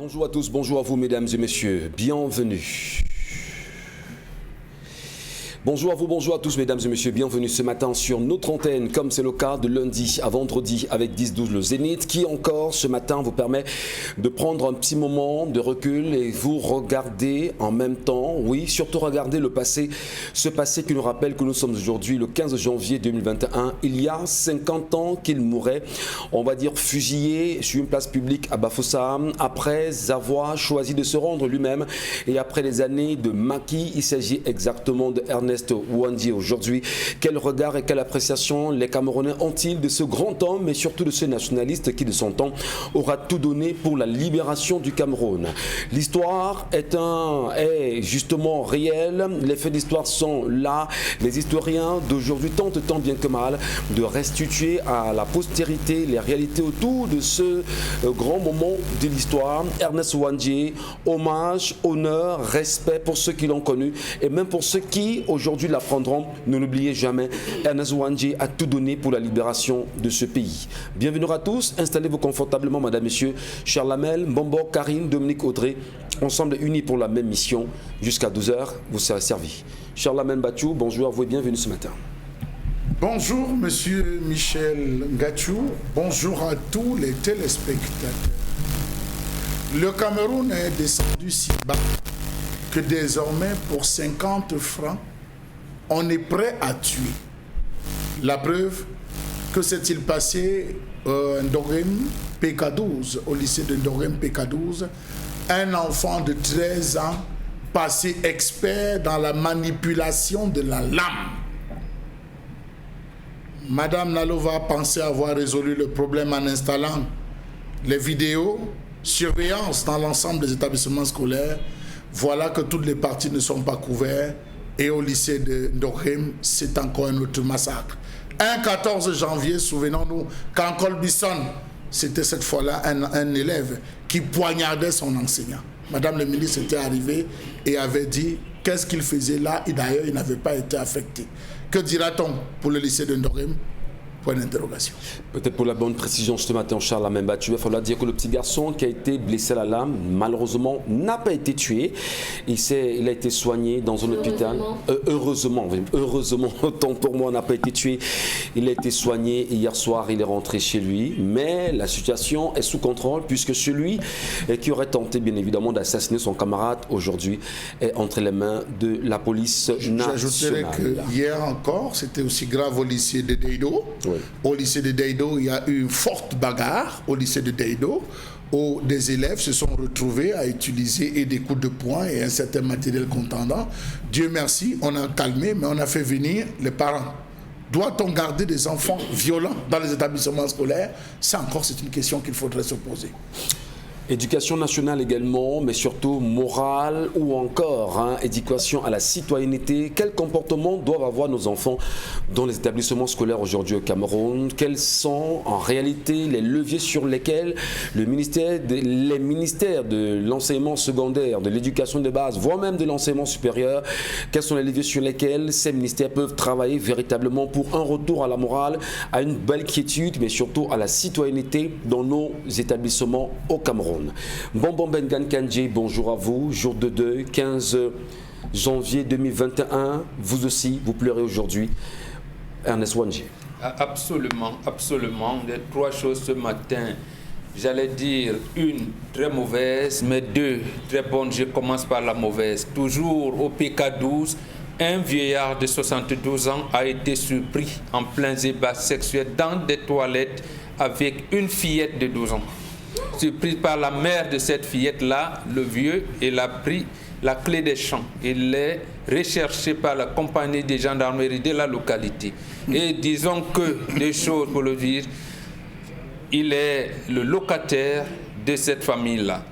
Bonjour à tous, bonjour à vous mesdames et messieurs, bienvenue. Bonjour à vous, bonjour à tous mesdames et messieurs, bienvenue ce matin sur notre antenne, comme c'est le cas de lundi à vendredi avec 10-12 le Zénith, qui encore ce matin vous permet de prendre un petit moment de recul et vous regarder en même temps, oui, surtout regarder le passé, ce passé qui nous rappelle que nous sommes aujourd'hui le 15 janvier 2021, il y a 50 ans qu'il mourait, on va dire fusillé sur une place publique à Bafoussa, après avoir choisi de se rendre lui-même et après des années de maquis, il s'agit exactement de Ernest Ouandjé aujourd'hui. Quel regard et quelle appréciation les Camerounais ont-ils de ce grand homme et surtout de ce nationaliste qui de son temps aura tout donné pour la libération du Cameroun. L'histoire est justement réelle, les faits d'histoire sont là, les historiens d'aujourd'hui tentent tant bien que mal de restituer à la postérité les réalités autour de ce grand moment de l'histoire. Ernest Ouandjé, hommage, honneur, respect pour ceux qui l'ont connu et même pour ceux qui aujourd'hui l'apprendront. Ne l'oubliez jamais, Ernest Ouandjé a tout donné pour la libération de ce pays. Bienvenue à tous, installez-vous confortablement, madame, messieurs. Charles Lamel, Mbombo, Karine, Dominique Audrey, ensemble unis pour la même mission. Jusqu'à 12h, vous serez servis. Charles Lamel Bachou, bonjour à vous et bienvenue ce matin. Bonjour, monsieur Michel Gachou. Bonjour à tous les téléspectateurs. Le Cameroun est descendu si bas que désormais, pour 50 francs, on est prêt à tuer. La preuve, que s'est-il passé à Ndorem PK12, au lycée de Ndorem PK12, un enfant de 13 ans passé expert dans la manipulation de la lame. Madame Nalova pensait avoir résolu le problème en installant les vidéos surveillance dans l'ensemble des établissements scolaires. Voilà que toutes les parties ne sont pas couvertes. Et au lycée de Ndorem, c'est encore un autre massacre. Un 14 janvier, souvenons-nous, quand Colbison, c'était cette fois-là un élève qui poignardait son enseignant. Madame le ministre était arrivée et avait dit qu'est-ce qu'il faisait là, et d'ailleurs il n'avait pas été affecté. Que dira-t-on pour le lycée de Ndorem? Point d'interrogation. Peut-être pour la bonne précision ce matin, Charles Lamemba, il va falloir dire que le petit garçon qui a été blessé à la lame, malheureusement, n'a pas été tué. Il a été soigné dans un hôpital. Heureusement, autant pour moi, n'a pas été tué. Il a été soigné et hier soir, il est rentré chez lui. Mais la situation est sous contrôle puisque celui qui aurait tenté, bien évidemment, d'assassiner son camarade aujourd'hui est entre les mains de la police nationale. J'ajouterais que hier encore, c'était aussi grave au lycée de Deido. Oui. Au lycée de Deido, il y a eu une forte bagarre au lycée de Deido où des élèves se sont retrouvés à utiliser des coups de poing et un certain matériel contendant. Dieu merci, on a calmé, mais on a fait venir les parents. Doit-on garder des enfants violents dans les établissements scolaires? Ça encore, c'est une question qu'il faudrait se poser. Éducation nationale également, mais surtout morale ou encore éducation à la citoyenneté. Quel comportement doivent avoir nos enfants dans les établissements scolaires aujourd'hui au Cameroun? Quels sont en réalité les leviers sur lesquels les ministères de l'enseignement secondaire, de l'éducation de base, voire même de l'enseignement supérieur, quels sont les leviers sur lesquels ces ministères peuvent travailler véritablement pour un retour à la morale, à une belle quiétude, mais surtout à la citoyenneté dans nos établissements au Cameroun? Bonbon Bengan Kandji, bonjour à vous. Jour de deuil, 15 janvier 2021. Vous aussi, vous pleurez aujourd'hui. Ernest Ouandjé. Absolument, absolument. Les trois choses ce matin. J'allais dire une très mauvaise, mais deux très bonnes. Je commence par la mauvaise. Toujours au PK12, un vieillard de 72 ans a été surpris en plein débat sexuel dans des toilettes avec une fillette de 12 ans. Surpris par la mère de cette fillette-là, le vieux, il a pris la clé des champs. Il est recherché par la compagnie des gendarmeries de la localité. Et disons que, des choses pour le dire, il est le locataire de cette famille-là.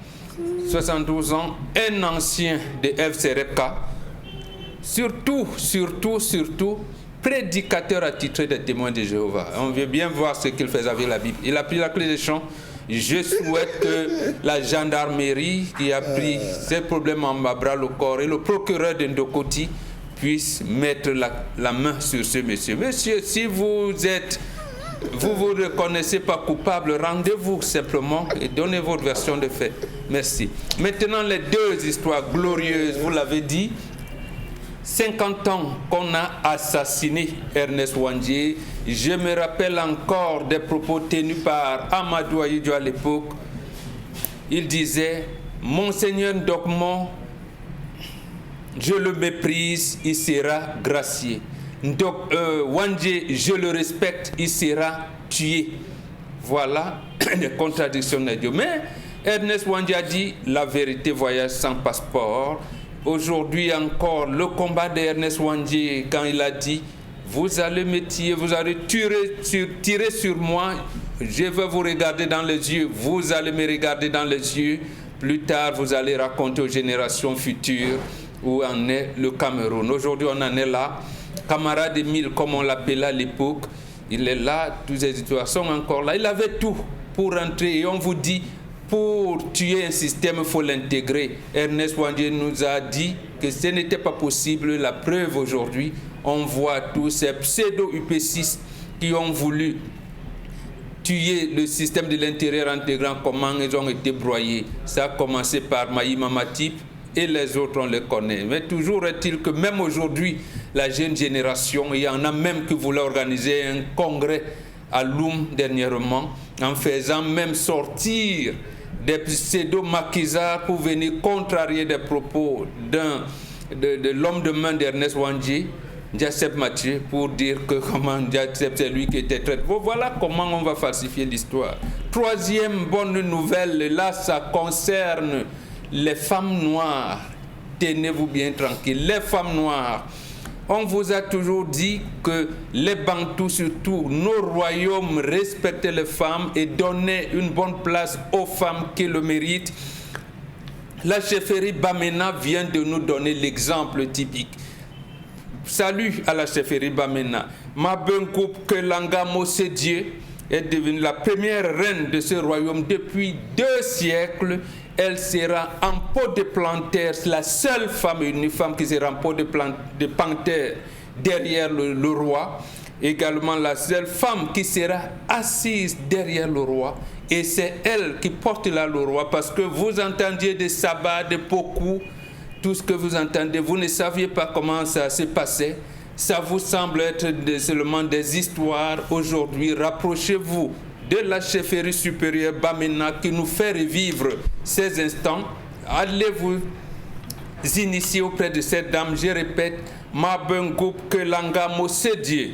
72 ans, un ancien de FC Repka, surtout, prédicateur attitré des témoins de Jéhovah. On veut bien voir ce qu'il faisait avec la Bible. Il a pris la clé des champs. Je souhaite que la gendarmerie qui a pris ces problèmes en bras le corps et le procureur de Ndokoti puissent mettre la main sur ce monsieur. Monsieur, si vous êtes vous ne vous reconnaissez pas coupable, rendez-vous simplement et donnez votre version de fait. Merci. Maintenant, les deux histoires glorieuses, vous l'avez dit. 50 ans qu'on a assassiné Ernest Ouandjé. Je me rappelle encore des propos tenus par Amadou Ahidjo à l'époque. Il disait, Monseigneur Ndokmo, je le méprise, il sera gracié. Ouandjé, je le respecte, il sera tué. Voilà les contradictions de Dieu. Mais Ernest Ouandjé a dit, la vérité voyage sans passeport. Aujourd'hui encore, le combat d'Ernest Ouandjé, quand il a dit, vous allez me tuer, vous allez tirer sur moi, je vais vous regarder dans les yeux, vous allez me regarder dans les yeux, plus tard vous allez raconter aux générations futures où en est le Cameroun. Aujourd'hui on en est là, camarade Émile comme on l'appelait à l'époque, il est là, tous les histoires sont encore là, il avait tout pour rentrer et on vous dit, pour tuer un système, il faut l'intégrer. Ernest Ouandjé nous a dit que ce n'était pas possible. La preuve aujourd'hui, on voit tous ces pseudo-UP6 qui ont voulu tuer le système de l'intérieur intégrant, comment ils ont été broyés. Ça a commencé par Maïma Matip et les autres, on les connaît. Mais toujours est-il que même aujourd'hui, la jeune génération, il y en a même qui voulaient organiser un congrès à Loum dernièrement, en faisant même sortir des pseudo-maquisards pour venir contrarier des propos de l'homme de main d'Ernest Ouandjé, Ndiacep Mathieu, pour dire que comment Ndiacep c'est lui qui était traité. Bon, voilà comment on va falsifier l'histoire. Troisième bonne nouvelle, là ça concerne les femmes noires. Tenez-vous bien tranquille, les femmes noires. On vous a toujours dit que les Bantous, surtout nos royaumes, respectaient les femmes et donnaient une bonne place aux femmes qui le méritent. La chefferie Bamena vient de nous donner l'exemple typique. Salut à la chefferie Bamena. Mabenkou Kelanga Mossédieu est devenue la première reine de ce royaume depuis 2 siècles. Elle sera en peau de panthère, la seule femme, une femme qui sera en peau de panthère derrière le roi. Également la seule femme qui sera assise derrière le roi. Et c'est elle qui porte là le roi, parce que vous entendiez des sabbats, des pokou, tout ce que vous entendez, vous ne saviez pas comment ça s'est passé. Ça vous semble être seulement des histoires. Aujourd'hui, rapprochez-vous de la chefferie supérieure Bamena qui nous fait revivre ces instants. Allez vous initier auprès de cette dame. Je répète, Mabengoup Kelanga Mossédieu.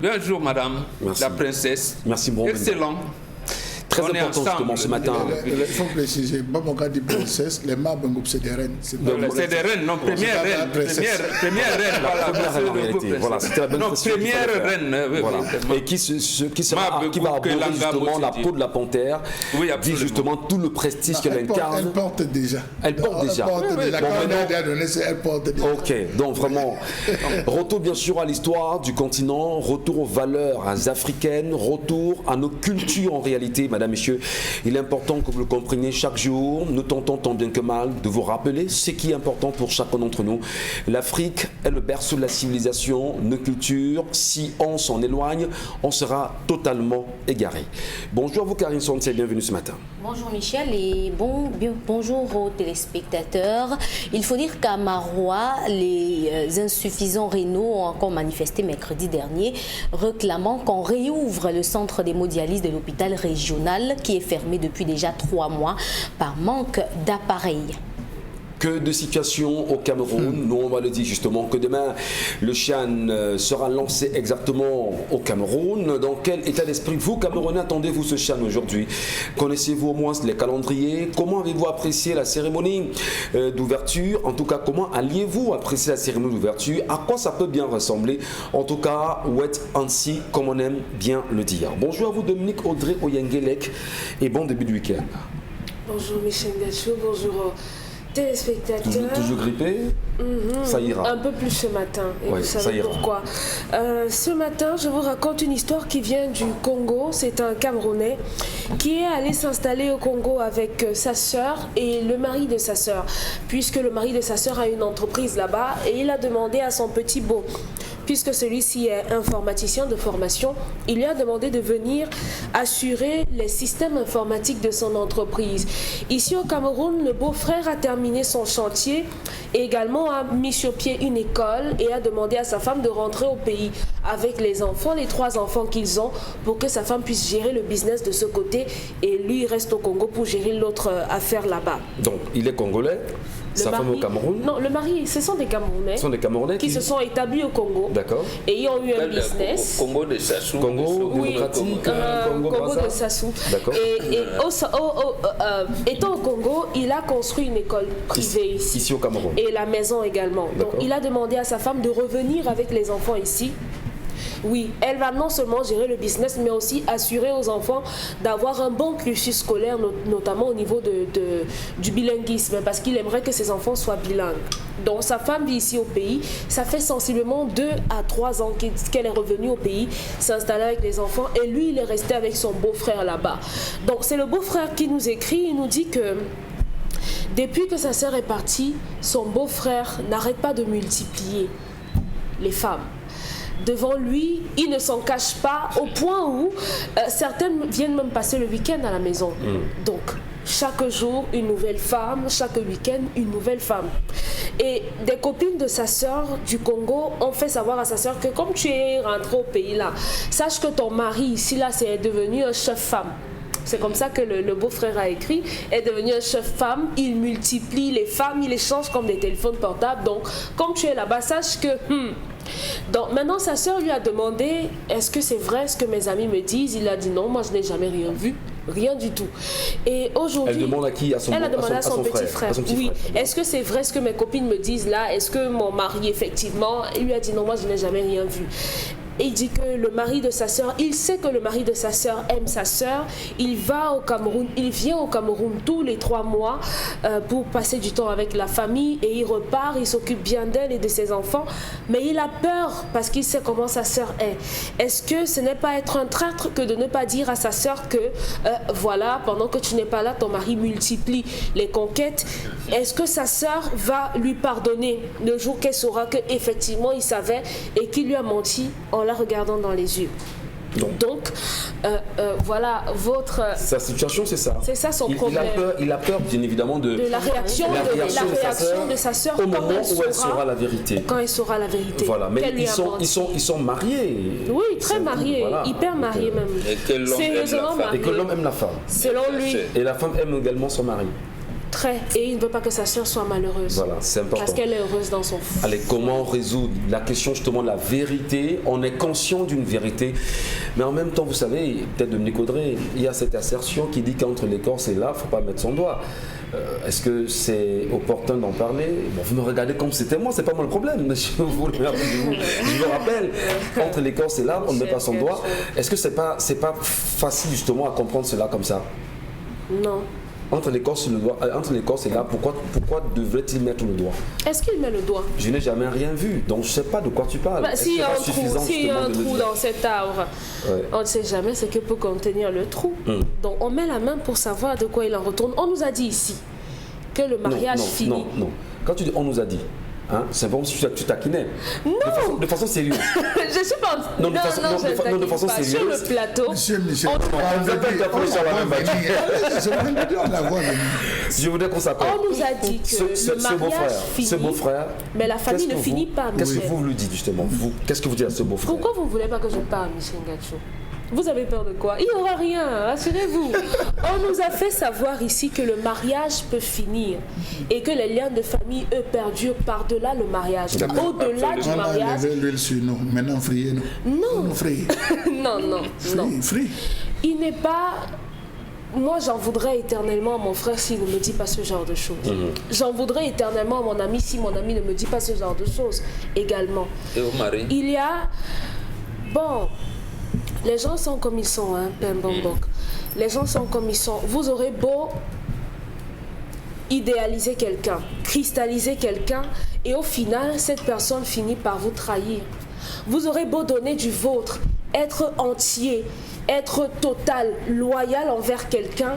Bonjour madame. Merci. La princesse. Merci beaucoup. Excellent. Très important justement ce matin. Il faut préciser, pas mon cas dit princesse, les Mabengoup c'est des reines. C'est des reines, non, première reine. Première reine, voilà, c'était la bonne non, question. première reine. Voilà. Et qui va aborder justement la peau de la panthère, oui, dit justement tout le prestige qu'elle incarne. Elle porte déjà. Elle porte déjà. Elle porte déjà. Ok, donc vraiment, retour bien sûr à l'histoire du continent, retour aux valeurs africaines, retour à nos cultures en réalité, madame, messieurs. Il est important que vous le compreniez chaque jour. Nous tentons tant bien que mal de vous rappeler ce qui est important pour chacun d'entre nous. L'Afrique est le berceau de la civilisation, nos cultures. Si on s'en éloigne, on sera totalement égaré. Bonjour à vous, Karine Sontier, bienvenue ce matin. Bonjour Michel et bonjour aux téléspectateurs. Il faut dire qu'à Marois, les insuffisants rénaux ont encore manifesté mercredi dernier, réclamant qu'on réouvre le centre d'hémodialyse de l'hôpital régional qui est fermé depuis déjà 3 mois par manque d'appareils. Que de situations au Cameroun. Nous, on va le dire justement que demain, le Chan sera lancé exactement au Cameroun. Dans quel état d'esprit vous, Camerounais, attendez-vous ce Chan aujourd'hui? Connaissez-vous au moins les calendriers? Comment avez-vous apprécié la cérémonie d'ouverture? En tout cas, comment alliez-vous apprécier la cérémonie d'ouverture? À quoi ça peut bien ressembler? En tout cas, Wet Ansi, comme on aime bien le dire. Bonjour à vous, Dominique Audrey Oyengelek, et bon début de week-end. Bonjour Michel Gachou, bonjour téléspectateurs. Toujours grippé? Ça ira. Un peu plus ce matin. Et ouais, vous savez pourquoi. Ce matin, je vous raconte une histoire qui vient du Congo. C'est un Camerounais qui est allé s'installer au Congo avec sa sœur et le mari de sa sœur, puisque le mari de sa sœur a une entreprise là-bas et il a demandé à son petit beau puisque celui-ci est informaticien de formation, il lui a demandé de venir assurer les systèmes informatiques de son entreprise. Ici au Cameroun, le beau-frère a terminé son chantier et également a mis sur pied une école et a demandé à sa femme de rentrer au pays avec les enfants, les 3 enfants qu'ils ont, pour que sa femme puisse gérer le business de ce côté et lui il reste au Congo pour gérer l'autre affaire là-bas. Donc, il est congolais, sa femme au Cameroun. Non, le mari, ce sont des Camerounais. Ce sont des Camerounais qui se sont établis au Congo. D'accord. Et ils ont eu un business. Congo de Sassou. Congo démocratique, Congo de Sassou. D'accord. Et étant au Congo, il a construit une école privée ici au Cameroun. Et la maison également. Donc il a demandé à sa femme de revenir avec les enfants ici. Oui, elle va non seulement gérer le business, mais aussi assurer aux enfants d'avoir un bon cursus scolaire, notamment au niveau du bilinguisme, parce qu'il aimerait que ses enfants soient bilingues. Donc sa femme vit ici au pays, ça fait sensiblement 2 à 3 ans qu'elle est revenue au pays, s'installer avec les enfants, et lui, il est resté avec son beau-frère là-bas. Donc c'est le beau-frère qui nous écrit, il nous dit que depuis que sa sœur est partie, son beau-frère n'arrête pas de multiplier les femmes. Devant lui, il ne s'en cache pas au point où certaines viennent même passer le week-end à la maison. Donc, chaque jour, une nouvelle femme, chaque week-end, une nouvelle femme. Et des copines de sa sœur du Congo ont fait savoir à sa sœur que comme tu es rentrée au pays là, sache que ton mari ici là, c'est devenu un chef-femme. C'est comme ça que le beau-frère a écrit, est devenu un chef-femme, il multiplie les femmes, il les change comme des téléphones portables. Donc, comme tu es là-bas, sache que... Donc maintenant sa sœur lui a demandé est-ce que c'est vrai ce que mes amis me disent. Il a dit non, moi je n'ai jamais rien vu, rien du tout. Et aujourd'hui elle demande à qui? Elle a demandé à son petit frère. Oui, est-ce que c'est vrai ce que mes copines me disent là? Est-ce que mon mari effectivement? Il lui a dit non, moi je n'ai jamais rien vu. Et il dit que le mari de sa sœur, il sait que le mari de sa sœur aime sa sœur. Il va au Cameroun, il vient au Cameroun tous les 3 mois pour passer du temps avec la famille et il repart, il s'occupe bien d'elle et de ses enfants. Mais il a peur parce qu'il sait comment sa sœur est. Est-ce que ce n'est pas être un traître que de ne pas dire à sa sœur que voilà, pendant que tu n'es pas là, ton mari multiplie les conquêtes? Est-ce que sa sœur va lui pardonner le jour qu'elle saura qu'effectivement il savait et qu'il lui a menti en la regardant dans les yeux? Donc voilà votre... Sa situation, c'est ça. C'est ça son problème. Il a peur, bien évidemment, de la réaction de sa sœur au moment où elle saura la vérité. Quand elle saura la vérité. Voilà, mais ils sont mariés. Oui, très mariés, voilà, hyper mariés même. Et que l'homme aime la femme. Selon lui. Et la femme aime également son mari. Très. Et il ne veut pas que sa sœur soit malheureuse. Voilà, c'est important. Parce qu'elle est heureuse dans son foyer. Allez, comment résoudre la question justement de la vérité? On est conscient d'une vérité, mais en même temps, vous savez, peut-être Dominique Audrey, il y a cette assertion qui dit qu'entre l'écorce et là, il ne faut pas mettre son doigt. Est-ce que c'est opportun d'en parler? Bon, vous me regardez comme c'était moi, c'est pas moi le problème. Je vous rappelle, entre l'écorce et là, on ne met pas son doigt. Est-ce que c'est pas facile justement à comprendre cela comme ça? Non. Entre l'écorce et là, pourquoi devrait-il mettre le doigt? Est-ce qu'il met le doigt? Je n'ai jamais rien vu, donc je ne sais pas de quoi tu parles. Bah, s'il y a un trou dans cet arbre, on ne sait jamais ce que peut contenir le trou. Donc on met la main pour savoir de quoi il en retourne. On nous a dit ici que le mariage finit. Non. Quand tu dis on nous a dit, hein, c'est bon si tu taquinais. Non. De façon sérieuse. Je suis pas. Non, de façon sérieuse. Sur le plateau. Monsieur Michel, je voudrais qu'on s'appelle. On nous a dit que le mariage finit. Ce beau-frère. Mais la famille ne finit pas. Qu'est-ce que vous lui dites justement? Qu'est-ce que vous dites à ce beau-frère? Pourquoi vous ne voulez pas que je parle, Michel Ngacho? Vous avez peur de quoi? Il n'y aura rien, rassurez-vous. On nous a fait savoir ici que le mariage peut finir et que les liens de famille, eux, perdurent par-delà le mariage. Au-delà du mariage... On a enlevé l'huile sur nous, maintenant friez-nous. Non. Non. Free. Il n'est pas... Moi, j'en voudrais éternellement à mon frère s'il ne me dit pas ce genre de choses. J'en voudrais éternellement à mon ami si mon ami ne me dit pas ce genre de choses également. Et au mari? Il y a... Bon... Les gens sont comme ils sont, hein, Pembambok. Les gens sont comme ils sont. Vous aurez beau idéaliser quelqu'un, cristalliser quelqu'un, et au final, cette personne finit par vous trahir. Vous aurez beau donner du vôtre, être entier, être total, loyal envers quelqu'un,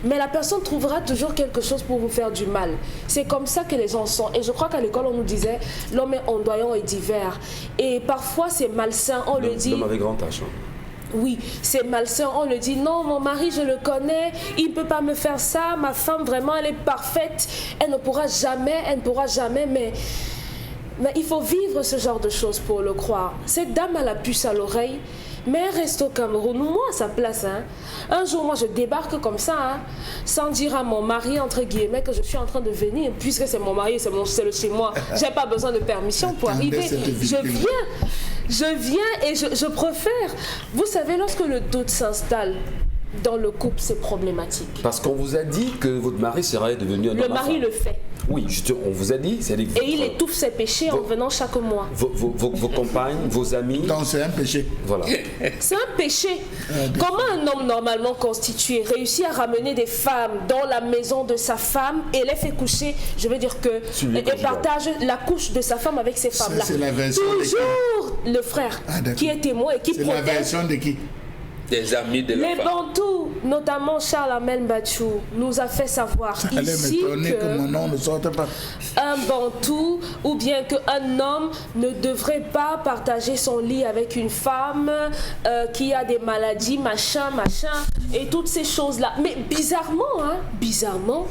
mais la personne trouvera toujours quelque chose pour vous faire du mal. C'est comme ça que les gens sont. Et je crois qu'à l'école, on nous disait l'homme est ondoyant et divers. Et parfois, c'est malsain. On le dit. L'homme avec grand H. Oui, c'est malsain. On le dit, non, mon mari, je le connais, il ne peut pas me faire ça. Ma femme, vraiment, elle est parfaite. Elle ne pourra jamais, mais il faut vivre ce genre de choses pour le croire. Cette dame a la puce à l'oreille, mais elle reste au Cameroun. Moi, à sa place, un jour, moi, je débarque comme ça, sans dire à mon mari, entre guillemets, que je suis en train de venir, puisque c'est mon mari, c'est chez moi. Je n'ai pas besoin de permission pour arriver. Je viens et je préfère. Vous savez, lorsque le doute s'installe dans le couple, c'est problématique. Parce qu'on vous a dit que votre mari serait devenu un homme. Le mari le fait. Oui, on vous a dit. Et il étouffe ses péchés en venant chaque mois. Vos compagnes, vos amis. Donc c'est un péché. Voilà. C'est un péché. Comment un homme normalement constitué réussit à ramener des femmes dans la maison de sa femme et les fait coucher, je veux dire que, et partage la couche de sa femme avec ces femmes-là. C'est la version toujours le frère qui est témoin et qui protège. C'est la version de qui? Des amis de la Les Bantous, notamment Charles Amel Bachou, nous a fait savoir ici que mon nom ne sorte pas. Un Bantou ou bien qu'un homme ne devrait pas partager son lit avec une femme qui a des maladies, machin, et toutes ces choses-là. Mais bizarrement,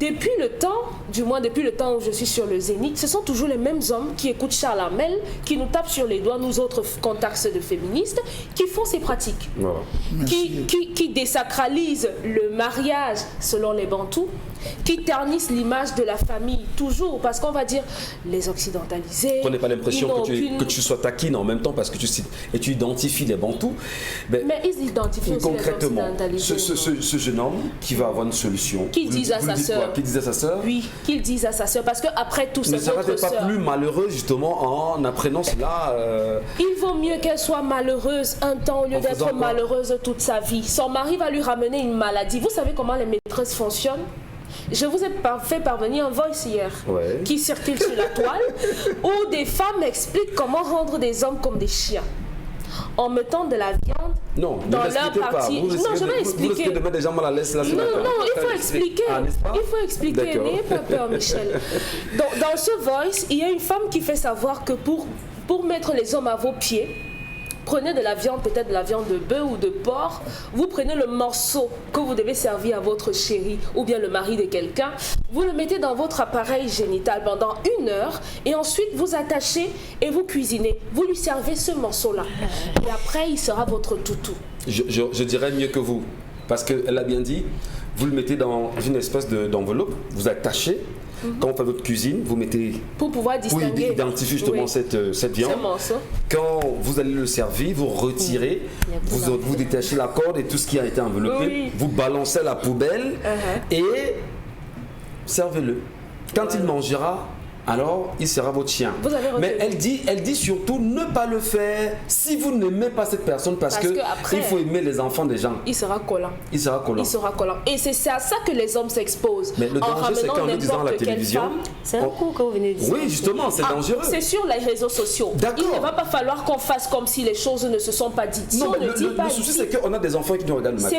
depuis le temps où je suis sur le Zénith, ce sont toujours les mêmes hommes qui écoutent Charles Amel, qui nous tapent sur les doigts, nous autres contacts de féministes, qui font ces pratiques, voilà. qui désacralisent le mariage selon les Bantous, qui ternissent l'image de la famille, toujours, parce qu'on va dire les occidentalisés. On n'a pas l'impression que tu sois taquine en même temps, parce que tu identifies les Bantous. Mais ils identifient aussi concrètement, les occidentalisés. Ce jeune homme qui va avoir une solution. Qu'il dise à sa sœur. Qu'il dise à sa sœur. Oui, qu'il dise à sa sœur, parce qu'après tout, c'est votre sœur. Ne serait-elle pas plus malheureux, justement, en apprenant cela Il vaut mieux qu'elle soit malheureuse un temps au lieu d'être malheureuse toute sa vie. Son mari va lui ramener une maladie. Vous savez comment les maîtresses fonctionnent? Je vous ai fait parvenir un voice hier qui circule sur la toile où des femmes expliquent comment rendre des hommes comme des chiens en mettant de la viande dans leur partie. Non, je vais expliquer. Vous des gens mal à l'aise là. Non, il faut expliquer. Il faut expliquer. N'ayez pas peur, Michel. Dans ce voice, il y a une femme qui fait savoir que pour mettre les hommes à vos pieds, prenez de la viande, peut-être de la viande de bœuf ou de porc, vous prenez le morceau que vous devez servir à votre chéri ou bien le mari de quelqu'un, vous le mettez dans votre appareil génital pendant 1 heure et ensuite vous attachez et vous cuisinez. Vous lui servez ce morceau-là. Et après, il sera votre toutou. Je dirais mieux que vous, parce qu'elle a bien dit, vous le mettez dans une espèce d'enveloppe, vous attachez. Quand vous faites votre cuisine, vous mettez... Pour pouvoir distinguer. Pour identifier justement cette viande. Quand vous allez le servir, vous retirez, vous détachez la corde et tout ce qui a été enveloppé, vous balancez à la poubelle et servez-le. Quand il mangera, alors il sera votre chien. Mais elle dit surtout ne pas le faire si vous n'aimez pas cette personne parce que il faut aimer les enfants des gens. Il sera collant. Et c'est à ça que les hommes s'exposent. Mais le danger, c'est qu'en le disant à la télévision. C'est un coup que vous venez de dire. Oui, justement, c'est dangereux. C'est sur les réseaux sociaux. Il ne va pas falloir qu'on fasse comme si les choses ne se sont pas dites. Non, mais le souci, c'est qu'on a des enfants qui nous regardent le matin.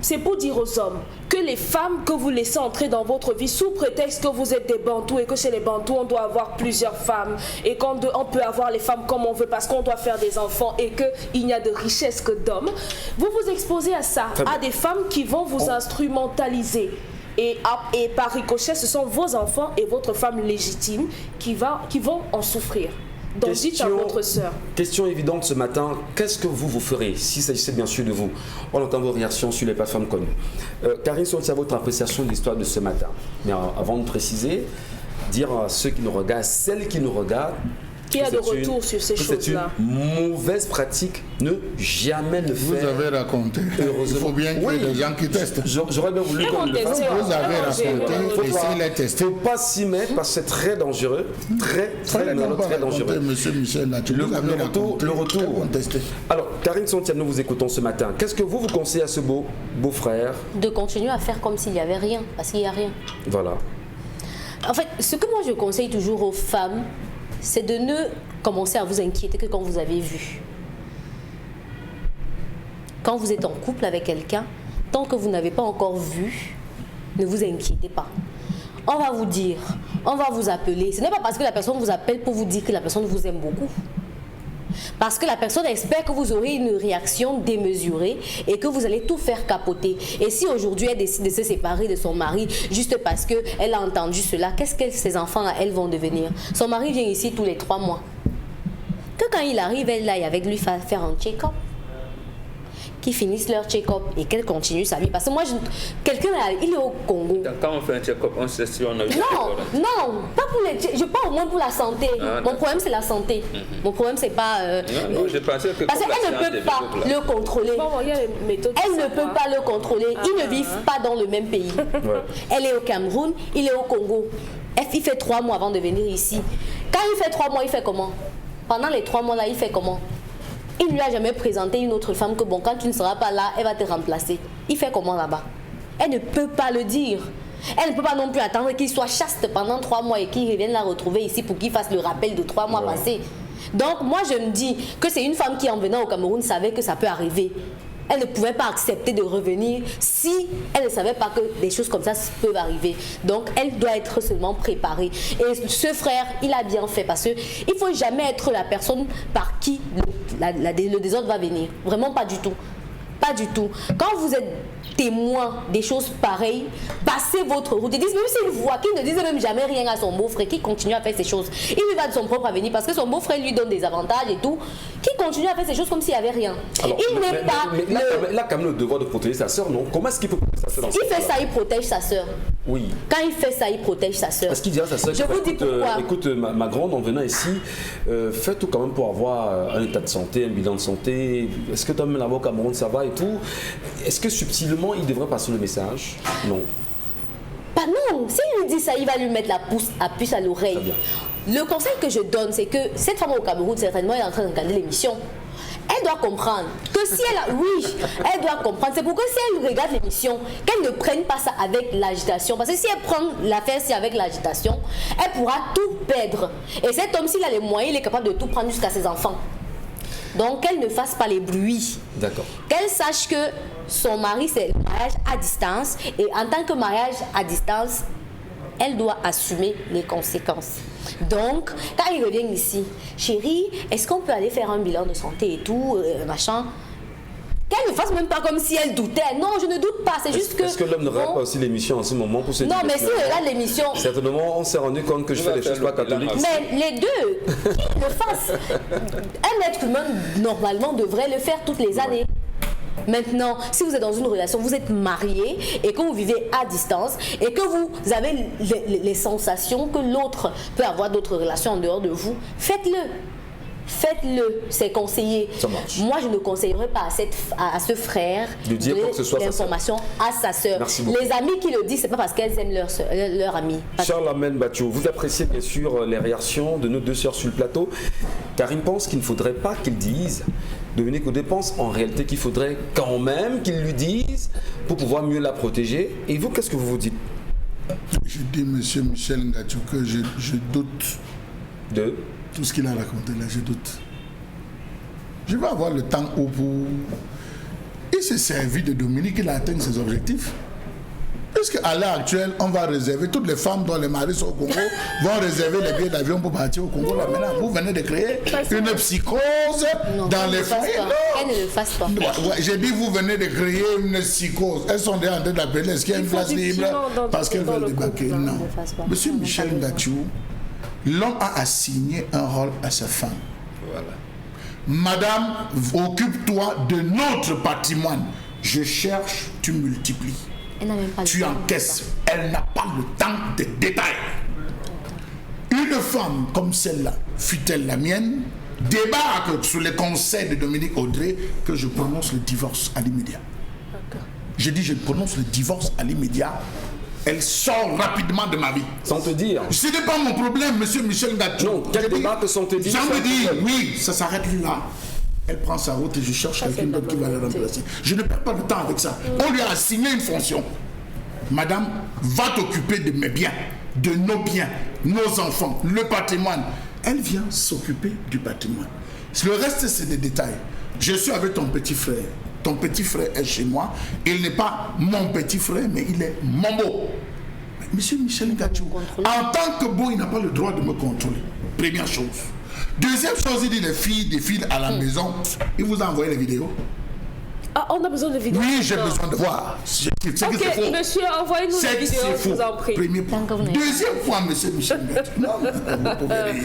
C'est pour dire aux hommes que les femmes que vous laissez entrer dans votre vie sous prétexte que vous êtes des Bantous et que chez les Bantous on doit avoir plusieurs femmes et qu'on peut avoir les femmes comme on veut parce qu'on doit faire des enfants et qu'il n'y a de richesse que d'hommes, vous vous exposez à ça, à des femmes qui vont vous instrumentaliser. Et par ricochet, ce sont vos enfants et votre femme légitime qui vont en souffrir. Donc dites à votre sœur. Question évidente ce matin, qu'est-ce que vous ferez s'il s'agissait bien sûr de vous? On entend vos réactions sur les plateformes connues. Karine, c'est votre appréciation de l'histoire de ce matin. Mais avant de préciser, dire à ceux qui nous regardent, celles qui nous regardent, qu'il y a de retour sur ces choses-là. C'est une mauvaise pratique, ne jamais le faire. Vous avez raconté. Il faut bien qu'il y ait des gens qui testent. J'aurais bien voulu qu'on le fasse. Vous avez raconté, essayez les tester. Il ne faut pas s'y mettre parce que c'est très dangereux. Très dangereux. Monsieur Michel, le retour. Alors, Karine Sontiane, nous vous écoutons ce matin. Qu'est-ce que vous conseillez à ce beau-frère? De continuer à faire comme s'il n'y avait rien, parce qu'il n'y a rien. Voilà. En fait, ce que moi je conseille toujours aux femmes, c'est de ne commencer à vous inquiéter que quand vous avez vu. quand vous êtes en couple avec quelqu'un, tant que vous n'avez pas encore vu, ne vous inquiétez pas. On va vous dire, on va vous appeler. Ce n'est pas parce que la personne vous appelle pour vous dire que la personne vous aime beaucoup. Parce que la personne espère que vous aurez une réaction démesurée et que vous allez tout faire capoter. Et si aujourd'hui elle décide de se séparer de son mari juste parce qu'elle a entendu cela, qu'est-ce que ces enfants-là, elles vont devenir? Son mari vient ici tous les 3 mois. Que quand il arrive, elle aille avec lui faire un check-up. Qu'ils finissent leur check-up et qu'elle continue sa vie. Parce que moi, quelqu'un, il est au Congo. Quand on fait un check-up, on sait si on a eu Non, pas pour les check-up. Je parle au moins pour la santé. Mon problème, c'est la santé. Mon problème, c'est pas... non, je pensais que parce qu'elle ne peut pas le contrôler. Elle ne peut pas le contrôler. Ils ne vivent pas dans le même pays. Ouais. Elle est au Cameroun, il est au Congo. Il fait 3 mois avant de venir ici. Quand il fait 3 mois, il fait comment? Pendant les 3 mois là, il fait comment? Il ne lui a jamais présenté une autre femme que bon, quand tu ne seras pas là, elle va te remplacer. Il fait comment là-bas? Elle ne peut pas le dire. Elle ne peut pas non plus attendre qu'il soit chaste pendant 3 mois et qu'il revienne la retrouver ici pour qu'il fasse le rappel de 3 mois passés. Donc moi je me dis que c'est une femme qui en venant au Cameroun savait que ça peut arriver. Elle ne pouvait pas accepter de revenir si elle ne savait pas que des choses comme ça peuvent arriver. Donc, elle doit être seulement préparée. Et ce frère, il a bien fait parce qu'il ne faut jamais être la personne par qui le désordre va venir. Vraiment pas du tout. Pas du tout. Quand vous êtes témoin des choses pareilles, passez votre route. Ils disent, même s'ils voient, qu'ils ne disent même jamais rien à son beau-frère, qui continue à faire ces choses. Il lui va de son propre avenir parce que son beau-frère lui donne des avantages et tout, qui continue à faire ces choses comme s'il n'y avait rien. Alors, il n'est pas... Il a quand même le devoir de protéger sa soeur, non? Comment est-ce qu'il peut protéger sa soeur? Il fait ça, il protège sa soeur. Oui. Quand il fait ça, il protège sa soeur. Est-ce qu'il dit à sa soeur, écoute, ma grande, en venant ici, fais tout quand même pour avoir un état de santé, un bilan de santé. Est-ce que tu as même là-bas au Cameroun, ça va et tout? Est-ce que subtilement, il devrait passer le message? Non. Pas non. S'il lui dit ça, il va lui mettre la puce à l'oreille. Le conseil que je donne, c'est que cette femme au Cameroun, certainement, elle est en train de regarder l'émission. Elle doit comprendre que si elle a... Oui, elle doit comprendre. C'est pourquoi si elle regarde l'émission, qu'elle ne prenne pas ça avec l'agitation. Parce que si elle prend l'affaire avec l'agitation, elle pourra tout perdre. Et cet homme, s'il a les moyens, il est capable de tout prendre jusqu'à ses enfants. Donc, qu'elle ne fasse pas les bruits. D'accord. Qu'elle sache que son mari, c'est le mariage à distance. Et en tant que mariage à distance, elle doit assumer les conséquences. Donc, quand il revient ici, chérie, est-ce qu'on peut aller faire un bilan de santé et tout, machin? Qu'elle ne fasse même pas comme si elle doutait. Non, je ne doute pas, c'est juste que... Est-ce que l'homme ne regarde pas aussi l'émission en ce moment pour se dire... Non, mais s'il regarde l'émission... Certainement, on s'est rendu compte que je fais des choses pas catholiques. Mais les deux, qu'ils le fassent. Un être humain, normalement, devrait le faire toutes les années. Maintenant, si vous êtes dans une relation, vous êtes marié et que vous vivez à distance et que vous avez les sensations que l'autre peut avoir d'autres relations en dehors de vous, faites-le. Faites-le, c'est conseillé. Ça marche. Moi, je ne conseillerais pas à ce frère de dire quoi que ce soit l'information à sa sœur. Les amis qui le disent, c'est pas parce qu'elles aiment leur ami. Charles Amen Batcho, vous appréciez bien sûr les réactions de nos 2 sœurs sur le plateau, car il pense qu'il ne faudrait pas qu'ils disent. Dominique Oudé pense en réalité qu'il faudrait quand même qu'ils lui disent pour pouvoir mieux la protéger. Et vous, qu'est-ce que vous vous dites? Je dis, monsieur Michel Ngatou, que je doute de tout ce qu'il a raconté là, je doute. Je vais avoir le temps pour... Il s'est servi de Dominique, il a atteint ses objectifs. Puisqu'à l'heure actuelle, on va réserver, toutes les femmes dont les maris sont au Congo vont réserver les billets d'avion pour partir au Congo. Là, maintenant, vous venez de créer une psychose dans les familles. Elle ne le fasse pas. Ouais, j'ai dit, vous venez de créer une psychose. Elles sont déjà en train d'appeler. Est-ce qu'il y a une place libre parce qu'elles veulent débarquer? Non. Monsieur Michel Ngatou, l'homme a assigné un rôle à sa femme. Voilà. Madame, occupe-toi de notre patrimoine. Je cherche, tu multiplies. Elle n'a même pas tu encaisses. Elle n'a pas le temps des détails. Une femme comme celle-là, fut-elle la mienne, débarque sous les conseils de Dominique Audrey que je prononce le divorce à l'immédiat. Je dis, je prononce le divorce à l'immédiat. Elle sort rapidement de ma vie. Sans te dire. Ce n'est pas mon problème, monsieur Michel Ngatou. Non, quel débarque sans te dire. Sans me dire, oui, ça s'arrête là. Elle prend sa route et je cherche quelqu'un d'autre qui va la remplacer. Je ne perds pas de temps avec ça. On lui a assigné une fonction. Madame, va t'occuper de mes biens, de nos biens, nos enfants, le patrimoine. Elle vient s'occuper du patrimoine. Le reste, c'est des détails. Je suis avec ton petit frère. ton petit frère est chez moi. Il n'est pas mon petit frère, mais il est mon beau. Monsieur Michel Ngatsou, en tant que beau, il n'a pas le droit de me contrôler. Première chose. Deuxième chose, il dit les filles défilent à la maison. Il vous a envoyé les vidéos. Ah, on a besoin de vidéos. Oui, j'ai besoin de voir. C'est que c'est Ok, faux. monsieur, envoyez-nous C'est les que vidéos, c'est je faux. vous en prie. Premier point. Deuxième point, monsieur Michel Ngatsou. Non, vous pouvez rire.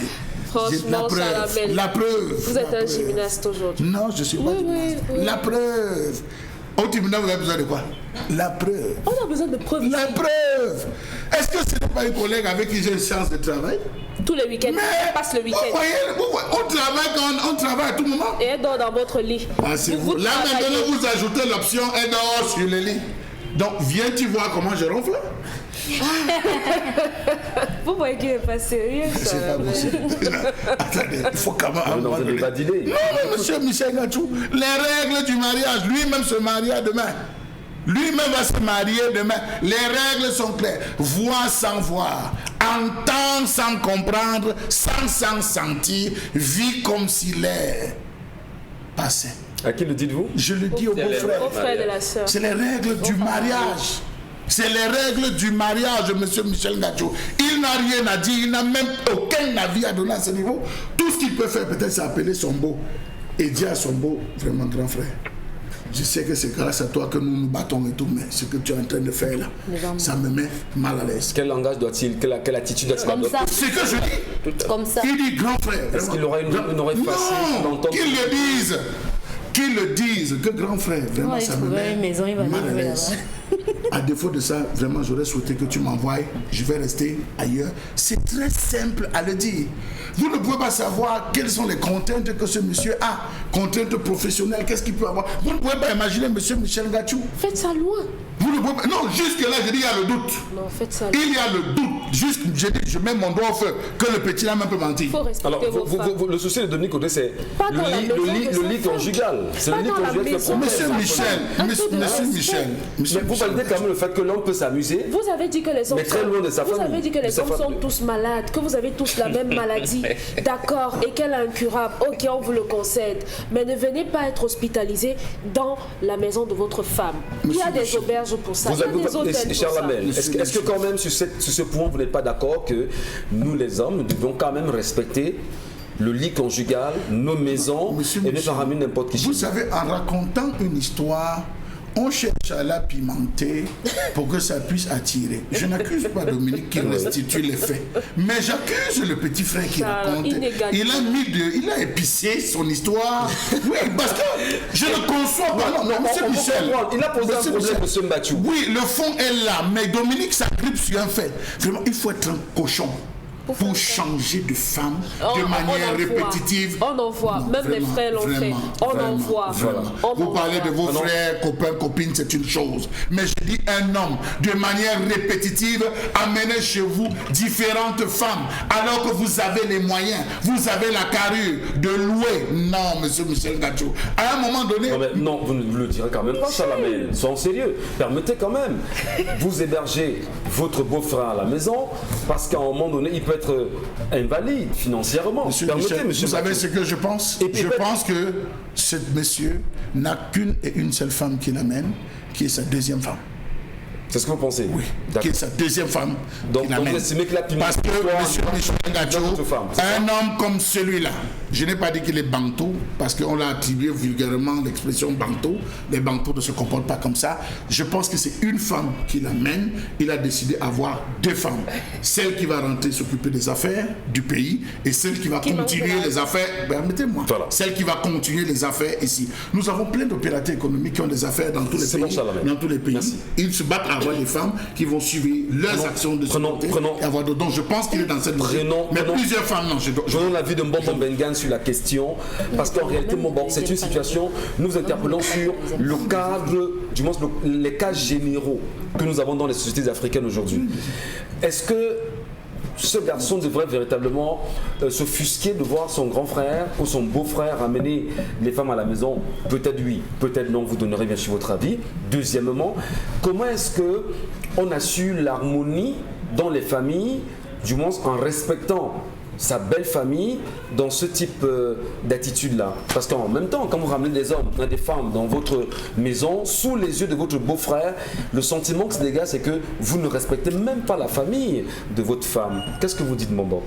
Franchement, Salamel, La preuve. vous êtes un gymnaste aujourd'hui. Non, je suis pas gymnaste. La preuve. Au tribunal, vous avez besoin de quoi? La preuve. On a besoin de preuves. La preuve. Est-ce que ce n'est pas une collègue avec qui j'ai une séance de travail? Tous les week-ends, elle passe le Vous week-end. voyez, on travaille à tout moment. Et elle dort dans votre lit. Ah, c'est vous. Là travaillez. maintenant, vous ajoutez l'option elle dort sur le lit. Donc, viens-tu voir comment je ronfle? Vous voyez qu'il n'est pas sérieux, C'est ça. pas possible. Attendez, il faut quand même. On est dans un débat d'idées. Non, mais monsieur Michel Ngatsou, les règles du mariage, lui-même se marie demain. Lui-même va se marier demain. Les règles sont claires. Voir sans voir, entendre sans comprendre, sans sentir, vit comme s'il est passé. À qui le dites-vous? Je le dis au beau-frère. Au frère de la sœur. C'est les règles du mariage. C'est les règles du mariage, monsieur Michel Ngatsou. Il n'a rien à dire, il n'a même aucun avis à donner à ce niveau. Tout ce qu'il peut faire, peut-être, c'est appeler son beau et dire à son beau, vraiment grand frère. Je sais que c'est grâce à toi que nous nous battons et tout, mais ce que tu es en train de faire là, ça me met mal à l'aise. Quel langage doit-il, quelle attitude doit-il Comme adopter? ça. C'est que je dis. Comme ça. Il dit grand frère. Est-ce vraiment. qu'il aurait une oreille facile Non, d'entendre? qu'il le dise. Qu'ils le disent, que grand frère, vraiment, Ouais, il ça me trouverait met une maison, il va mal à vivre l'aise. là-bas. À défaut de ça, vraiment, j'aurais souhaité que tu m'envoies. Je vais rester ailleurs. C'est très simple à le dire. Vous ne pouvez pas savoir quelles sont les contraintes que ce monsieur a. Contraintes professionnelles, qu'est-ce qu'il peut avoir. Vous ne pouvez pas imaginer monsieur Michel Ngatsou. Faites ça loin. Vous ne pouvez pas. Non, jusque-là, je dis, il y a le doute. Non, faites ça loin. Il y a le doute. Juste, je mets mon doigt au feu. Que le petit homme peut mentir. Il faut respecter Alors, vos femmes. le souci de Dominique Audé, c'est Pas dans la maison de le lit sa femme. conjugal. C'est Pas le lit dans la conjugal qui maison. est Monsieur problème. Michel, Un peu de monsieur respect. Michel, monsieur Mais vous Michel. validez quand même le fait que l'homme peut s'amuser. Vous avez dit que les hommes Mais très loin de sa vous famille, avez dit que de les sa hommes sont famille. tous malades, que vous avez tous la même maladie. D'accord, et qu'elle est incurable. Ok, on vous le concède. Mais ne venez pas être hospitalisé dans la maison de votre femme. Il y a des auberges pour ça. Il y a des hôtels pour Cher ça. Lamel, est-ce que quand même sur ce point vous n'êtes pas d'accord que nous les hommes, nous devons quand même respecter le lit conjugal, nos maisons, Monsieur et ne Michel, pas ramener n'importe qui chez Vous nous? savez, en racontant une histoire, on cherche à la pimenter pour que ça puisse attirer. Je n'accuse pas Dominique qui restitue les faits, mais j'accuse le petit frère qui Ça, raconte. inégalité. Il a épicé son histoire. Oui, parce que je ne conçois pas. Non, monsieur on Michel. comprend. Il a posé un Monsieur problème, Michel. monsieur Mbathiou. Oui, le fond est là, mais Dominique s'agrippe sur un fait. Vraiment, il faut être un cochon pour changer de femme de manière répétitive. On en voit. Non, Même les vraiment, frères l'ont fait. vraiment, On en vraiment, voit. vraiment. On en Vous parlez voit. de vos frères, copains, copines, c'est une chose. Mais je dis un homme, de manière répétitive, amenez chez vous différentes femmes, alors que vous avez les moyens, vous avez la carrure de louer. Non, monsieur Michel Ngatsou. À un moment donné, Non, mais non, vous le direz quand même. Salamel, soyons sérieux. Permettez quand même. Vous hébergez votre beau-frère à la maison parce qu'à un moment donné, il peut être invalide financièrement. Monsieur Permettez, Michel, monsieur vous savez Mbathiou. ce que je pense? Et puis Je peut-être- pense que ce monsieur n'a qu'une et une seule femme qui l'amène, qui est sa deuxième femme. C'est ce que vous pensez? Oui, D'accord. qui est sa deuxième femme. Donc, qui l'amène. vous estimez que la piment- Parce que monsieur Michel Ngatsou, Notre femme, c'est un homme comme celui-là, je n'ai pas dit qu'il est bantou, parce qu'on l'a attribué vulgairement l'expression bantou. Les bantous ne se comportent pas comme ça. Je pense que c'est une femme qui l'amène. Il a décidé d'avoir deux femmes. Celle qui va rentrer s'occuper des affaires du pays et celle qui va continuer les affaires. Permettez-moi. Voilà. Celle qui va continuer les affaires ici. Nous avons plein d'opérateurs économiques qui ont des affaires dans tous les C'est pays. bon, Salamel. Dans tous les pays. Merci. Ils se battent à avoir des femmes qui vont suivre leurs actions de santé et avoir d'autres. Donc je pense qu'il est dans cette logique. Mais plusieurs femmes, non. Je donne l'avis de Mbombo Bengan sur la question, parce qu'en réalité, c'est une situation, nous vous interpellons sur le cadre, du moins les cas généraux que nous avons dans les sociétés africaines aujourd'hui. Est-ce que ce garçon devrait véritablement s'offusquer de voir son grand frère ou son beau-frère amener les femmes à la maison? Peut-être oui, peut-être non, vous donnerez bien sûr votre avis. Deuxièmement, comment est-ce qu'on assure l'harmonie dans les familles, du moins en respectant sa belle famille dans ce type d'attitude-là? Parce qu'en même temps, quand vous ramenez des hommes, des femmes dans votre maison, sous les yeux de votre beau-frère, le sentiment que se dégage, c'est que vous ne respectez même pas la famille de votre femme. Qu'est-ce que vous dites, Mombo?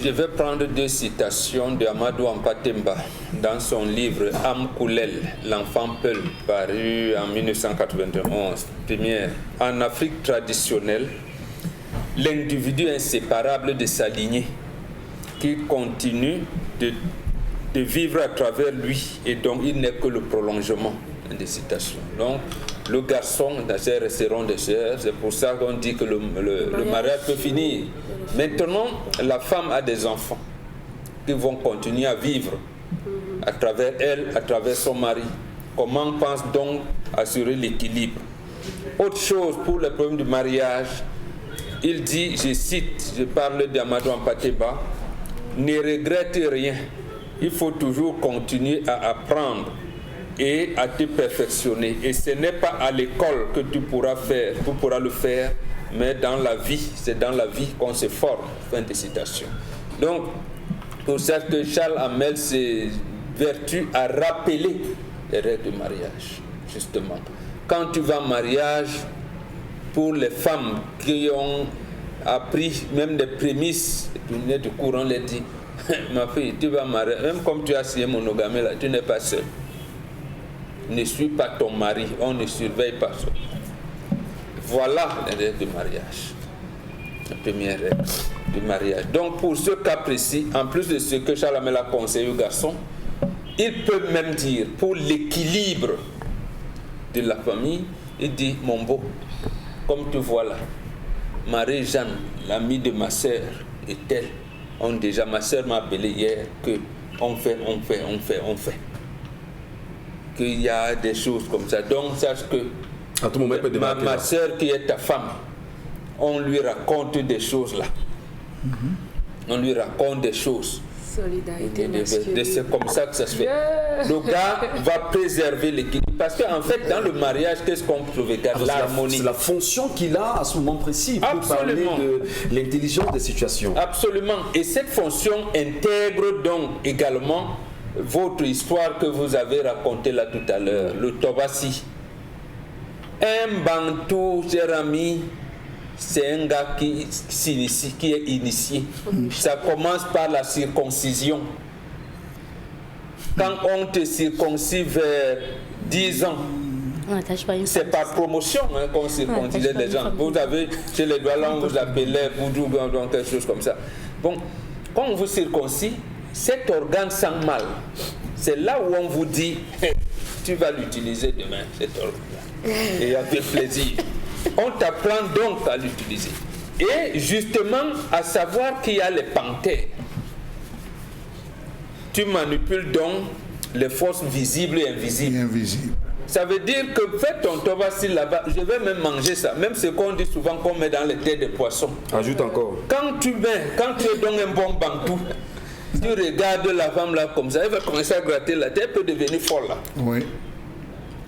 Je vais prendre 2 citations de Amadou Ampatemba dans son livre Amkoulel, l'enfant Peul, paru en 1991. Première, en Afrique traditionnelle, l'individu inséparable de sa lignée qui continue de vivre à travers lui et donc il n'est que le prolongement des citations. Donc le garçon, les sœurs resteront des sœurs, c'est pour ça qu'on dit que le mariage peut finir. Maintenant, la femme a des enfants qui vont continuer à vivre à travers elle, à travers son mari. Comment on pense donc assurer l'équilibre? Autre chose pour le problème du mariage, il dit, je cite, je parle d'Amadou Ampatemba, ne regrette rien, il faut toujours continuer à apprendre et à te perfectionner. Et ce n'est pas à l'école que tu pourras le faire, mais dans la vie, c'est dans la vie qu'on se forme. Fin de citation. Donc, pour ça que Charles Hamel s'est vertu à rappeler les règles du mariage, justement. Quand tu vas en mariage, pour les femmes qui ont appris même des prémices du courant, les dit, ma fille, tu vas marier, même comme tu as signé monogamie là, tu n'es pas seule. Ne suis pas ton mari, on ne surveille pas ça. Voilà les règles du mariage. La première règle du mariage. Donc pour ce cas précis, en plus de ce que Charles Hamel a conseillé aux garçons, il peut même dire, pour l'équilibre de la famille, il dit, mon beau, comme tu vois là, Marie-Jeanne, l'amie de ma sœur, et elle, ont déjà, ma sœur m'a appelé hier, que on fait. Qu'il y a des choses comme ça. Donc, sache que à tout moment, ma sœur qui est ta femme, on lui raconte des choses là. On lui raconte des choses. Solidarité masculine. C'est comme ça que ça se fait. Le gars va préserver l'équilibre. Parce qu'en fait, dans le mariage, qu'est-ce qu'on sauvegarde? L'harmonie. C'est la fonction qu'il a à ce moment précis pour Absolument. parler de l'intelligence des situations. Absolument. Et cette fonction intègre donc également votre histoire que vous avez racontée là tout à l'heure, le Tobassi. Un Bantou, cher ami, c'est un gars qui s'initie, qui est initié. Ça commence par la circoncision. Quand on te circoncis vers 10 ans, c'est par promotion qu'on circoncisait les gens. Vous avez, chez les doigts là, on vous appelait voodoo, quelque chose comme ça. Bon, quand on vous circoncis, cet organe sent mal. C'est là où on vous dit, hey, tu vas l'utiliser demain, cet organe. Et avec plaisir. On t'apprend donc à l'utiliser. Et justement, à savoir qu'il y a les panthères. Tu manipules donc les forces visibles et invisibles. Ça veut dire que fais ton tobassi là-bas, je vais même manger ça. Même ce qu'on dit souvent qu'on met dans les têtes des poissons. Ajoute encore. Quand tu es donc un bon bantou, tu regardes la femme là comme ça, elle va commencer à gratter la tête, elle peut devenir folle là. Oui.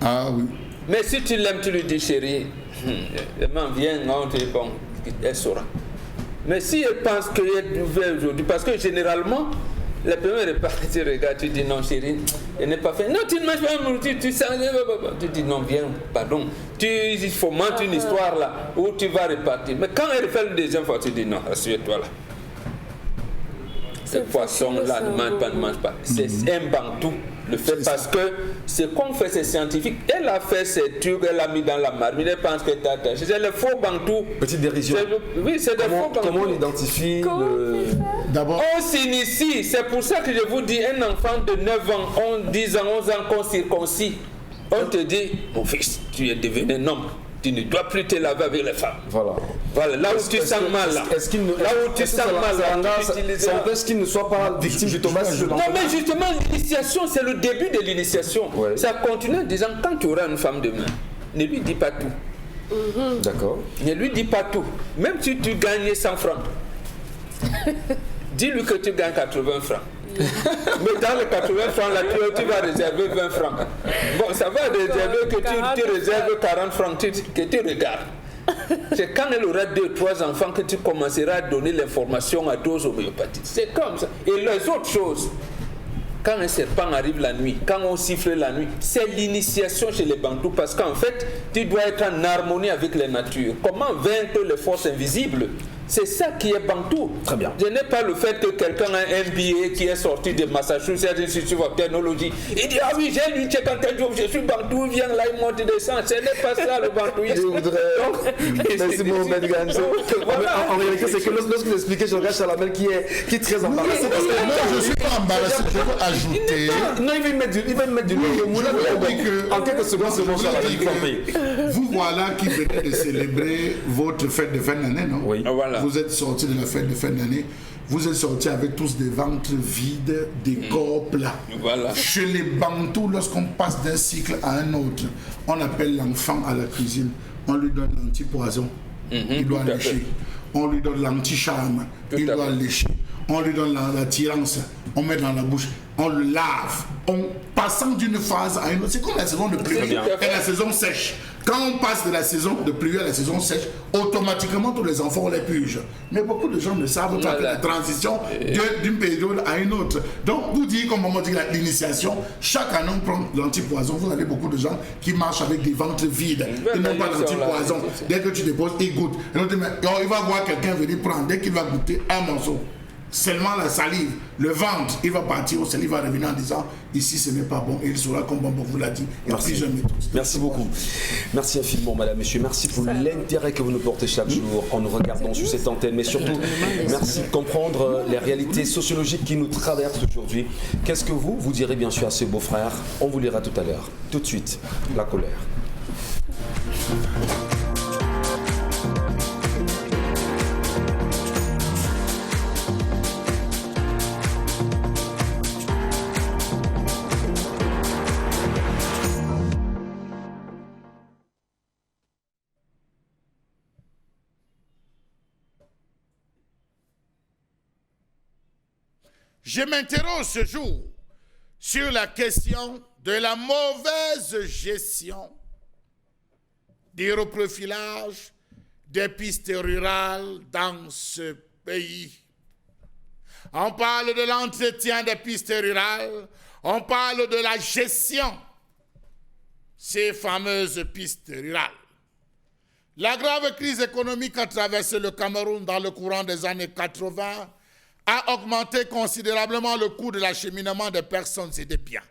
Ah oui. Mais si tu l'aimes, tu lui dis chérie, viens, on te dit bon, elle saura. Mais si elle pense qu'elle est ouverte aujourd'hui, parce que généralement, la première repas, tu regardes, tu dis non chérie, elle n'est pas faite. Non, tu ne manges pas, tu sens, tu dis non, viens, pardon. Tu fomentes une histoire là, où tu vas repartir. Mais quand elle fait le deuxième fois, tu dis non, rassure-toi là. Ce poisson-là ne mange pas. C'est un bantou. Le fait parce que ce qu'on fait, c'est scientifique. Elle a fait ses trucs, elle a mis dans la marmite, elle pense que tu as tâché. C'est le faux bantou. Petite dérision. Oui, c'est des faux bantou. Comment on identifie D'abord, on s'initie. C'est pour ça que je vous dis, un enfant de 9 ans, 10 ans, 11 ans qu'on circoncis, on te dit, mon fils, tu es devenu un homme. Tu ne dois plus te laver avec les femmes. Voilà, là où tu sens mal. Là où tu sens mal, ça empêche qu'il ne soit pas victime du Thomas. Non, mais justement, l'initiation, c'est le début de l'initiation. Ouais. Ça continue en disant, quand tu auras une femme demain, ne lui dis pas tout. D'accord. Ne lui dis pas tout. Même si tu gagnes 100 francs, dis-lui que tu gagnes 80 francs. Mais dans les 80 francs, là, tu vas réserver 20 francs. Bon, ça va réserver que tu réserves 40 francs, que tu regardes. C'est quand elle aura 2 ou 3 enfants que tu commenceras à donner l'information à dose homéopathique. C'est comme ça. Et les autres choses, quand un serpent arrive la nuit, quand on siffle la nuit, c'est l'initiation chez les Bantous parce qu'en fait, tu dois être en harmonie avec la nature. Comment vaincre les forces invisibles? C'est ça qui est Bantou. Très bien. Ce n'est pas le fait que quelqu'un a un MBA qui est sorti de Massachusetts Institute of Technology. Il dit, ah oui, j'ai lu Tchekantanjoub, je suis Bantou, viens là, il monte des sangs. Ce n'est pas ça le Bantouisme. Je voudrais... Merci beaucoup, Ben Ganzo. En réalité, c'est que lorsque vous expliquez, je regarde Chalamel qui est très embarrassé. Parce que moi, je ne suis pas embarrassé, je veux ajouter... Non, il va me mettre du nez. En quelques secondes, c'est bon, Chalamel. Vous voilà qui venez de célébrer votre fête de fin d'année, non? Oui. Voilà. Vous êtes sortis de la fête de fin d'année, vous êtes sortis avec tous des ventres vides, des corps plats. Voilà. Chez les Bantous, lorsqu'on passe d'un cycle à un autre, on appelle l'enfant à la cuisine, on lui donne l'antipoison, il doit lécher. On lui donne l'anti-charme, il doit lécher. On lui donne l'attirance, on met dans la bouche, on le lave. Passant d'une phase à une autre, c'est comme la saison de pluie et la saison sèche. Quand on passe de la saison de pluie à la saison sèche, automatiquement tous les enfants ont les puges. Mais beaucoup de gens ne savent pas la transition d'une période à une autre. Donc vous dites, comme on dit, l'initiation, chaque année on prend l'antipoison. Vous avez beaucoup de gens qui marchent avec des ventres vides. Ils n'ont pas d'antipoison. Dès que tu déposes, ils goûtent. Et il va voir quelqu'un venir prendre, dès qu'il va goûter un morceau. Seulement la salive, le ventre, il va partir au ciel, il va revenir en disant ici ce n'est pas bon et il sera comme bon vous l'a dit. Merci. Merci beaucoup. Merci infiniment, madame, monsieur. Merci pour l'intérêt que vous nous portez chaque jour en nous regardant sur cette antenne. Mais surtout, merci de comprendre les réalités sociologiques qui nous traversent aujourd'hui. Qu'est-ce que vous direz bien sûr à ce beau-frère? On vous lira tout à l'heure. Tout de suite, la colère. Je m'interroge ce jour sur la question de la mauvaise gestion du reprofilage des pistes rurales dans ce pays. On parle de l'entretien des pistes rurales, on parle de la gestion de ces fameuses pistes rurales. La grave crise économique a traversé le Cameroun dans le courant des années 80 a augmenté considérablement le coût de l'acheminement des personnes et des biens,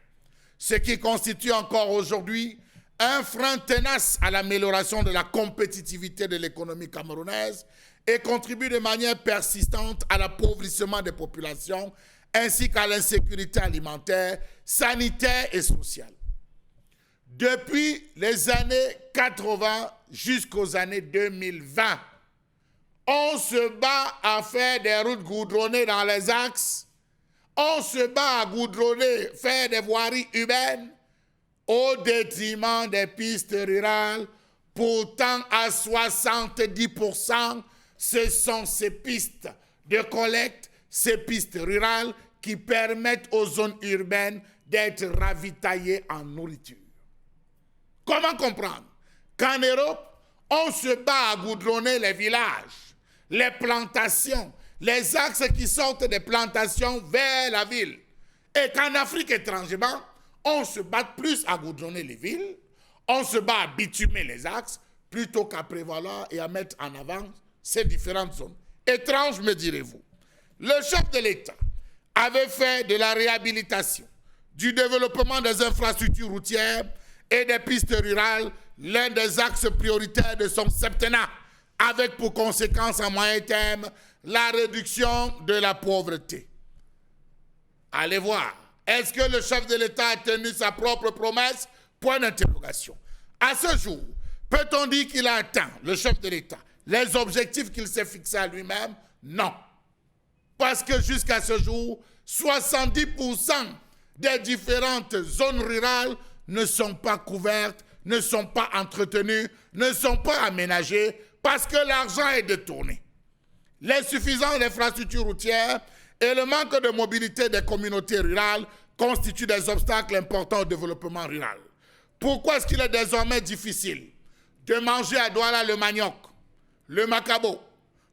ce qui constitue encore aujourd'hui un frein tenace à l'amélioration de la compétitivité de l'économie camerounaise et contribue de manière persistante à l'appauvrissement des populations ainsi qu'à l'insécurité alimentaire, sanitaire et sociale. Depuis les années 80 jusqu'aux années 2020, on se bat à faire des routes goudronnées dans les axes. On se bat à goudronner, faire des voiries urbaines au détriment des pistes rurales. Pourtant, à 70%, ce sont ces pistes de collecte, ces pistes rurales qui permettent aux zones urbaines d'être ravitaillées en nourriture. Comment comprendre qu'en Europe, on se bat à goudronner les villages, les plantations, les axes qui sortent des plantations vers la ville. Et qu'en Afrique étrangement, on se bat plus à goudronner les villes, on se bat à bitumer les axes, plutôt qu'à prévaloir et à mettre en avant ces différentes zones. Étrange, me direz-vous. Le chef de l'État avait fait de la réhabilitation, du développement des infrastructures routières et des pistes rurales l'un des axes prioritaires de son septennat, avec pour conséquence à moyen terme la réduction de la pauvreté. Allez voir, est-ce que le chef de l'État a tenu sa propre promesse? Point d'interrogation. À ce jour, peut-on dire qu'il a atteint, le chef de l'État, les objectifs qu'il s'est fixés à lui-même? Non. Parce que jusqu'à ce jour, 70% des différentes zones rurales ne sont pas couvertes, ne sont pas entretenues, ne sont pas aménagées, parce que l'argent est détourné. L'insuffisance d'infrastructures routières et le manque de mobilité des communautés rurales constituent des obstacles importants au développement rural. Pourquoi est-ce qu'il est désormais difficile de manger à Douala le manioc, le macabo,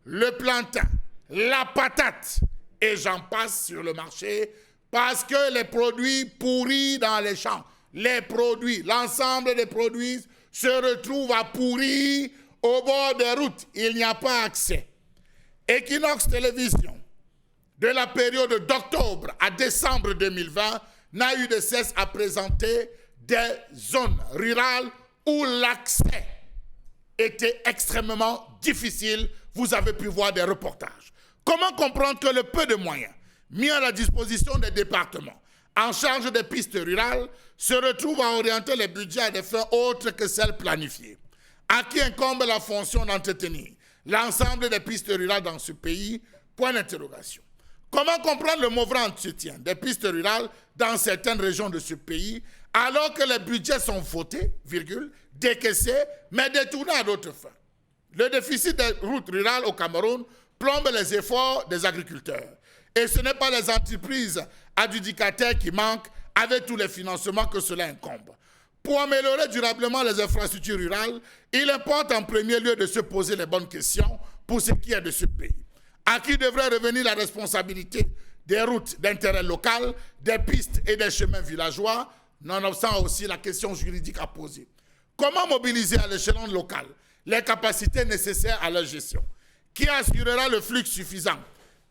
le plantain, la patate, et j'en passe sur le marché, parce que les produits pourris dans les champs, l'ensemble des produits se retrouvent à pourrir au bord des routes. Il n'y a pas accès. Equinox Télévision, de la période d'octobre à décembre 2020, n'a eu de cesse à présenter des zones rurales où l'accès était extrêmement difficile. Vous avez pu voir des reportages. Comment comprendre que le peu de moyens mis à la disposition des départements en charge des pistes rurales se retrouvent à orienter les budgets à des fins autres que celles planifiées? À qui incombe la fonction d'entretenir l'ensemble des pistes rurales dans ce pays? Point d'interrogation. Comment comprendre le mauvais entretien des pistes rurales dans certaines régions de ce pays alors que les budgets sont votés, décaissés, mais détournés à d'autres fins? Le déficit des routes rurales au Cameroun plombe les efforts des agriculteurs. Et ce n'est pas les entreprises adjudicataires qui manquent avec tous les financements que cela incombe. Pour améliorer durablement les infrastructures rurales, il importe en premier lieu de se poser les bonnes questions pour ce qui est de ce pays. À qui devrait revenir la responsabilité des routes d'intérêt local, des pistes et des chemins villageois, nonobstant aussi la question juridique à poser. Comment mobiliser à l'échelon local les capacités nécessaires à leur gestion? Qui assurera le flux suffisant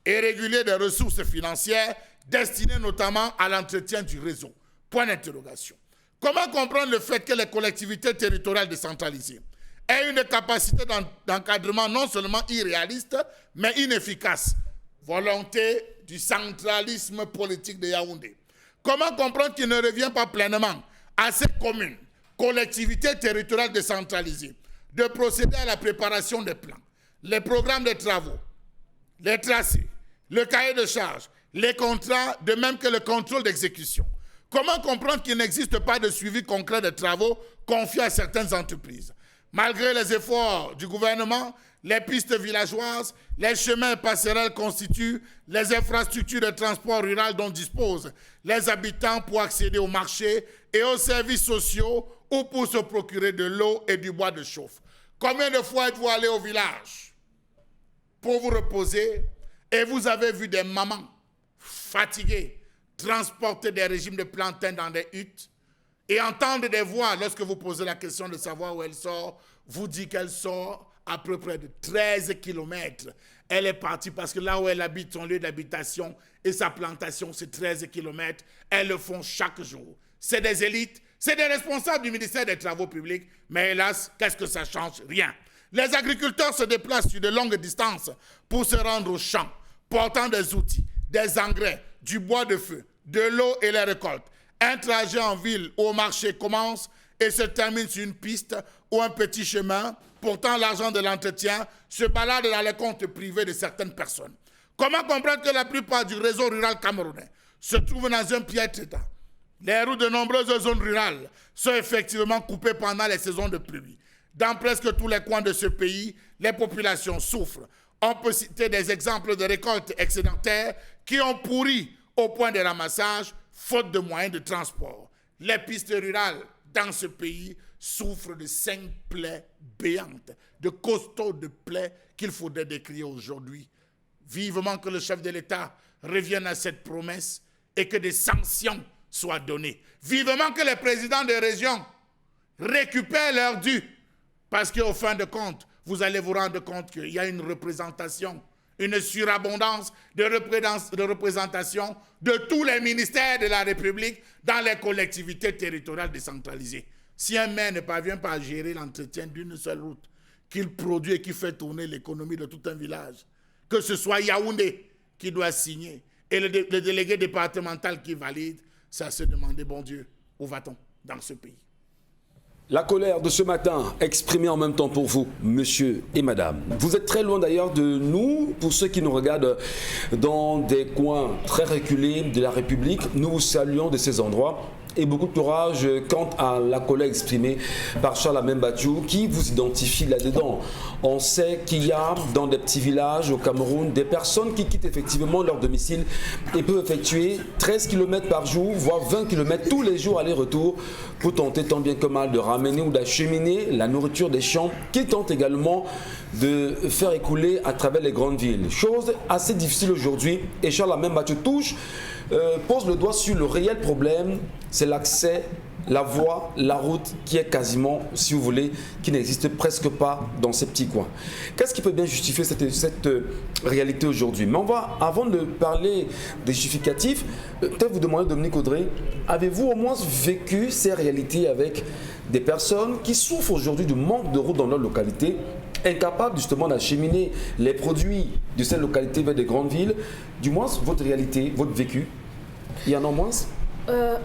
et régulier des ressources financières destinées notamment à l'entretien du réseau? Point d'interrogation. Comment comprendre le fait que les collectivités territoriales décentralisées aient une capacité d'encadrement non seulement irréaliste, mais inefficace? Volonté du centralisme politique de Yaoundé. Comment comprendre qu'il ne revient pas pleinement à ces communes, collectivités territoriales décentralisées, de procéder à la préparation des plans, les programmes de travaux, les tracés, le cahier de charges, les contrats, de même que le contrôle d'exécution? Comment comprendre qu'il n'existe pas de suivi concret des travaux confiés à certaines entreprises? Malgré les efforts du gouvernement, les pistes villageoises, les chemins et passerelles constituent les infrastructures de transport rural dont disposent les habitants pour accéder au marché et aux services sociaux ou pour se procurer de l'eau et du bois de chauffe. Combien de fois êtes-vous allé au village pour vous reposer et vous avez vu des mamans fatiguées transporter des régimes de plantain dans des huttes et entendre des voix lorsque vous posez la question de savoir où elle sort, vous dit qu'elle sort à peu près de 13 km. Elle est partie parce que là où elle habite, son lieu d'habitation et sa plantation, c'est 13 km. Elles le font chaque jour. C'est des élites, c'est des responsables du ministère des Travaux publics, mais hélas, qu'est-ce que ça change? Rien. Les agriculteurs se déplacent sur de longues distances pour se rendre au champ, portant des outils, des engrais, du bois de feu, de l'eau et les récoltes. Un trajet en ville ou au marché commence et se termine sur une piste ou un petit chemin. Pourtant, l'argent de l'entretien se balade dans les comptes privés de certaines personnes. Comment comprendre que la plupart du réseau rural camerounais se trouve dans un piètre état? Les routes de nombreuses zones rurales sont effectivement coupées pendant les saisons de pluie. Dans presque tous les coins de ce pays, les populations souffrent. On peut citer des exemples de récoltes excédentaires qui ont pourri au point de ramassage, faute de moyens de transport. Les pistes rurales dans ce pays souffrent de 5 plaies béantes, de costauds de plaies qu'il faudrait décrire aujourd'hui. Vivement que le chef de l'État revienne à cette promesse et que des sanctions soient données. Vivement que les présidents de région récupèrent leurs dus. Parce qu'au fin de compte, vous allez vous rendre compte qu'il y a une représentation, une surabondance de représentation de tous les ministères de la République dans les collectivités territoriales décentralisées. Si un maire ne parvient pas à gérer l'entretien d'une seule route, qu'il produit et qui fait tourner l'économie de tout un village, que ce soit Yaoundé qui doit signer et le délégué départemental qui valide, c'est à se demander, bon Dieu, où va-t-on dans ce pays? La colère de ce matin, exprimée en même temps pour vous, monsieur et madame. Vous êtes très loin d'ailleurs de nous, pour ceux qui nous regardent dans des coins très reculés de la République. Nous vous saluons de ces endroits et beaucoup de courage quant à la colère exprimée par Charles Amen Badiou qui vous identifie là-dedans. On sait qu'il y a dans des petits villages au Cameroun des personnes qui quittent effectivement leur domicile et peuvent effectuer 13 km par jour, voire 20 km tous les jours aller-retour pour tenter tant bien que mal de ramener ou d'acheminer la nourriture des champs qu'ils tentent également de faire écouler à travers les grandes villes. Chose assez difficile aujourd'hui et Charles Amen Badiou pose le doigt sur le réel problème, c'est l'accès, la voie, la route qui est quasiment, si vous voulez, qui n'existe presque pas dans ces petits coins. Qu'est-ce qui peut bien justifier cette réalité aujourd'hui? Mais on va, avant de parler des justificatifs, peut-être vous demander, Dominique Audrey, avez-vous au moins vécu ces réalités avec des personnes qui souffrent aujourd'hui du manque de route dans leur localité, incapables justement d'acheminer les produits de cette localité vers des grandes villes? Du moins, votre réalité, votre vécu, il y en a moins?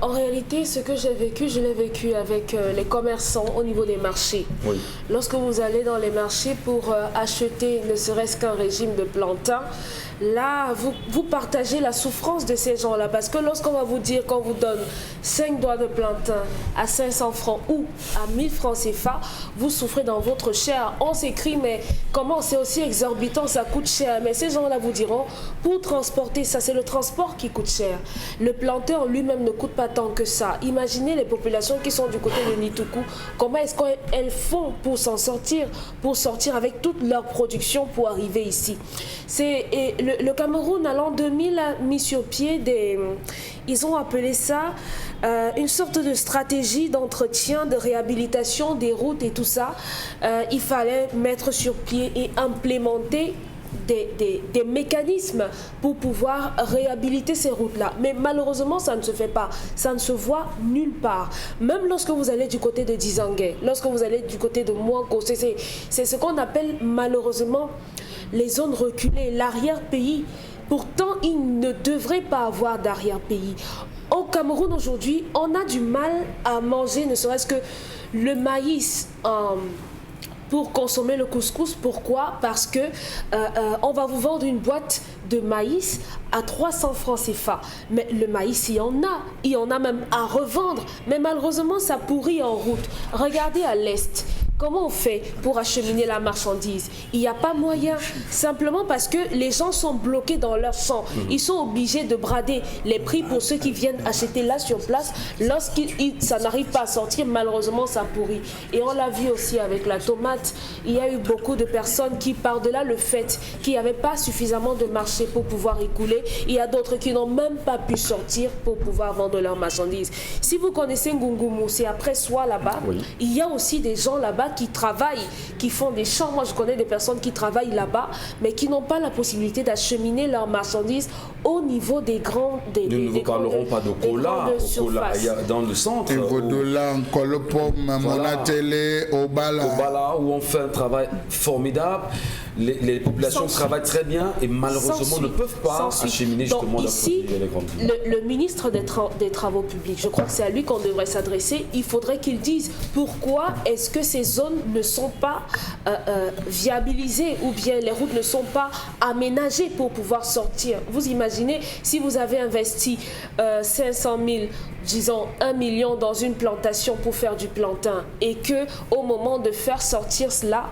En réalité, ce que j'ai vécu, je l'ai vécu avec les commerçants au niveau des marchés. Oui. Lorsque vous allez dans les marchés pour acheter ne serait-ce qu'un régime de plantain, là, vous partagez la souffrance de ces gens-là. Parce que lorsqu'on va vous dire qu'on vous donne 5 doigts de plantain à 500 francs ou à 1000 francs CFA, vous souffrez dans votre chair. On s'écrit, mais comment c'est aussi exorbitant, ça coûte cher. Mais ces gens-là vous diront, pour transporter ça, c'est le transport qui coûte cher. Le plantain en lui-même ne coûte pas tant que ça. Imaginez les populations qui sont du côté de Nitoukou, comment est-ce qu'elles font pour s'en sortir, pour sortir avec toute leur production pour arriver ici. Le Cameroun, à l'an 2000, a mis sur pied ils ont appelé ça une sorte de stratégie d'entretien, de réhabilitation des routes et tout ça. Il fallait mettre sur pied et implémenter des mécanismes pour pouvoir réhabiliter ces routes-là. Mais malheureusement, ça ne se fait pas. Ça ne se voit nulle part. Même lorsque vous allez du côté de Dizangué, lorsque vous allez du côté de Mouanko, c'est ce qu'on appelle malheureusement les zones reculées, l'arrière-pays. Pourtant, il ne devrait pas avoir d'arrière-pays. Au Cameroun aujourd'hui, on a du mal à manger, ne serait-ce que le maïs pour consommer le couscous. Pourquoi? Parce que on va vous vendre une boîte de maïs à 300 francs CFA. Mais le maïs, il y en a même à revendre. Mais malheureusement, ça pourrit en route. Regardez à l'est. Comment on fait pour acheminer la marchandise? Il n'y a pas moyen, simplement parce que les gens sont bloqués dans leur champ. Ils sont obligés de brader les prix pour ceux qui viennent acheter là sur place. Ça n'arrive pas à sortir, malheureusement, ça pourrit. Et on l'a vu aussi avec la tomate. Il y a eu beaucoup de personnes qui, par-delà le fait qu'il n'y avait pas suffisamment de marché pour pouvoir écouler, il y a d'autres qui n'ont même pas pu sortir pour pouvoir vendre leurs marchandises. Si vous connaissez Ngungumu, c'est après soi là-bas, oui. Il y a aussi des gens là-bas qui travaillent, qui font des champs. Moi, je connais des personnes qui travaillent là-bas, mais qui n'ont pas la possibilité d'acheminer leurs marchandises au niveau des grands... Nous ne vous parlerons pas de Kola. Il y a dans le centre. Vodola, Kolopom, Monatélé, Obala, où on fait un travail formidable. Les populations travaillent très bien et malheureusement ne peuvent pas acheminer justement leurs produits à les grandes villes. Le ministre des Travaux publics, je crois que c'est à lui qu'on devrait s'adresser. Il faudrait qu'il dise pourquoi est-ce que ces zones ne sont pas viabilisées ou bien les routes ne sont pas aménagées pour pouvoir sortir. Vous imaginez si vous avez investi 500 000, disons 1 million dans une plantation pour faire du plantain et que au moment de faire sortir cela,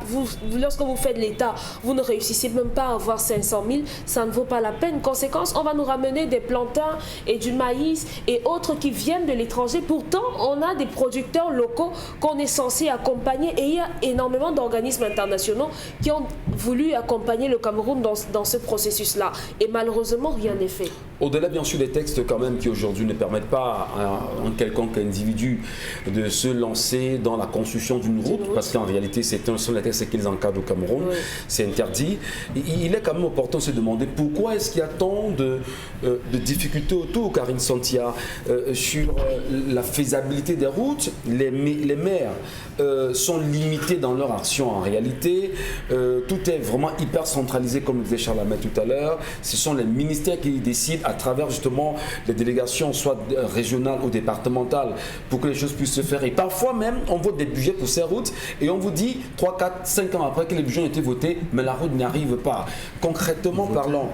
lorsque vous faites l'État, vous ne réussissez même pas à avoir 500 000, ça ne vaut pas la peine. Conséquence, on va nous ramener des plantains et du maïs et autres qui viennent de l'étranger. Pourtant, on a des producteurs locaux qu'on est censé accompagner et il y a énormément d'organismes internationaux qui ont voulu accompagner le Cameroun dans ce processus-là. Et malheureusement, rien n'est fait. Au-delà, bien sûr, des textes quand même qui aujourd'hui ne permettent pas à un quelconque individu de se lancer dans la construction d'une route, parce qu'en réalité, c'est un seul texte qu'ils encadrent au Cameroun, oui. C'est interdit. Il est quand même opportun de se demander pourquoi est-ce qu'il y a tant de difficultés autour, Karine Santia, sur la faisabilité des routes. Les maires sont limités dans leur action en réalité. Tout est vraiment hyper centralisé, comme le disait Charles Amen tout à l'heure. Ce sont les ministères qui décident à travers justement les délégations, soit régionales ou départementales, pour que les choses puissent se faire. Et parfois même, on vote des budgets pour ces routes et on vous dit 3, 4, 5 ans après que les budgets ont été votés, mais la route n'arrive pas. Concrètement parlant,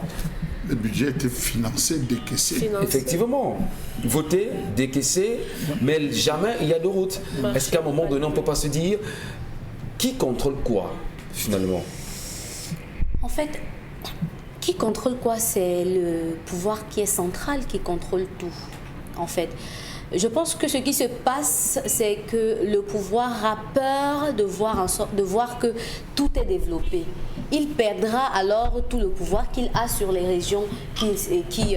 Le budget était financé, décaissé. Effectivement. Voter, décaisser, mais jamais il y a de route. Est-ce qu'à un moment donné, on ne peut pas se dire qui contrôle quoi, finalement? En fait, qui contrôle quoi? C'est le pouvoir qui est central qui contrôle tout, en fait. Je pense que ce qui se passe, c'est que le pouvoir a peur de voir que tout est développé. Il perdra alors tout le pouvoir qu'il a sur les régions qui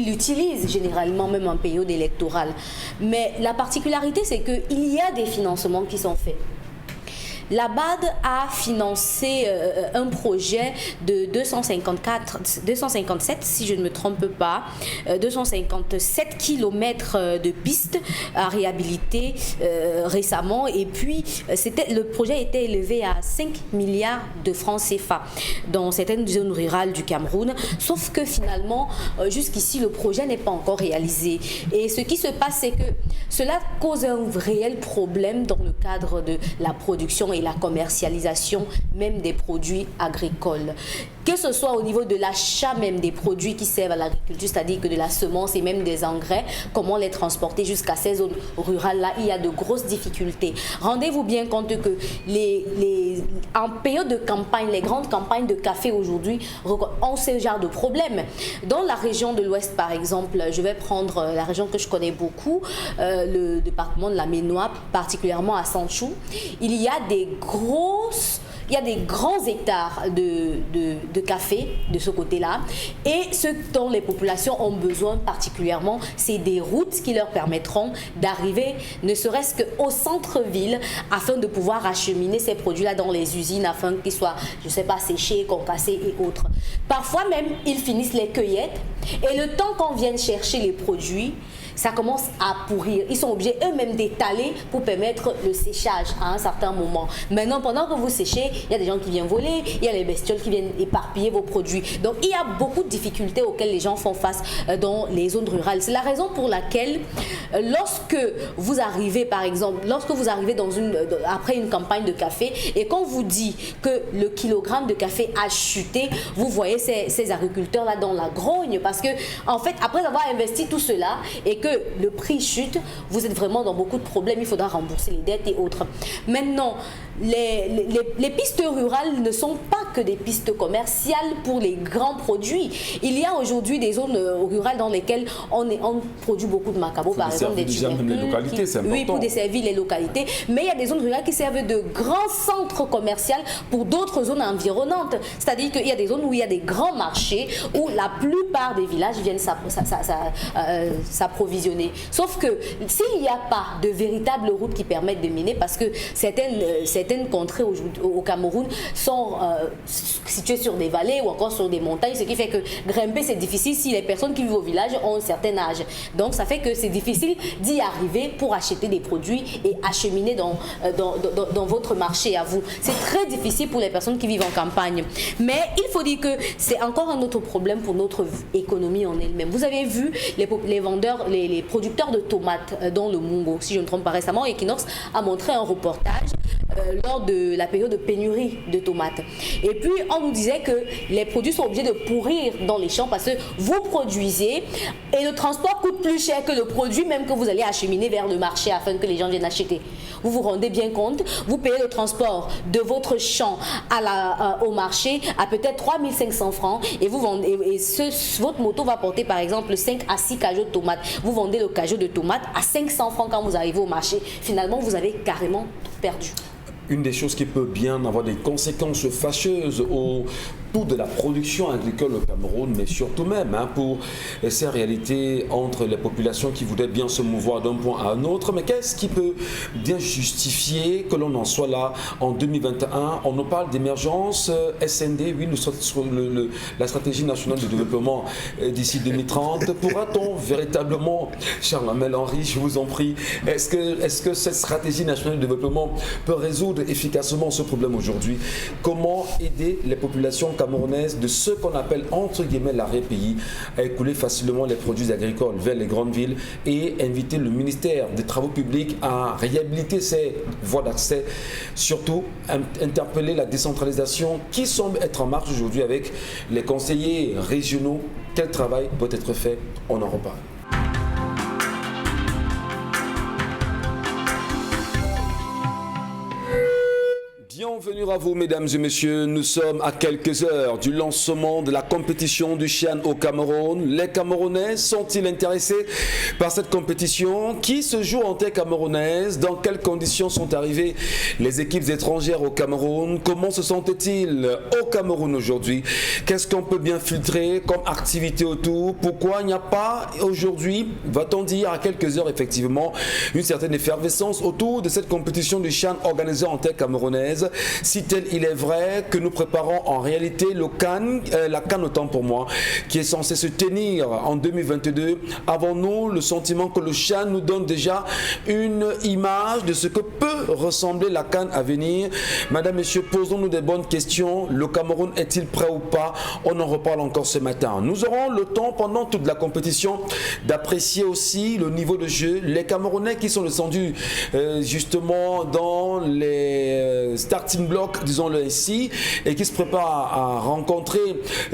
l'utilisent généralement, même en période électorale. Mais la particularité, c'est qu'il y a des financements qui sont faits. La BAD a financé un projet de 257, si je ne me trompe pas, 257 km de pistes à réhabiliter récemment. Et puis, le projet était élevé à 5 milliards de francs CFA dans certaines zones rurales du Cameroun. Sauf que finalement, jusqu'ici, le projet n'est pas encore réalisé. Et ce qui se passe, c'est que cela cause un réel problème dans le cadre de la production et la commercialisation même des produits agricoles. Que ce soit au niveau de l'achat même des produits qui servent à l'agriculture, c'est-à-dire que de la semence et même des engrais, comment les transporter jusqu'à ces zones rurales-là, il y a de grosses difficultés. Rendez-vous bien compte que en période de campagne, les grandes campagnes de café aujourd'hui ont ce genre de problème. Dans la région de l'Ouest, par exemple, je vais prendre la région que je connais beaucoup, le département de la Ménois, particulièrement à Sanchou, il y a des grands hectares de café de ce côté-là, et ce dont les populations ont besoin particulièrement, c'est des routes qui leur permettront d'arriver ne serait-ce qu'au centre-ville afin de pouvoir acheminer ces produits-là dans les usines afin qu'ils soient, je ne sais pas, séchés, concassés et autres. Parfois même, ils finissent les cueillettes et le temps qu'on vienne chercher les produits, ça commence à pourrir. Ils sont obligés eux-mêmes d'étaler pour permettre le séchage à un certain moment. Maintenant, pendant que vous séchez, il y a des gens qui viennent voler, il y a les bestioles qui viennent éparpiller vos produits. Donc, il y a beaucoup de difficultés auxquelles les gens font face dans les zones rurales. C'est la raison pour laquelle, lorsque vous arrivez, par exemple, après une campagne de café, et qu'on vous dit que le kilogramme de café a chuté, vous voyez ces agriculteurs-là dans la grogne, parce que, en fait, après avoir investi tout cela, et que le prix chute, vous êtes vraiment dans beaucoup de problèmes, il faudra rembourser les dettes et autres. Maintenant, les pistes rurales ne sont pas que des pistes commerciales pour les grands produits. Il y a aujourd'hui des zones rurales dans lesquelles on produit beaucoup de macabo, par exemple des tubercules. Oui, pour desservir les localités. Mais il y a des zones rurales qui servent de grands centres commerciaux pour d'autres zones environnantes. C'est-à-dire qu'il y a des zones où il y a des grands marchés, où la plupart des villages viennent s'approvisionner. Sauf que s'il n'y a pas de véritables routes qui permettent de miner, parce que certaines contrées au Cameroun sont situées sur des vallées ou encore sur des montagnes, ce qui fait que grimper c'est difficile si les personnes qui vivent au village ont un certain âge. Donc ça fait que c'est difficile d'y arriver pour acheter des produits et acheminer dans votre marché à vous. C'est très difficile pour les personnes qui vivent en campagne. Mais il faut dire que c'est encore un autre problème pour notre économie en elle-même. Vous avez vu les vendeurs, les producteurs de tomates dans le Mungo, si je ne me trompe pas, récemment, Equinox a montré un reportage lors de la période de pénurie de tomates. Et puis, on nous disait que les produits sont obligés de pourrir dans les champs parce que vous produisez et le transport coûte plus cher que le produit même que vous allez acheminer vers le marché afin que les gens viennent acheter. Vous vous rendez bien compte, vous payez le transport de votre champ au marché à peut-être 3 500 francs et vous vendez, votre moto va porter par exemple 5 à 6 cajots de tomates. Vous vendez le cajot de tomates à 500 francs quand vous arrivez au marché. Finalement, vous avez carrément tout perdu. Une des choses qui peut bien avoir des conséquences fâcheuses autour de la production agricole au Cameroun, mais surtout même pour ces réalités entre les populations qui voudraient bien se mouvoir d'un point à un autre. Mais qu'est-ce qui peut bien justifier que l'on en soit là en 2021? On nous parle d'émergence SND, oui, nous sommes sur la stratégie nationale de développement d'ici 2030. Pourra-t-on véritablement, Charles Amel Henry, je vous en prie, est-ce que cette stratégie nationale de développement peut résoudre efficacement ce problème aujourd'hui? Comment aider les populations camerounaise de ce qu'on appelle entre guillemets l'arrière-pays à écouler facilement les produits agricoles vers les grandes villes et inviter le ministère des Travaux publics à réhabiliter ces voies d'accès, surtout interpeller la décentralisation qui semble être en marche aujourd'hui avec les conseillers régionaux. Quel travail peut être fait? On en reparle. Bienvenue à vous, mesdames et messieurs. Nous sommes à quelques heures du lancement de la compétition du Chan au Cameroun. Les Camerounais sont-ils intéressés par cette compétition qui se joue en terre camerounaise? Dans quelles conditions sont arrivées les équipes étrangères au Cameroun? Comment se sentaient-ils au Cameroun aujourd'hui? Qu'est-ce qu'on peut bien filtrer comme activité autour? Pourquoi il n'y a pas aujourd'hui, va-t-on dire à quelques heures effectivement, une certaine effervescence autour de cette compétition du Chan organisée en terre camerounaise? Si tel il est vrai que nous préparons en réalité le CAN, la CAN autant pour moi, qui est censée se tenir en 2022, avons-nous le sentiment que le Chan nous donne déjà une image de ce que peut ressembler la CAN à venir? Madame, Messieurs, posons-nous des bonnes questions. Le Cameroun est-il prêt ou pas? On en reparle encore ce matin. Nous aurons le temps pendant toute la compétition d'apprécier aussi le niveau de jeu. Les Camerounais qui sont descendus justement dans les starting block, disons-le ainsi, et qui se préparent à rencontrer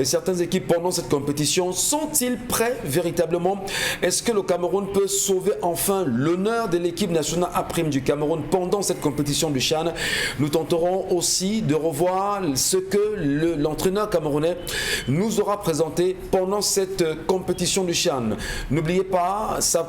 certaines équipes pendant cette compétition, sont-ils prêts véritablement? Est-ce que le Cameroun peut sauver enfin l'honneur de l'équipe nationale A' du Cameroun pendant cette compétition du Chan? Nous tenterons aussi de revoir ce que l'entraîneur camerounais nous aura présenté pendant cette compétition du Chan. N'oubliez pas, ça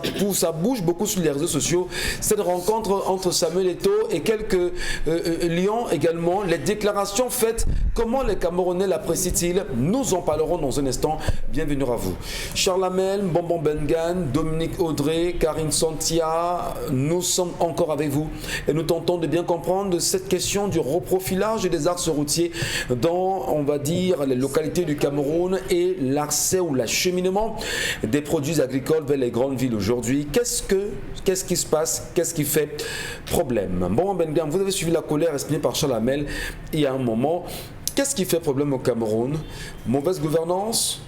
bouge beaucoup sur les réseaux sociaux, cette rencontre entre Samuel Eto'o et quelques lions également, les déclarations faites, comment les Camerounais l'apprécient-ils? Nous en parlerons dans un instant. Bienvenue à vous. Charles Hamel, Bonbon Bengan, Dominique Audrey, Karine Santia, nous sommes encore avec vous et nous tentons de bien comprendre cette question du reprofilage des axes routiers dans, on va dire, les localités du Cameroun et l'accès ou l'acheminement des produits agricoles vers les grandes villes aujourd'hui. Qu'est-ce qui se passe? Qu'est-ce qui fait problème? Bonbon Bengan, vous avez suivi la colère exprimée par Charles Hamel il y a un moment. Qu'est-ce qui fait problème au Cameroun? Mauvaise gouvernance?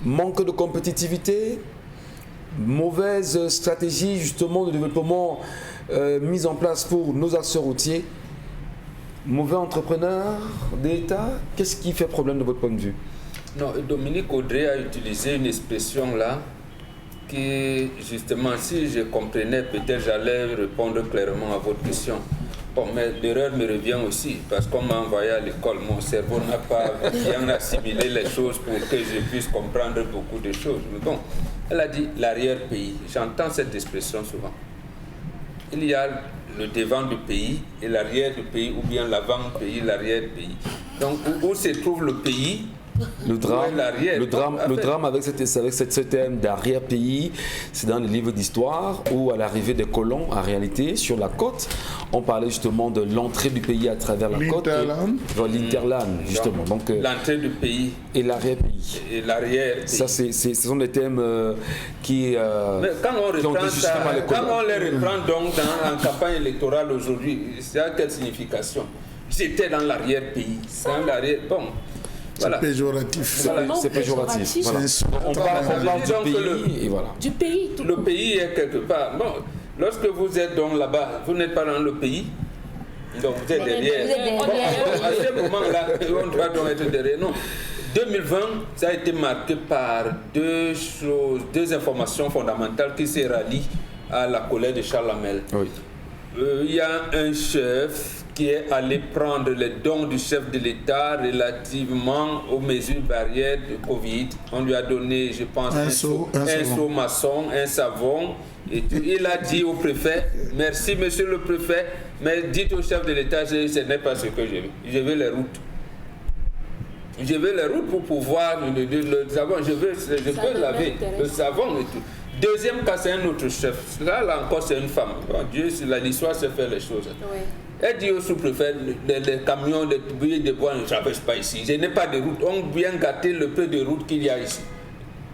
Manque de compétitivité? Mauvaise stratégie justement de développement mise en place pour nos axes routiers? Mauvais entrepreneur d'État? Qu'est-ce qui fait problème de votre point de vue? Non, Dominique Audrey a utilisé une expression là qui, justement, si je comprenais, peut-être j'allais répondre clairement à votre question. Bon, mais l'erreur me revient aussi, parce qu'on m'a envoyé à l'école, mon cerveau n'a pas bien assimilé les choses pour que je puisse comprendre beaucoup de choses. Mais bon, elle a dit l'arrière-pays. J'entends cette expression souvent. Il y a le devant du pays et l'arrière du pays, ou bien l'avant-pays, l'arrière-pays. Donc, où se trouve le pays? Le drame avec ce thème d'arrière-pays, c'est dans les livres d'histoire où à l'arrivée des colons, en réalité, sur la côte, on parlait justement de l'entrée du pays à travers la côte. L'interland, justement. Donc, l'entrée du pays. Et l'arrière-pays. Et l'arrière-pays. Ça, ce sont des thèmes qui quand on les reprend donc en campagne électorale aujourd'hui, ça a quelle signification? J'étais dans l'arrière-pays. Dans l'arrière... Bon. Voilà. C'est péjoratif. Voilà. C'est péjoratif. Voilà. On parle du pays et voilà. Du pays. Le pays est quelque part. Bon, lorsque vous êtes donc là-bas, vous n'êtes pas dans le pays. Donc vous êtes derrière. Bon, à ce moment-là, on doit donc être derrière. Non. 2020, ça a été marqué par deux choses, deux informations fondamentales qui se rallient à la colère de Charles Hamel. Oui. Il y a un chef qui est allé prendre les dons du chef de l'État relativement aux mesures barrières de Covid. On lui a donné, je pense, un seau maçon, un savon. Et il a dit au préfet, merci monsieur le préfet, mais dites au chef de l'État, ce n'est pas ce que je veux. Je veux les routes. Je veux les routes pour pouvoir, le savon, je peux laver le savon et tout. Deuxième cas, c'est un autre chef. Là encore, c'est une femme. Bon, Dieu, l'histoire sait faire les choses. Oui. Elle dit au sous-préfet, les camions, les billets de bois ne traversent pas ici. Je n'ai pas de route. On vient gâter le peu de route qu'il y a ici.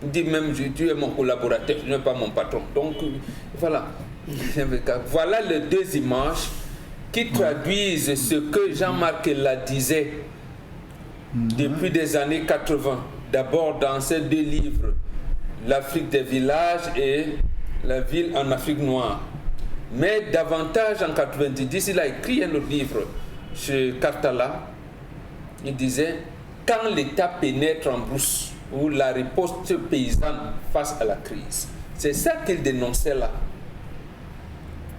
Il dit même, tu es mon collaborateur, tu n'es pas mon patron. Donc, voilà. Voilà les deux images qui traduisent ce que Jean-Marc Ella disait depuis des années 80. D'abord dans ces 2 livres, l'Afrique des villages et la ville en Afrique noire. Mais davantage en 90, il a écrit un autre livre chez Kartala. Il disait « Quand l'État pénètre en brousse » ou la riposte paysanne face à la crise. C'est ça qu'il dénonçait là.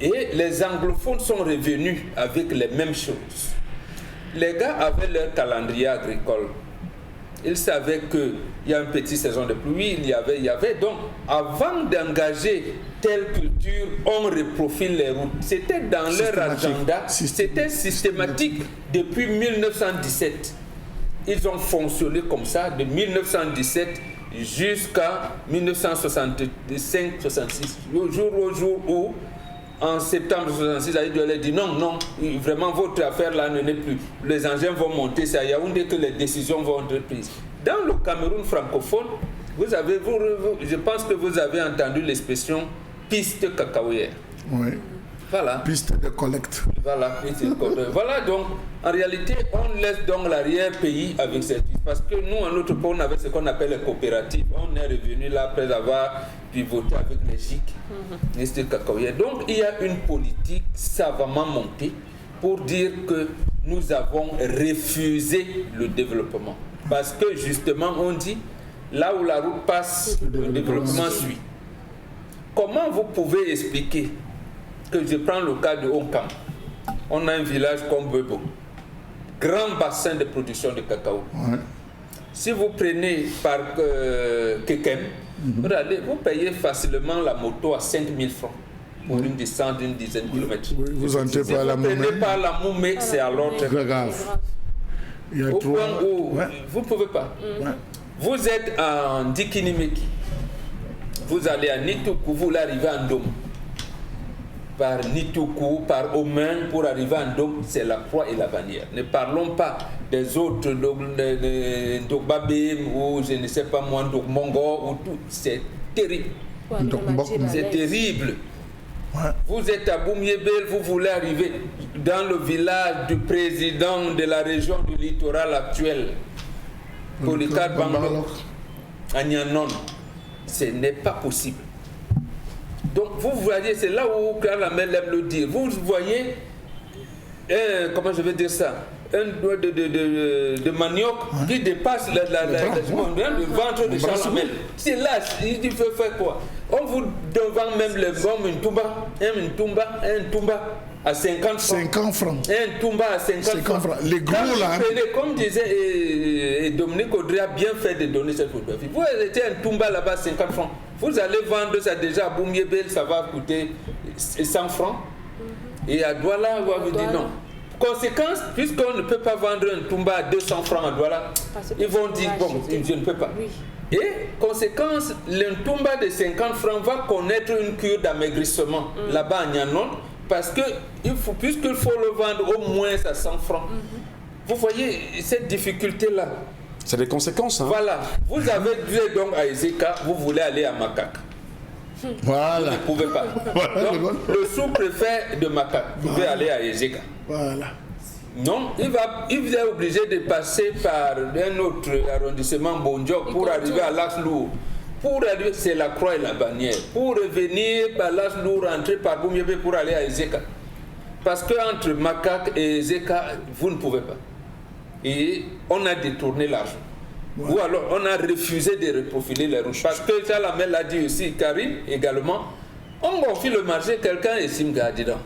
Et les anglophones sont revenus avec les mêmes choses. Les gars avaient leur calendrier agricole. Ils savaient qu'il y a une petite saison de pluie, il y avait. Donc, avant d'engager telle culture, on reprofile les routes. C'était dans leur agenda, c'était systématique depuis 1917. Ils ont fonctionné comme ça de 1917 jusqu'à 1965-66. Le jour au jour où, en septembre 1966, Aïdou a dit non, vraiment votre affaire là ne n'est plus. Les engins vont monter, c'est à Yaoundé que les décisions vont être prises. Dans le Cameroun francophone, je pense que vous avez entendu l'expression piste cacaoyère. Oui. Voilà. Piste de collecte. Voilà, voilà, donc en réalité, on laisse donc l'arrière-pays avec cette piste. Parce que nous, en notre pays, on avait ce qu'on appelle les coopératives. On est revenu là après avoir pivoté avec les GIC, les cacaoyères. Donc il y a une politique savamment montée pour dire que nous avons refusé le développement. Parce que justement, on dit, là où la route passe, le développement suit. Comment vous pouvez expliquer que je prends le cas de Onkam? On a un village comme Bebo, grand bassin de production de cacao. Ouais. Si vous prenez par Kekem, vous payez facilement la moto à 5 000 francs pour une descente d'une dizaine de kilomètres. Vous entrez par la Moumé. Vous prenez par la Moumé, c'est à l'autre. Grave. Au point où vous ne pouvez pas. Vous êtes en Dikinimeki, vous allez à Nituku, vous arrivez à Ndom. Par Nituku, par Omen, pour arriver à Ndom, c'est la croix et la bannière. Ne parlons pas des autres, Ndokbabé, ou je ne sais pas moi, Ndokmongo, ou tout. C'est terrible. C'est terrible. Vous êtes à Boumiébel, vous voulez arriver dans le village du président de la région du littoral actuel, Polycarpe Banglo, à Nyanon. Ce n'est pas possible. Donc vous voyez, c'est là où Karamel aime le dire. Vous voyez, comment je vais dire ça, un doigt de manioc qui dépasse le ventre de Chalamel. C'est là, il faut faire quoi? On vous devant même les bombes, un tumba à 50 francs. 50 francs. Un tumba à 50 francs. Les gros là. Comme disait Dominique Audrey a bien fait de donner cette photographie. Vous étiez un tumba là-bas à 50 francs. Vous allez vendre ça déjà à Boumiébel, ça va coûter 100 francs. Et à Douala, on va vous dire non. Conséquence, puisqu'on ne peut pas vendre un tumba à 200 francs à Douala, ils vont dire bon, je ne peux pas. Oui. Et conséquence, le tumba de 50 francs va connaître une cure d'amaigrissement là-bas à Nyanon, parce que puisqu'il faut le vendre au moins à 100 francs. Vous voyez cette difficulté-là. C'est des conséquences. Hein? Voilà. Vous avez dit donc à Ezeka, vous voulez aller à Makak. Voilà. Vous ne pouvez pas. Donc, le sous-préfet de Makak, vous pouvez aller à Ezeka. Voilà. Non, il est obligé de passer par un autre arrondissement Bonjok pour arriver à Lac-Lourd. Pour arriver, c'est la croix et la bannière. Pour revenir par Lac-Lourd, rentrer par Boumiébé pour aller à Ezeka. Parce qu'entre Makak et Ezeka, vous ne pouvez pas. Et on a détourné l'argent. Ouais. Ou alors on a refusé de reprofiler les routes. Parce que Chalamel l'a dit aussi, Karim également, on confie le marché, quelqu'un estime Gadida.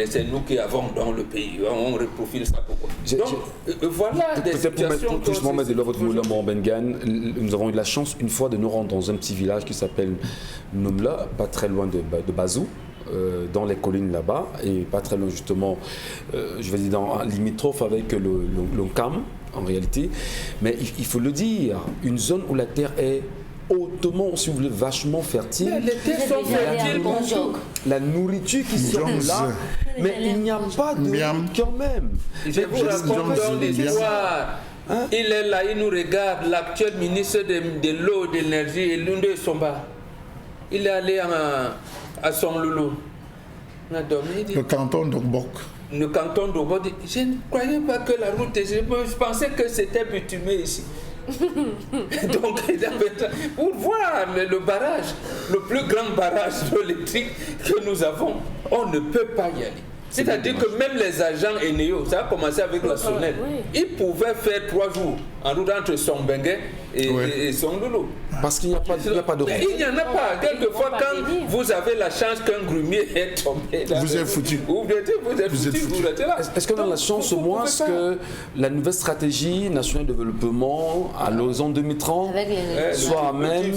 C'est nous qui avons dans le pays, on reprofile ça pourquoi. Donc voilà des situations. Pour mettre de votre moulin Bengan, nous avons eu la chance une fois de nous rendre dans un petit village qui s'appelle Noumla, pas très loin de Bazou. Dans les collines là-bas et pas très loin justement, je vais dire dans limitrophe avec le Cam en réalité, mais il faut le dire, une zone où la terre est hautement, si vous voulez, vachement fertile. Les terres sont fertiles, la nourriture qui sort de là, mais il n'y a pas de quand même. Je vous raconte dans l'histoire. Il est là, il nous regarde, l'actuel ministre de l'eau, de l'énergie, et l'un de Somba. Il est allé à son loulou. Le canton d'Ogbok. le canton d'Obo dit, je ne croyais pas que la route est... Je pensais que c'était bitumé ici. Donc, pour voir le barrage, le plus grand barrage électrique que nous avons, on ne peut pas y aller. C'est-à-dire que même les agents Eneo, ça a commencé avec la Sonnelle, ils pouvaient faire 3 jours en route entre Sombengue et Sondolo. Parce qu'il n'y a pas de route. Il n'y en a pas. Quelquefois, quand vous avez la chance qu'un grumier est tombé, vous êtes foutu. Vous êtes foutu. Est-ce qu'on a la chance au moins que la nouvelle stratégie nationale de développement à l'horizon 2030 soit à même,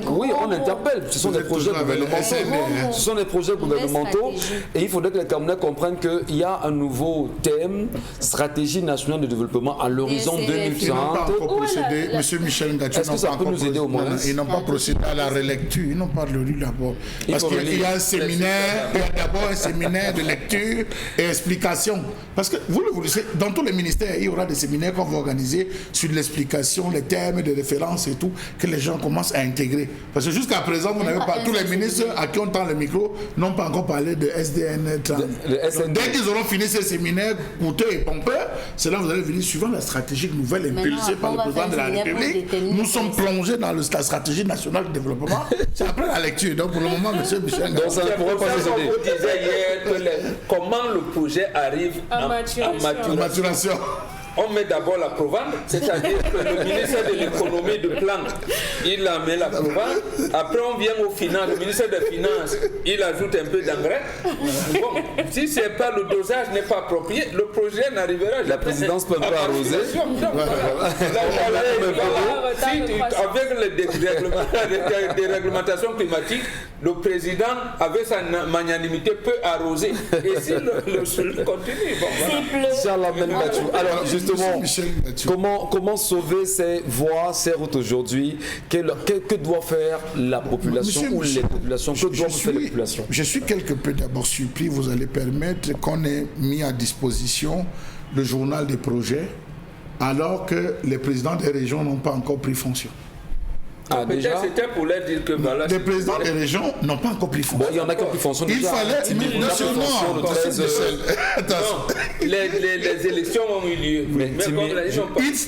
oui, on interpelle. Ce sont des projets gouvernementaux. Ce sont des projets gouvernementaux. Et il faudrait que les Camerounais comprennent qu'il y a un nouveau thème, stratégie nationale de développement à l'horizon 2030. Ils n'ont pas encore procédé, M. Michel Ngachou, ils n'ont pas procédé à la relecture, ils n'ont pas lu d'abord. Parce qu'il y a un séminaire, il y a d'abord un séminaire de lecture et explication. Parce que vous le savez, dans tous les ministères, il y aura des séminaires qu'on va organiser sur l'explication, les termes de référence et tout, que les gens commencent à intégrer. Parce que jusqu'à présent, vous n'avez pas, tous les ministres à qui on tend le micro n'ont pas encore parlé de SDN. Dès qu'ils auront fini ces séminaires coûteux et pompeux, c'est là que vous allez venir suivant la stratégie nouvelle impulsée par le président de la République. Nous sommes plongés dans la stratégie nationale de développement. C'est après la lecture. Donc pour le moment, M. Michel Ngachou, ça ne pourrait pas nous aider. Vous disiez hier que comment le projet arrive à maturation. On met d'abord la provende, c'est-à-dire que le ministère de l'économie de plan, il la met la provende. Après, on vient au finances, le ministère des Finances, il ajoute un peu d'engrais. Bon, si c'est pas le dosage n'est pas approprié, le projet n'arrivera jamais. La présidence peut pas arroser. Avec les réglementations climatiques, le président, avec sa magnanimité, peut arroser. Et si le continue, bon, alors, justement, comment sauver ces voies, ces routes aujourd'hui? Que doit faire la population ou les populations? Que doivent faire les populations? Je suis quelque peu d'abord surpris, vous allez permettre qu'on ait mis à disposition le journal des projets alors que les présidents des régions n'ont pas encore pris fonction. Peut-être c'était pour leur dire que voilà. Les présidents des régions n'ont pas encore pris fonction. Il y en a qui ont pris fonction déjà. Il fallait, les élections ont eu lieu.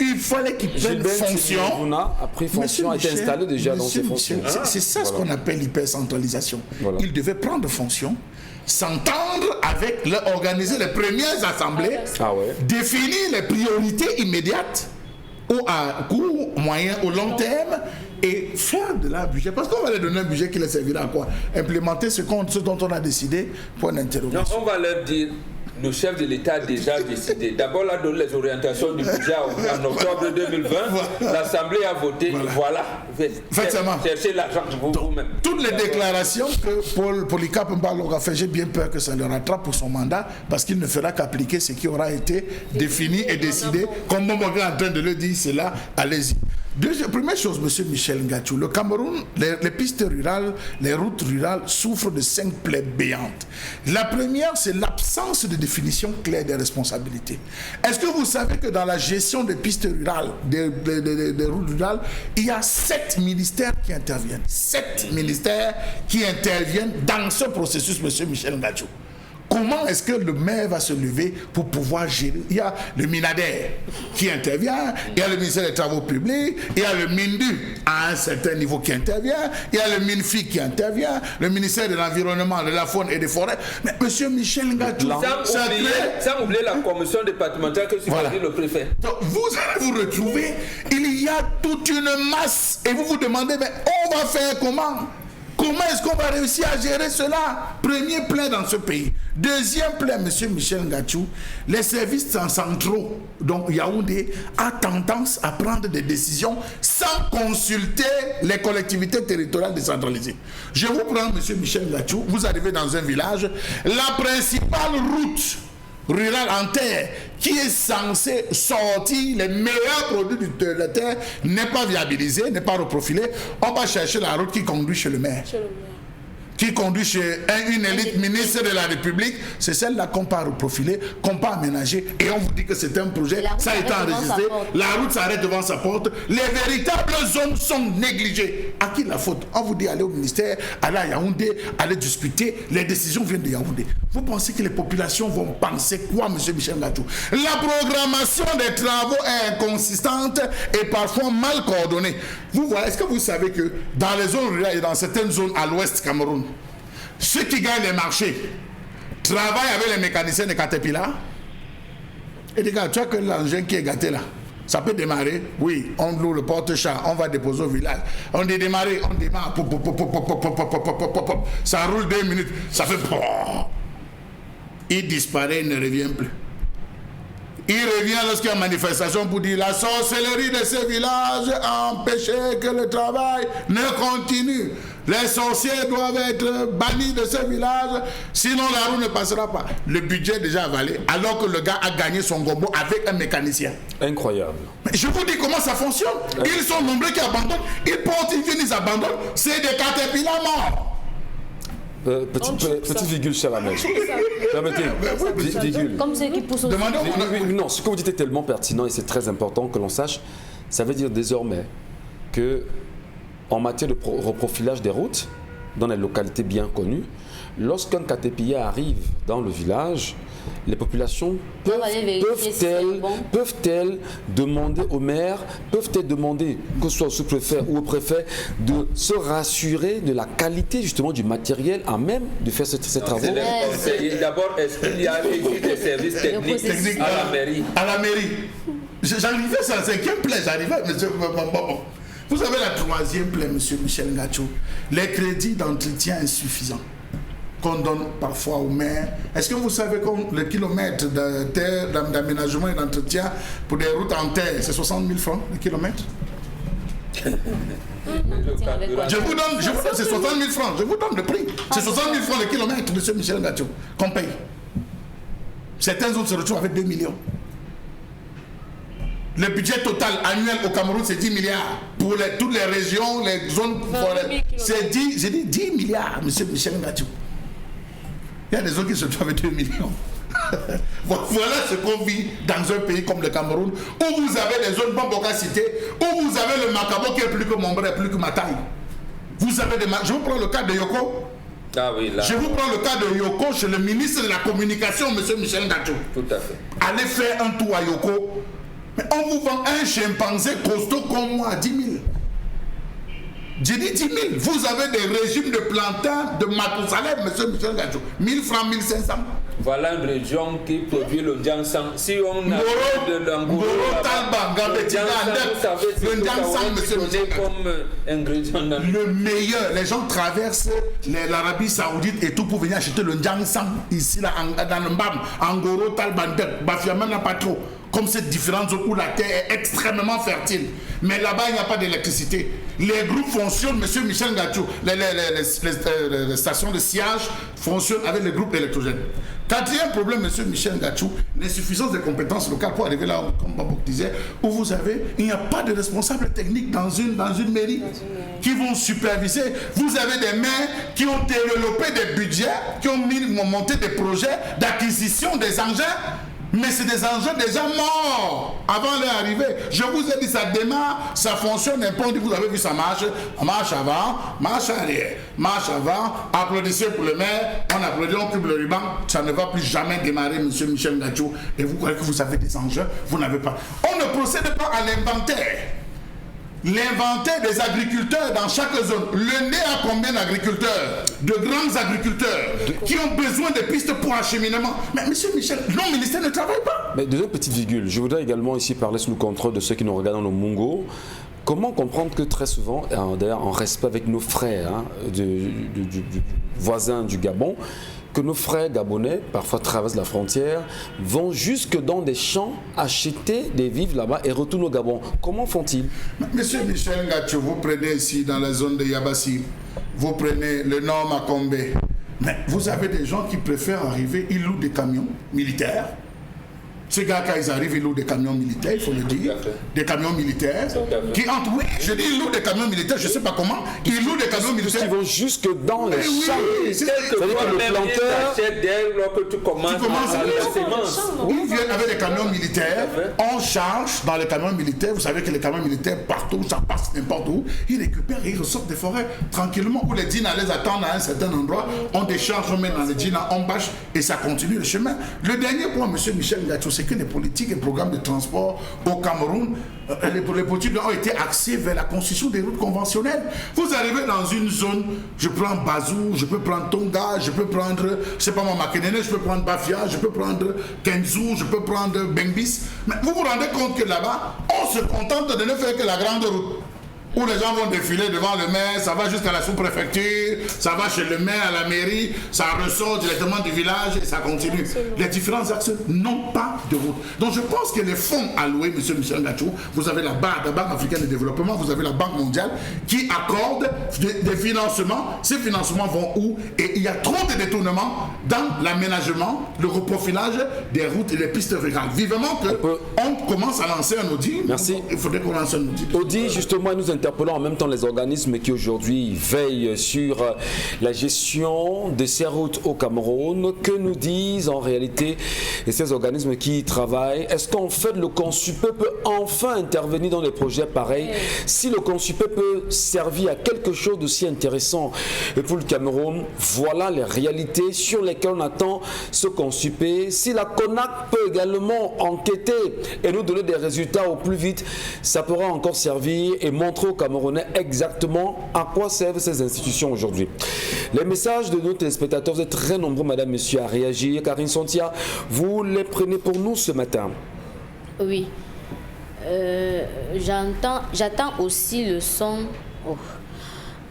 Il fallait qu'ils prennent fonction. A pris fonction, a été installé déjà dans ses fonctions. C'est ça ce qu'on appelle l'hypercentralisation. Il devait prendre fonction, s'entendre avec, organiser les premières assemblées, définir les priorités immédiates à court, moyen ou long terme et faire de la budget. Parce qu'on va leur donner un budget qui leur servira à quoi? Implémenter ce dont on a décidé pour une interrogation. Non, on va leur dire, le chef de l'État a déjà décidé. D'abord, là, donner les orientations du budget en octobre 2020. L'Assemblée a voté. Voilà. Cherchez l'argent vous-même. Toutes les déclarations que Paul Polycarpe Mbalo a fait, j'ai bien peur que ça le rattrape pour son mandat parce qu'il ne fera qu'appliquer ce qui aura été défini et décidé. Comme Momoga est en train de le dire, c'est là, allez-y. Première chose, M. Michel Ngachou, le Cameroun, les pistes rurales, les routes rurales souffrent de 5 plaies béantes. La première, c'est l'absence de définition claire des responsabilités. Est-ce que vous savez que dans la gestion des pistes rurales, des routes rurales, il y a 7 ministères qui interviennent. 7 ministères qui interviennent dans ce processus, M. Michel Ngachou. Comment est-ce que le maire va se lever pour pouvoir gérer? Il y a le MINADER qui intervient, il y a le ministère des Travaux publics, il y a le MINDU à un certain niveau qui intervient, il y a le MINFI qui intervient, le ministère de l'Environnement, de la Faune et des Forêts. Mais M. Michel Ngachou, sans oublier la commission départementale que supervise le préfet. Donc vous allez vous retrouver, il y a toute une masse et vous vous demandez, mais on va faire comment? Comment est-ce qu'on va réussir à gérer cela? Premier plein dans ce pays. Deuxième plein, M. Michel Ngachou, les services centraux, donc Yaoundé, a tendance à prendre des décisions sans consulter les collectivités territoriales décentralisées. Je vous prends, M. Michel Ngachou, vous arrivez dans un village, la principale route rurale en terre qui est censée sortir les meilleurs produits de la terre n'est pas viabilisée, n'est pas reprofilée. On va chercher la route qui conduit chez le maire. qui conduit chez une élite ministre de la République, c'est celle-là qu'on peut reprofiler, qu'on peut aménager, et on vous dit que c'est un projet, ça a été enregistré, la route s'arrête devant sa porte, les véritables zones sont négligées. À qui la faute? On vous dit allez au ministère, allez à Yaoundé, allez discuter, les décisions viennent de Yaoundé. Vous pensez que les populations vont penser quoi, M. Michel Ngatsou? La programmation des travaux est inconsistante et parfois mal coordonnée. Vous voyez, est-ce que vous savez que dans les zones rurales et dans certaines zones à l'ouest Cameroun, ceux qui gagnent les marchés travaillent avec les mécaniciens de Caterpillar? Et les gars, tu vois que l'engin qui est gâté là, ça peut démarrer? Oui, on loue le porte-chat, on va déposer au village. On dit démarrer, on démarre, ça roule 2 minutes, ça fait... Il disparaît, il ne revient plus. Il revient lorsqu'il y a manifestation pour dire la sorcellerie de ces villages a empêché que le travail ne continue. Les sorciers doivent être bannis de ces villages, sinon la roue ne passera pas. Le budget est déjà avalé, alors que le gars a gagné son gombo avec un mécanicien. Incroyable. Mais je vous dis comment ça fonctionne. Ils sont nombreux qui abandonnent. Ils portent, ils viennent, ils abandonnent. C'est des caterpillars morts. Petite virgule, cher Ahmed. Permettez, virgule. Comme ceux qui poussent au... Non, ce que vous dites est tellement pertinent et c'est très important que l'on sache. Ça veut dire désormais que en matière de reprofilage des routes, dans les localités bien connues, lorsqu'un caterpillar arrive dans le village, les populations peuvent-elles demander au maire, peuvent-elles demander, que ce soit au sous-préfet ou au préfet, de se rassurer de la qualité justement du matériel à même de faire ces travaux? D'abord, est-ce qu'il y a des services techniques à la mairie? À la mairie. J'arrivais sur la 5e plaie, j'arrivais, monsieur. Vous avez la 3e plaie, monsieur Michel Ngatsou. Les crédits d'entretien insuffisants qu'on donne parfois aux maires. Est-ce que vous savez que le kilomètre de terre, d'aménagement et d'entretien pour des routes en terre, c'est 60 000 francs le kilomètre? Je vous donne, c'est 60 000 francs, je vous donne le prix. C'est 60 000 francs le kilomètre, monsieur Michel Ngatsou, qu'on paye. Certains autres se retrouvent avec 2 millions. Le budget total annuel au Cameroun, c'est 10 milliards. Pour toutes les régions, les zones forêts. C'est 10, j'ai dit 10 milliards, monsieur Michel Ngatsou. Il y a des zones qui se trouvent avec 2 millions. Voilà ce qu'on vit dans un pays comme le Cameroun, où vous avez des zones Bamboka cité, où vous avez le Macabo qui est plus que mon bras, plus que ma taille. Vous avez des... Je vous prends le cas de Yoko. Ah oui, là. Je vous prends le cas de Yoko chez le ministre de la Communication, monsieur Michel Ngatsou. Tout à fait. Allez faire un tour à Yoko. Mais on vous vend un chimpanzé costaud comme moi à 10 000. J'ai dit 10 000. Vous avez des régimes de plantains, de Matousalem, monsieur Michel Ngatsou. 1000 francs, 1500. Voilà une région qui produit le Ndiansang. Si on a de l'Angoulou, le Ndiansang, monsieur Michel comme ingrédient dans le meilleur. Les gens traversent l'Arabie Saoudite et tout pour venir acheter le Ndiansang ici, là, dans le Mbam, Angoro, Talbandek, Bafiaman n'a pas trop. Comme cette différente zone où la terre est extrêmement fertile. Mais là-bas, il n'y a pas d'électricité. Les groupes fonctionnent, monsieur Michel Ngatsou, les stations de sciage fonctionnent avec les groupes électrogènes. Quatrième problème, monsieur Michel Ngatsou, l'insuffisance des compétences locales pour arriver là, comme Babok disait, où vous avez, il n'y a pas de responsable technique dans une mairie qui vont superviser. Vous avez des maires qui ont développé des budgets, qui ont monté des projets d'acquisition des engins. Mais c'est des engins déjà morts avant leur arrivée. Je vous ai dit, ça démarre, ça fonctionne un peu. Vous avez vu, ça marche. Marche avant, marche arrière. Marche avant, applaudissez pour le maire. On applaudit, on coupe le ruban. Ça ne va plus jamais démarrer, monsieur Michel Ngatsou. Et vous croyez que vous avez des engins? Vous n'avez pas. On ne procède pas à l'inventaire. L'inventaire des agriculteurs dans chaque zone. Le nez a combien d'agriculteurs? De grands agriculteurs qui ont besoin de pistes pour acheminement. Mais monsieur Michel, non, le ministère ne travaille pas. Mais deuxième petite virgule, je voudrais également ici parler sous le contrôle de ceux qui nous regardent dans le Mungo. Comment comprendre que très souvent, d'ailleurs en respect avec nos frères du voisin du Gabon, que nos frères gabonais, parfois traversent la frontière, vont jusque dans des champs acheter des vivres là-bas et retournent au Gabon. Comment font-ils? Monsieur Michel Ngatsou, vous prenez ici dans la zone de Yabassi, vous prenez le nord Makombe, mais vous avez des gens qui préfèrent arriver, ils louent des camions militaires, Ces gars, quand ils arrivent, ils louent des camions militaires, il faut le dire. Des camions militaires qui entrent. Oui, je dis ils louent des camions militaires, je ne sais pas comment. Ils louent des camions militaires. Qui vont jusque dans les champs. C'est-à-dire que le planteur, dès que tu commences à la sémence. Ils viennent avec des camions militaires, on charge dans les camions militaires. Vous savez que les camions militaires, partout, ça passe n'importe où. Ils récupèrent et ils ressortent des forêts tranquillement. Où les dîners les attendent à un certain endroit. On décharge, on met dans les dîners, on bâche et ça continue le chemin. Le dernier point, M. Michel Ngacho, c'est que les politiques et programmes de transport au Cameroun, les politiques ont été axés vers la construction des routes conventionnelles. Vous arrivez dans une zone, je prends Bazou, je peux prendre Tonga, je peux prendre, je sais pas moi, Makenene, je peux prendre Bafia, je peux prendre Kenzu, je peux prendre Bengbis. Mais vous vous rendez compte que là-bas, on se contente de ne faire que la grande route. Où les gens vont défiler devant le maire, ça va jusqu'à la sous-préfecture, ça va chez le maire, à la mairie, ça ressort directement du village et ça continue. Absolument. Les différents axes n'ont pas de route. Donc je pense que les fonds alloués, M. Michel Ngacho, vous avez la Banque africaine de développement, vous avez la Banque mondiale qui accorde des financements. Ces financements vont où? Et il y a trop de détournements dans l'aménagement, le reprofilage des routes et des pistes rurales. Vivement qu'on commence à lancer un audit. Merci. Il faudrait qu'on lance un audit. Audit, justement, nous interpellons en même temps les organismes qui aujourd'hui veillent sur la gestion de ces routes au Cameroun. Que nous disent en réalité ces organismes qui y travaillent? Est-ce qu'en fait le Consupé peut enfin intervenir dans des projets pareils? Si le Consupé peut servir à quelque chose de si intéressant pour le Cameroun, voilà les réalités sur lesquelles on attend ce Consupé. Si la CONAC peut également enquêter et nous donner des résultats au plus vite, ça pourra encore servir et montrer aux Camerounais exactement à quoi servent ces institutions aujourd'hui. Les messages de nos téléspectateurs, vous êtes très nombreux, madame, monsieur, à réagir. Karine Sontia, vous les prenez pour nous ce matin? Oui. J'attends aussi le son. Oh.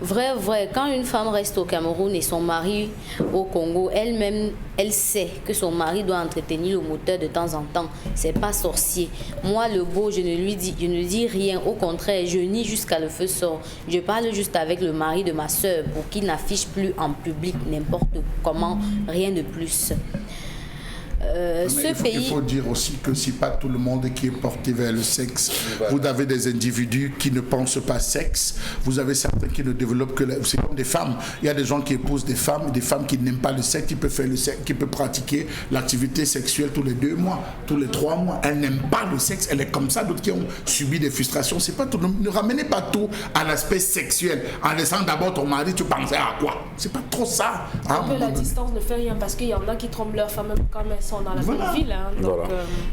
Vrai, quand une femme reste au Cameroun et son mari au Congo, elle-même, elle sait que son mari doit entretenir le moteur de temps en temps. C'est pas sorcier. Moi, le beau, je ne dis rien. Au contraire, je nie jusqu'à le feu sort. Je parle juste avec le mari de ma soeur pour qu'il n'affiche plus en public n'importe comment, rien de plus. Il faut dire aussi que ce n'est pas tout le monde qui est porté vers le sexe. Voilà. Vous avez des individus qui ne pensent pas sexe. Vous avez certains qui ne développent que... C'est comme des femmes. Il y a des gens qui épousent des femmes qui n'aiment pas le sexe, qui peuvent faire le sexe, qui peuvent pratiquer l'activité sexuelle tous les 2 mois, tous les 3 mois. Elles n'aiment pas le sexe, elle est comme ça. D'autres qui ont subi des frustrations. C'est pas tout. Ne ramenez pas tout à l'aspect sexuel. En laissant d'abord ton mari, tu pensais à quoi? C'est pas trop ça. Hein, la distance ne fait rien parce qu'il y en a qui trompent leur femme même quand elles sont dans la même ville. Hein, donc,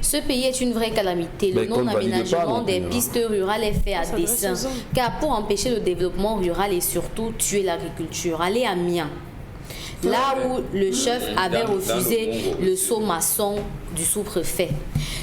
Ce pays est une vraie calamité. Le non-aménagement des pistes rurales est fait à dessein. Car pour empêcher le développement rural et surtout tuer l'agriculture, allez à Mian. Là où le chef avait refusé le saut maçon du sous-préfet.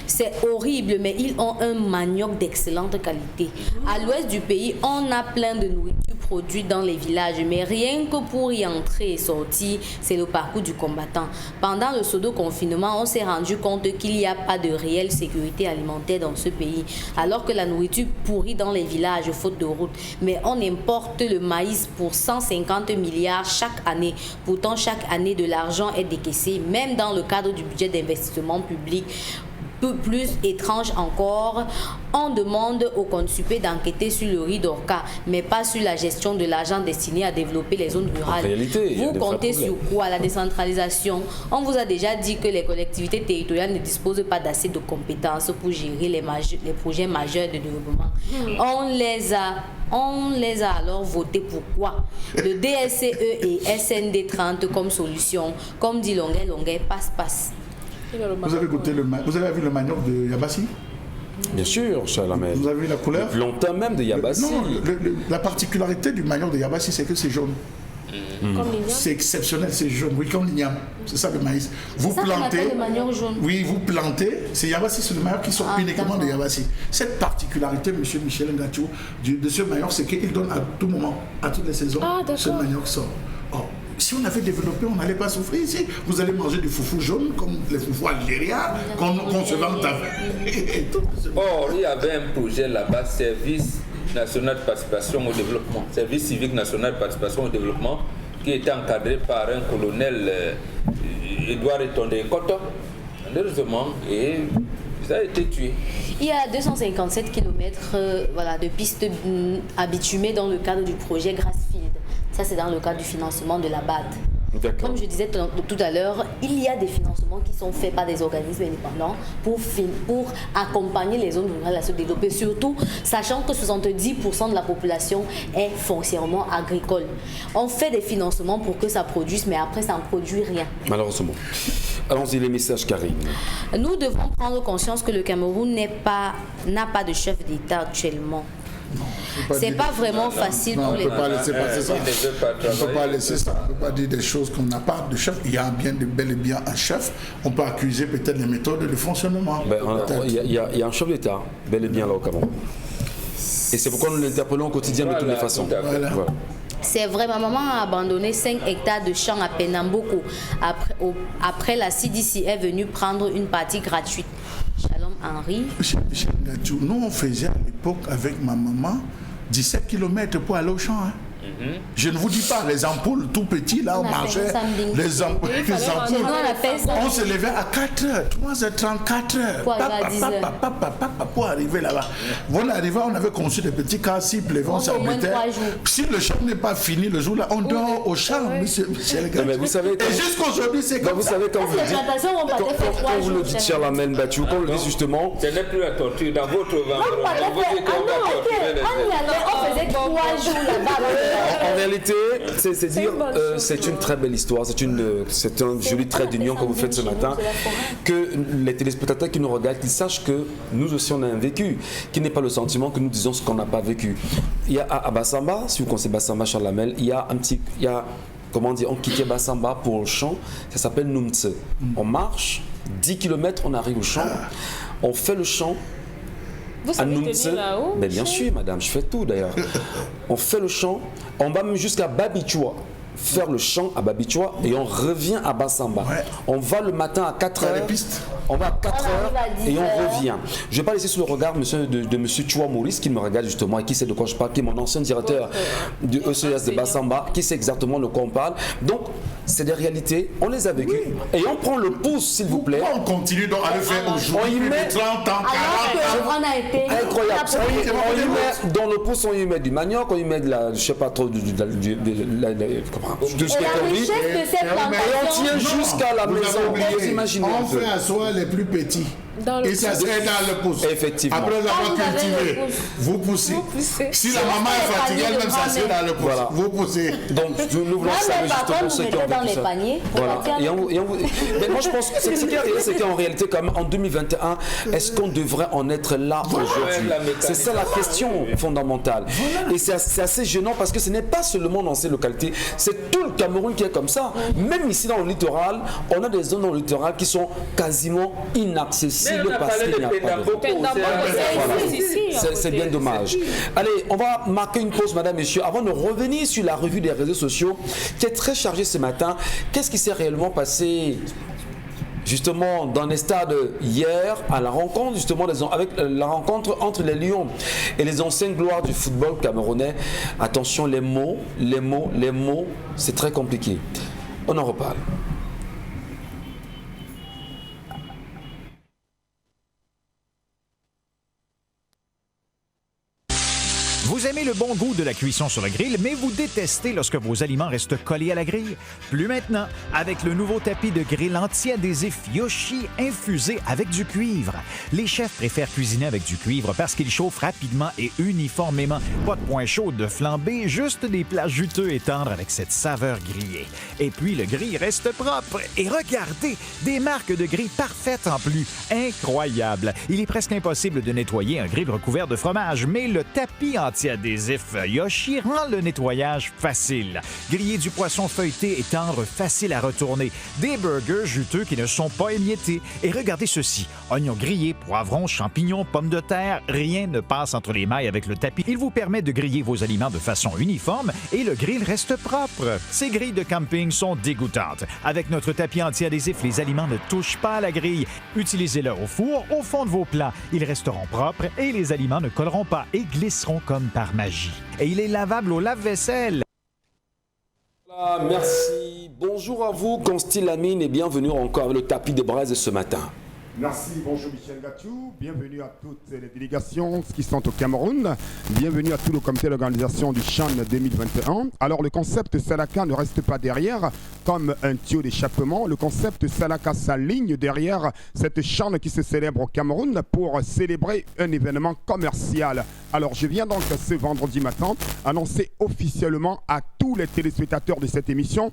C'est horrible, mais ils ont un manioc d'excellente qualité. À l'ouest du pays, on a plein de nourriture produite dans les villages, mais rien que pour y entrer et sortir, c'est le parcours du combattant. Pendant le pseudo-confinement, on s'est rendu compte qu'il n'y a pas de réelle sécurité alimentaire dans ce pays, alors que la nourriture pourrit dans les villages faute de route. Mais on importe le maïs pour 150 milliards chaque année. Pourtant, chaque année, de l'argent est décaissé, même dans le cadre du budget d'investissement public. Plus étrange encore, on demande au Consupé d'enquêter sur le riz d'Orca, mais pas sur la gestion de l'argent destiné à développer les zones rurales. En réalité, vous comptez sur quoi? La décentralisation? On vous a déjà dit que les collectivités territoriales ne disposent pas d'assez de compétences pour gérer les projets majeurs de développement. On les a alors votés pour quoi? Le DSCE et SND 30 comme solution, comme dit Longuet, passe. Vous avez goûté vous avez vu le manioc de Yabassi? Bien sûr, Chalamel. Vous avez vu la couleur? Le plantain même de Yabassi. La particularité du manioc de Yabassi, c'est que c'est jaune. C'est exceptionnel, c'est jaune. Oui, comme l'igname. C'est ça le maïs. Vous plantez. Le manioc jaune. Oui, vous plantez. C'est Yabassi, c'est le manioc qui sort uniquement de Yabassi. Cette particularité, M. Michel Ngacho, de ce manioc, c'est qu'il donne à tout moment, à toutes les saisons, ce manioc sort. Si on avait développé, on n'allait pas souffrir ici. Vous allez manger du foufou jaune, comme les foufous algériens, qu'on se vante avec. Or, il y avait un projet là-bas, Service national de participation au développement, Service civique national de participation au développement, qui était encadré par un colonel Edouard Etondé Koto, heureusement, et Ça a été tué. Il y a 257 km voilà, de pistes bitumées dans le cadre du projet Grassfield. Ça, c'est dans le cadre du financement de la BAD. Comme je disais tout à l'heure, il y a des financements qui sont faits par des organismes indépendants pour accompagner les zones rurales à se développer, surtout sachant que 70% de la population est foncièrement agricole. On fait des financements pour que ça produise, mais après, ça ne produit rien. Malheureusement. Allons-y, les messages, Karine. Nous devons prendre conscience que le Cameroun n'a pas de chef d'État actuellement. C'est pas vraiment facile pour les... On ne peut pas laisser passer ça. On ne peut pas laisser ça. On ne peut pas dire des choses qu'on n'a pas de chef. Il y a bel et bien un chef. On peut accuser peut-être les méthodes de fonctionnement. Il y a un chef d'État, bel et bien là au Cameroun. Et c'est pourquoi nous l'interpellons au quotidien de toutes les façons. Voilà. C'est vrai, ma maman a abandonné 5 hectares de champs à Penamboko. Après, la CDC est venue prendre une partie gratuite. Shalom Henri. Nous, on faisait à l'époque avec ma maman 17 km pour aller au champ. Hein. Je ne vous dis pas, les ampoules tout petits, là, on marchait. Les ampoules, on se levait à 4h, 3h30, 4h. Pour arriver là-bas. On arrivait, on avait conçu des petits cas, s'il pleuvait, on s'arrêtait. Si le champ n'est pas fini le jour-là, on dort au champ, monsieur le mais vous savez, et jusqu'aujourd'hui, c'est comme ça. Vous savez, quand vous le dites, cher Lamène Battu, quand vous le dites justement... Ce n'est plus la torture dans votre ventre. On faisait 3 jours là-bas. En réalité, c'est une très belle histoire, c'est un joli trait d'union que vous faites ce matin, que les téléspectateurs qui nous regardent, qu'ils sachent que nous aussi on a un vécu, qui n'est pas le sentiment que nous disons ce qu'on n'a pas vécu. Il y a à Bassamba, si vous connaissez Bassamba, Charles Lamel, comment dire, on quittait Bassamba pour le champ, ça s'appelle Numtse. On marche, 10 km, on arrive au champ, on fait le champ. Vous savez tenir là-haut? Ben bien sûr, madame, je fais tout d'ailleurs. On fait le champ, on va même jusqu'à Babichoua, faire le champ à Babichoua et on revient à Bassamba. Ouais. On va le matin à 4h. On va à 4h et on revient. Je ne vais pas laisser sous le regard de monsieur Chua Maurice qui me regarde justement et qui sait de quoi je parle, qui est mon ancien directeur du ECS de Bassamba, qui sait exactement de quoi on parle. Donc, c'est des réalités, on les a vécues. Oui. Et on prend le pouce, s'il vous plaît. On continue donc à le faire aujourd'hui. On y met 30 ans, 40 ans. On a été incroyable. On y met dans le pouce, on y met du manioc, on y met de la, je sais pas trop, de ce qui est richesse de cette plantation. Et on tient jusqu'à la maison. Vous imaginez. On fait asseoir les plus petits. Et ça serait dans le pouce. Effectivement. Après avoir cultivé, vous poussez. Si la maman est fatiguée, elle-même, ça serait dans le pouce. Voilà. Vous poussez. Donc, nous voulons savoir justement ce qui ont dans vécu les ça. paniers. Voilà. Mais moi, je pense que ce qui est réel, c'est qu'en réalité, quand même, en 2021, est-ce qu'on devrait en être là aujourd'hui? C'est ça la question fondamentale. Et c'est assez gênant parce que ce n'est pas seulement dans ces localités, c'est tout le Cameroun qui est comme ça. Même ici dans le littoral, on a des zones dans le littoral qui sont quasiment inaccessibles. Parce qu'il n'y a pas de... C'est bien dommage. Allez, on va marquer une pause, madame, messieurs, avant de revenir sur la revue des réseaux sociaux qui est très chargée ce matin. Qu'est-ce qui s'est réellement passé justement dans les stades hier à la rencontre avec la rencontre entre les Lions et les anciennes gloires du football camerounais? Attention, les mots, c'est très compliqué. On en reparle. Vous aimez le bon goût de la cuisson sur le grill, mais vous détestez lorsque vos aliments restent collés à la grille? Plus maintenant, avec le nouveau tapis de grill anti-adhésif Yoshi infusé avec du cuivre. Les chefs préfèrent cuisiner avec du cuivre parce qu'il chauffe rapidement et uniformément. Pas de point chaud de flambée, juste des plats juteux et tendres avec cette saveur grillée. Et puis, le grill reste propre. Et regardez, des marques de grill parfaites en plus. Incroyable! Il est presque impossible de nettoyer un grill recouvert de fromage, mais le tapis anti-adhésif Yoshi rend le nettoyage facile. Griller du poisson feuilleté et tendre, facile à retourner. Des burgers juteux qui ne sont pas émiettés. Et regardez ceci, oignons grillés, poivrons, champignons, pommes de terre, rien ne passe entre les mailles avec le tapis. Il vous permet de griller vos aliments de façon uniforme et le grill reste propre. Ces grilles de camping sont dégoûtantes. Avec notre tapis anti-adhésif, les aliments ne touchent pas à la grille. Utilisez-le au four, au fond de vos plats. Ils resteront propres et les aliments ne colleront pas et glisseront comme par magie. Et il est lavable au lave-vaisselle. Voilà, merci. Bonjour à vous, Consti Lamine, et bienvenue encore avec le tapis des braises ce matin. Merci, bonjour Michel Gatchou, bienvenue à toutes les délégations qui sont au Cameroun, bienvenue à tout le comité d'organisation du CHAN 2021. Alors le concept Salaka ne reste pas derrière comme un tuyau d'échappement, le concept Salaka s'aligne derrière cette CHAN qui se célèbre au Cameroun pour célébrer un événement commercial. Alors je viens donc ce vendredi matin annoncer officiellement à tous les téléspectateurs de cette émission,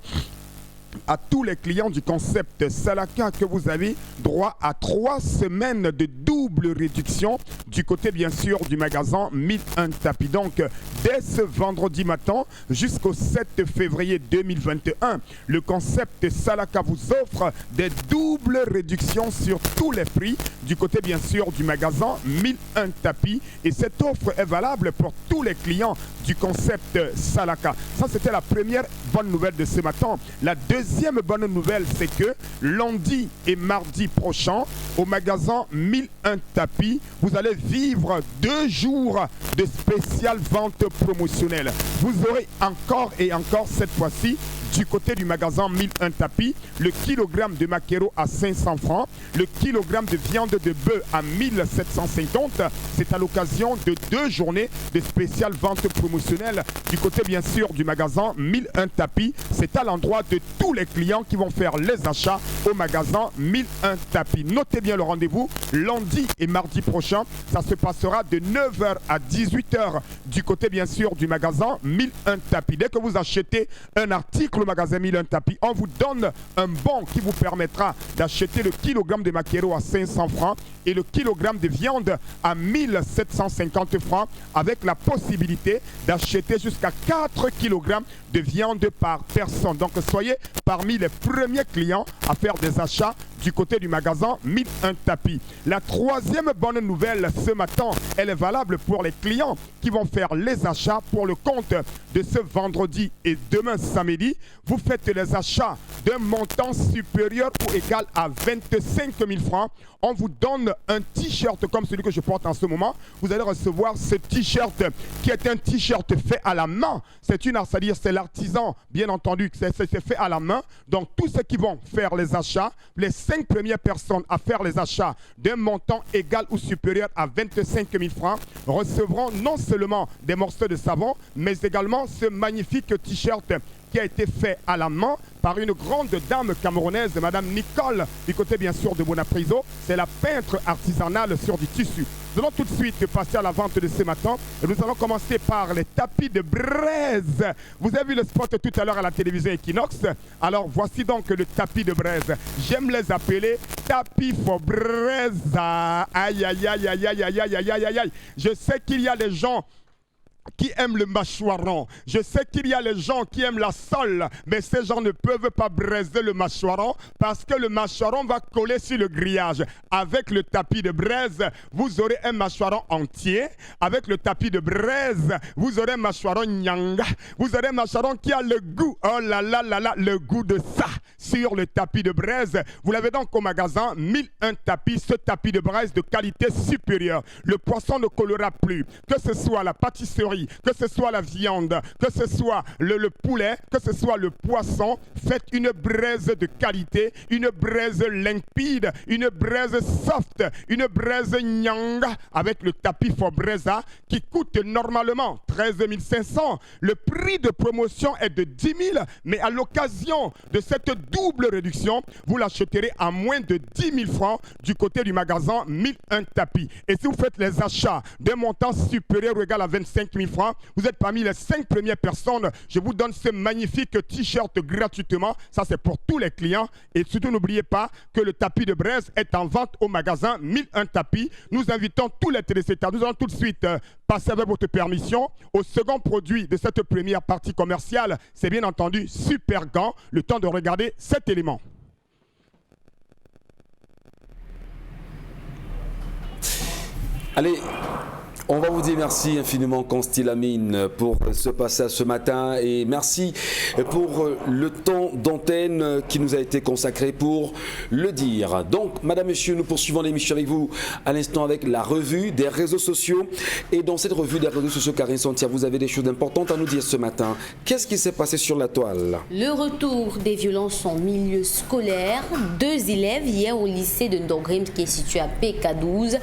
à tous les clients du concept Salaka, que vous avez droit à 3 semaines de double réduction du côté bien sûr du magasin 1001 tapis. Donc dès ce vendredi matin jusqu'au 7 février 2021, le concept Salaka vous offre des doubles réductions sur tous les prix du côté bien sûr du magasin 1001 tapis, et cette offre est valable pour tous les clients du concept Salaka. Ça, c'était la première bonne nouvelle de ce matin. La deuxième bonne nouvelle, c'est que lundi et mardi prochain, au magasin 1001 tapis, vous allez vivre 2 jours de spéciale vente promotionnelle. Vous aurez encore et encore cette fois-ci, du côté du magasin 1001 tapis, le kilogramme de maquereau à 500 francs, le kilogramme de viande de bœuf à 1750. C'est à l'occasion de 2 journées de spéciale vente promotionnelle du côté bien sûr du magasin 1001 tapis. C'est à l'endroit de tous les clients qui vont faire les achats au magasin 1001 tapis. Notez bien le rendez-vous, lundi et mardi prochain. Ça se passera de 9h à 18h du côté bien sûr du magasin 1001 tapis. Dès que vous achetez un article au magasin 1001 tapis, on vous donne un bon qui vous permettra d'acheter le kilogramme de maquereau à 500 francs et le kilogramme de viande à 1750 francs, avec la possibilité d'acheter jusqu'à 4 kilogrammes de viande par personne. Donc soyez parmi les premiers clients à faire des achats du côté du magasin 1001 tapis. La troisième bonne nouvelle ce matin, elle est valable pour les clients qui vont faire les achats pour le compte de ce vendredi et demain samedi. Vous faites les achats d'un montant supérieur ou égal à 25 000 francs. On vous donne un t-shirt comme celui que je porte en ce moment. Vous allez recevoir ce t-shirt qui est un t-shirt fait à la main. C'est-à-dire c'est l'artisan, bien entendu, c'est fait à la main. Donc tous ceux qui vont faire les achats, les 5 premières personnes à faire les achats d'un montant égal ou supérieur à 25 000 francs recevront non seulement des morceaux de savon, mais également ce magnifique t-shirt qui a été fait à la main par une grande dame camerounaise, Madame Nicole, du côté bien sûr de Bonapriso. C'est la peintre artisanale sur du tissu. Nous allons tout de suite passer à la vente de ce matin. Et nous allons commencer par les tapis de braise. Vous avez vu le spot tout à l'heure à la télévision Equinox. Alors voici donc le tapis de braise. J'aime les appeler tapis for braise. Aïe, aïe, aïe, aïe, aïe, aïe, aïe, aïe, aïe, aïe. Je sais qu'il y a des gens qui aiment le mâchoiron. Je sais qu'il y a les gens qui aiment la sole, mais ces gens ne peuvent pas braiser le mâchoiron parce que le mâchoiron va coller sur le grillage. Avec le tapis de braise, vous aurez un mâchoiron entier. Avec le tapis de braise, vous aurez un mâchoiron nyanga. Vous aurez un mâchoiron qui a le goût, oh là là là là, le goût de ça sur le tapis de braise. Vous l'avez donc au magasin 1001 tapis, ce tapis de braise de qualité supérieure. Le poisson ne collera plus, que ce soit la pâtisserie, que ce soit la viande, que ce soit le poulet, que ce soit le poisson. Faites une braise de qualité, une braise limpide, une braise soft, une braise nyanga avec le tapis for braisa qui coûte normalement 13 500. Le prix de promotion est de 10 000, mais à l'occasion de cette double réduction, vous l'achèterez à moins de 10 000 francs du côté du magasin 1001 tapis. Et si vous faites les achats d'un montant supérieur ou égal à 25 000 francs, vous êtes parmi les 5 premières personnes. Je vous donne ce magnifique t-shirt gratuitement. Ça, c'est pour tous les clients. Et surtout, n'oubliez pas que le tapis de braise est en vente au magasin 1001 tapis. Nous invitons tous les téléspectateurs. Nous allons tout de suite passer avec votre permission au second produit de cette première partie commerciale. C'est bien entendu Super Gant. Le temps de regarder cet élément. Allez, On va vous dire merci infiniment, Consti Lamine, pour ce passage ce matin et merci pour le temps d'antenne qui nous a été consacré pour le dire. Donc, madame, monsieur, nous poursuivons l'émission avec vous à l'instant avec la revue des réseaux sociaux. Et dans cette revue des réseaux sociaux, Karine Santia, vous avez des choses importantes à nous dire ce matin. Qu'est-ce qui s'est passé sur la toile? Le retour des violences en milieu scolaire. 2 élèves hier au lycée de Ndogrim qui est situé à PK12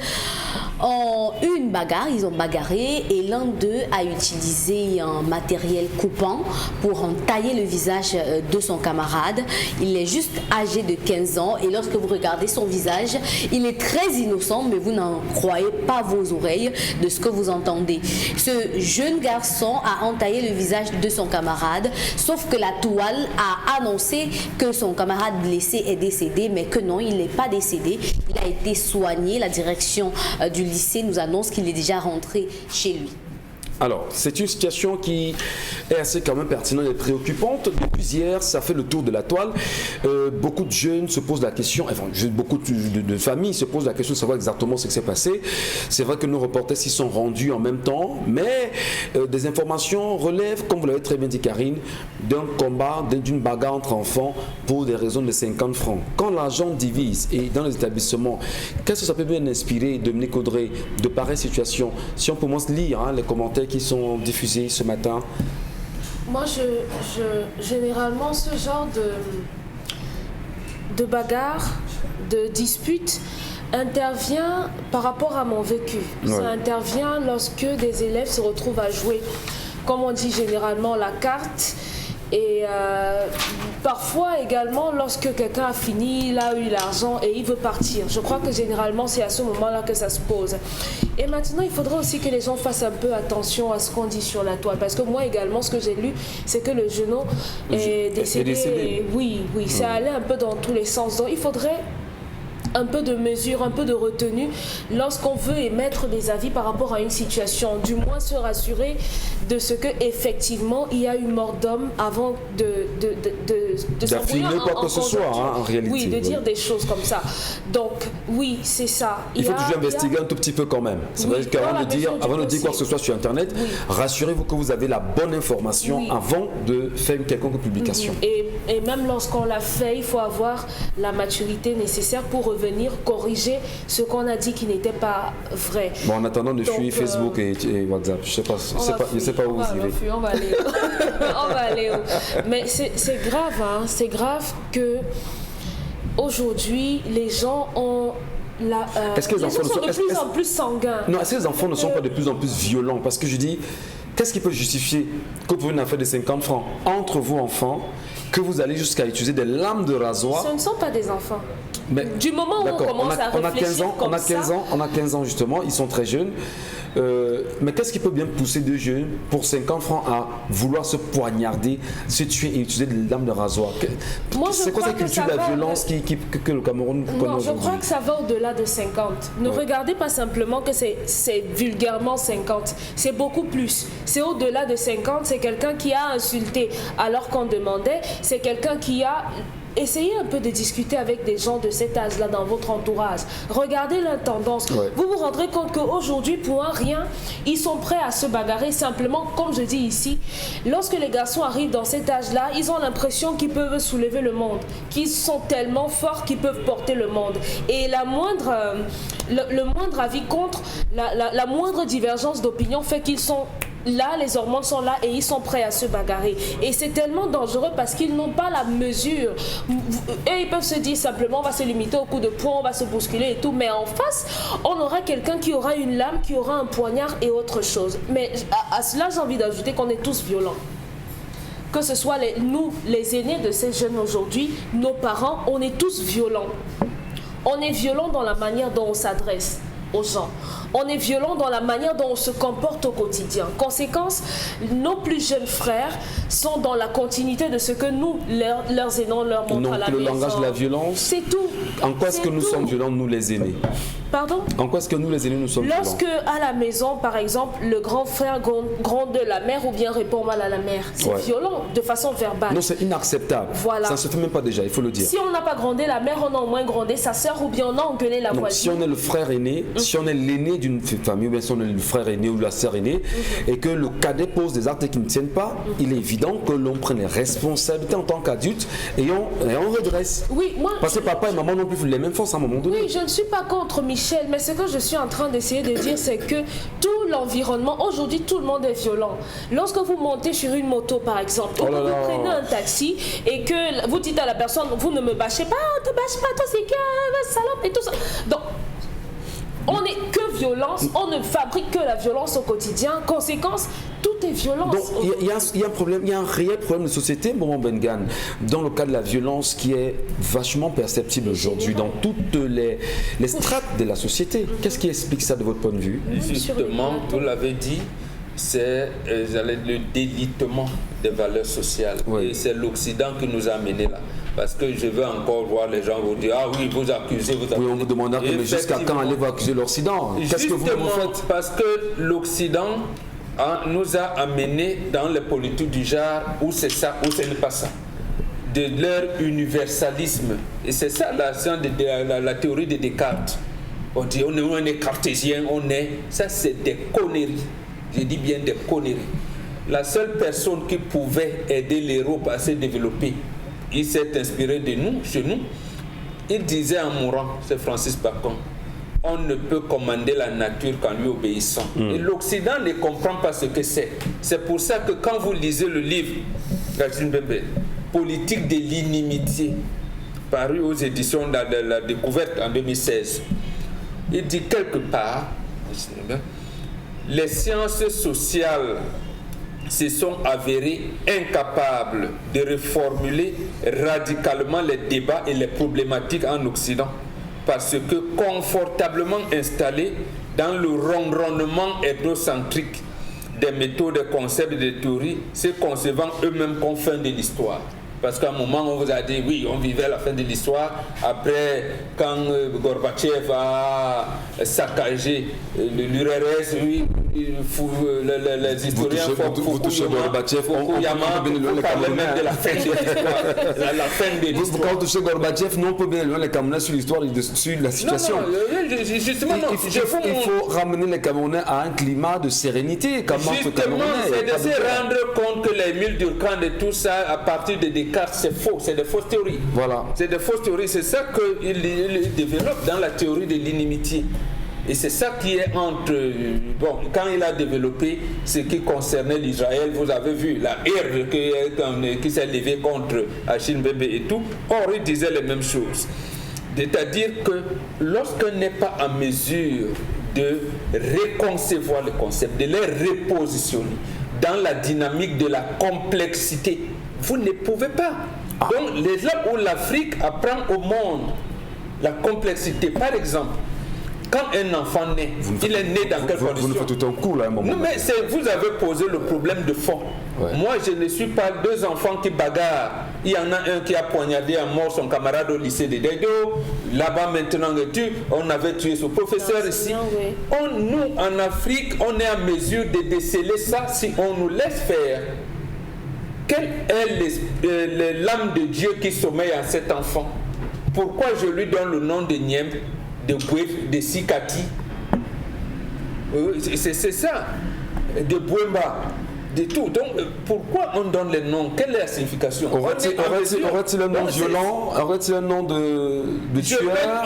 ont eu une bagarre. Ils ont bagarré et l'un d'eux a utilisé un matériel coupant pour entailler le visage de son camarade. Il est juste âgé de 15 ans et lorsque vous regardez son visage, il est très innocent, mais vous n'en croyez pas vos oreilles de ce que vous entendez. Ce jeune garçon a entaillé le visage de son camarade, sauf que la toile a annoncé que son camarade blessé est décédé, mais que non, il n'est pas décédé. Il a été soigné. La direction du lycée nous annonce qu'il est déjà rentré chez lui. Alors, c'est une situation qui est assez quand même pertinente et préoccupante. Depuis hier, ça fait le tour de la toile. Beaucoup de jeunes se posent la question, enfin, beaucoup de familles se posent la question de savoir exactement ce qui s'est passé. C'est vrai que nos reporters s'y sont rendus en même temps, mais des informations relèvent, comme vous l'avez très bien dit Karine, d'un combat, d'une bagarre entre enfants pour des raisons de 50 francs. Quand l'argent divise et dans les établissements, qu'est-ce que ça peut bien inspirer, Dominique Audrey, de pareilles situations? Si on commence à lire les commentaires qui sont diffusés ce matin. Moi, généralement, ce genre de bagarre, de dispute intervient par rapport à mon vécu. Ouais. Ça intervient lorsque des élèves se retrouvent à jouer, comme on dit généralement, la carte. Et parfois également, lorsque quelqu'un a fini, il a eu l'argent et il veut partir. Je crois que généralement, c'est à ce moment-là que ça se pose. Et maintenant, il faudrait aussi que les gens fassent un peu attention à ce qu'on dit sur la toile. Parce que moi également, ce que j'ai lu, c'est que le jeune homme est décédé. Oui, ça allait un peu dans tous les sens. Donc, il faudrait un peu de mesure, un peu de retenue lorsqu'on veut émettre des avis par rapport à une situation. Du moins se rassurer de ce qu'effectivement il y a eu mort d'homme avant d'affirmer quoi que ce soit en réalité. Oui, de dire des choses comme ça. Donc oui, c'est ça. Il faut toujours investiguer un tout petit peu quand même. C'est vrai qu'avant de dire quoi que ce soit sur Internet, rassurez-vous que vous avez la bonne information avant de faire une quelconque publication. Et même lorsqu'on l'a fait, il faut avoir la maturité nécessaire pour revenir corriger ce qu'on a dit qui n'était pas vrai. Bon, en attendant de fuir Facebook et WhatsApp, je ne sais pas où vous irez. On va aller on va aller Mais c'est grave, hein, c'est grave que aujourd'hui les gens ont est-ce que les enfants sont de plus en plus sanguins? Non, est-ce que les enfants ne sont pas de plus en plus violents? Parce que je dis, qu'est-ce qui peut justifier que vous pouvez une affaire de 50 francs entre vous enfants, que vous allez jusqu'à utiliser des lames de rasoir? Ce ne sont pas des enfants. Mais, du moment où on commence à réfléchir on a 15 ans justement, ils sont très jeunes. Mais qu'est-ce qui peut bien pousser deux jeunes pour 50 francs à vouloir se poignarder, se tuer et utiliser des lames de rasoir? C'est quoi cette culture de la violence que le Cameroun connaît aujourd'hui? Non, je crois que ça va au-delà de 50. Ne regardez pas simplement que c'est vulgairement 50. C'est beaucoup plus. C'est au-delà de 50. C'est quelqu'un qui a insulté alors qu'on demandait. C'est quelqu'un qui a... Essayez un peu de discuter avec des gens de cet âge-là dans votre entourage. Regardez la tendance. Ouais. Vous vous rendrez compte qu'aujourd'hui, pour un rien, ils sont prêts à se bagarrer simplement, comme je dis ici. Lorsque les garçons arrivent dans cet âge-là, ils ont l'impression qu'ils peuvent soulever le monde, qu'ils sont tellement forts qu'ils peuvent porter le monde. Et le moindre avis contre, la moindre divergence d'opinion fait qu'ils sont... Là, les hormones sont là et ils sont prêts à se bagarrer. Et c'est tellement dangereux parce qu'ils n'ont pas la mesure. Et ils peuvent se dire simplement, on va se limiter au coup de poing, on va se bousculer et tout. Mais en face, on aura quelqu'un qui aura une lame, qui aura un poignard et autre chose. Mais à cela, j'ai envie d'ajouter qu'on est tous violents. Que ce soit nous, les aînés de ces jeunes aujourd'hui, nos parents, on est tous violents. On est violents dans la manière dont on s'adresse aux gens. On est violent dans la manière dont on se comporte au quotidien. Conséquence, nos plus jeunes frères sont dans la continuité de ce que nous, leurs aînés, leur montrent à la maison. Donc le langage de la violence, c'est tout. En quoi est-ce que nous sommes violents, nous les aînés? Pardon? En quoi est-ce que nous, les aînés, nous sommes Lorsque, à la maison, par exemple, le grand frère gronde la mère ou bien répond mal à la mère, c'est violent, de façon verbale. Non, c'est inacceptable. Voilà. Ça ne se fait même pas déjà, il faut le dire. Si on n'a pas grondé la mère, on a au moins grondé sa sœur ou bien on a engueulé la voisine. Si on est le frère aîné, si on est l'aîné d'une famille, ou bien si on est le frère aîné ou la sœur aînée, et que le cadet pose des actes qui ne tiennent pas, il est évident que l'on prenne les responsabilités en tant qu'adulte et on redresse. Oui, moi... Parce que papa et maman n'ont plus les mêmes forces à un moment donné. Oui, je ne suis pas contre Michel, mais ce que je suis en train d'essayer de dire, c'est que tout l'environnement, aujourd'hui, tout le monde est violent. Lorsque vous montez sur une moto, par exemple, ou que vous prenez un taxi et que vous dites à la personne, vous ne me bâchez pas, on te bâche pas, toi c'est que salope et tout ça. Donc, on n'est que violence, on ne fabrique que la violence au quotidien. Conséquence, tout est violence. Donc il y a un problème, il y a un réel problème de société, Maman Bengan, dans le cas de la violence qui est vachement perceptible aujourd'hui dans toutes les strates de la société. Qu'est-ce qui explique ça de votre point de vue? Justement, vous l'avez dit, c'est le délitement des valeurs sociales. Oui. Et c'est l'Occident qui nous a amenés là. Parce que je veux encore voir les gens vous dire, ah oui, vous accusez, vous accusez. Oui, on vous demande mais jusqu'à quand allez-vous accuser l'Occident? Qu'est-ce que vous faites? Parce que l'Occident nous a amenés dans les politiques du genre où c'est ça, où ce n'est pas ça. De leur universalisme. Et c'est ça la théorie de Descartes. On dit on est cartésien, ça c'est des conneries. Je dis bien des conneries. La seule personne qui pouvait aider l'Europe à se développer, il s'est inspiré de nous, chez nous. Il disait en mourant, c'est Francis Bacon, on ne peut commander la nature qu'en lui obéissant. Et l'Occident ne comprend pas ce que c'est. C'est pour ça que quand vous lisez le livre Politique de l'inimitié, paru aux éditions de la Découverte en 2016, il dit quelque part, les sciences sociales se sont avérés incapables de reformuler radicalement les débats et les problématiques en Occident parce que confortablement installés dans le ronronnement ethnocentrique des méthodes, des concepts et des théories, se concevant eux-mêmes comme fin de l'histoire. Parce qu'à un moment, on vous a dit, oui, on vivait la fin de l'histoire. Après, quand Gorbatchev a saccagé l'URSS, oui, les historiens vous touchez Gorbatchev, on peut parler même de la fin de l'histoire. Quand vous touchez Gorbatchev, nous on peut bien éloigner les Camerounais sur l'histoire, sur la situation. Justement, il faut ramener les Camerounais à un climat de sérénité. Justement, c'est de se rendre compte que les milles d'Urkand et tout ça, à partir de Descartes, c'est faux, c'est des fausses théories. Voilà. C'est des fausses théories, c'est ça qu'il développe dans la théorie de l'inimitié. Et c'est ça qui est entre... Bon, quand il a développé ce qui concernait l'Israël, vous avez vu la haine qui s'est levée contre Achille Mbembe et tout. Or, il disait les mêmes choses. C'est-à-dire que lorsqu'on n'est pas en mesure de reconcevoir le concept, de les repositionner dans la dynamique de la complexité, vous ne pouvez pas. Donc, là où l'Afrique apprend au monde la complexité, par exemple, quand un enfant naît, il est né dans quelles conditions? Vous nous faites tout un coup là, un moment. Non, mais vous avez posé le problème de fond. Ouais. Moi, je ne suis pas deux enfants qui bagarrent. Il y en a un qui a poignardé à mort son camarade au lycée de Dedo. Là-bas, maintenant, on avait tué ce professeur ici. Nous, en Afrique, on est en mesure de déceler ça si on nous laisse faire. Quelle est l'âme de Dieu qui sommeille en cet enfant? Pourquoi je lui donne le nom de Niem, de Bouef, de Sikati? C'est ça, de Bouemba, de tout. Donc, pourquoi on donne les noms? Quelle est la signification? Aurait-il un nom violent? Aurait-il un nom de tueur?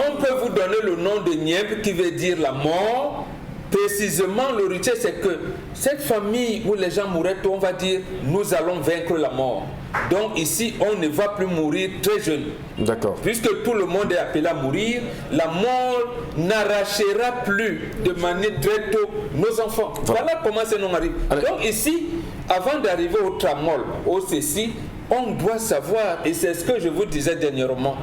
On peut vous donner le nom de Niem qui veut dire la mort. Précisément, le rituel, c'est que cette famille où les gens mouraient, on va dire, nous allons vaincre la mort. Donc ici, on ne va plus mourir très jeune. D'accord. Puisque tout le monde est appelé à mourir, la mort n'arrachera plus de manière très tôt nos enfants. Voilà comment ce nom arrive. Donc ici, avant d'arriver au tramol, au ceci, on doit savoir, et c'est ce que je vous disais dernièrement,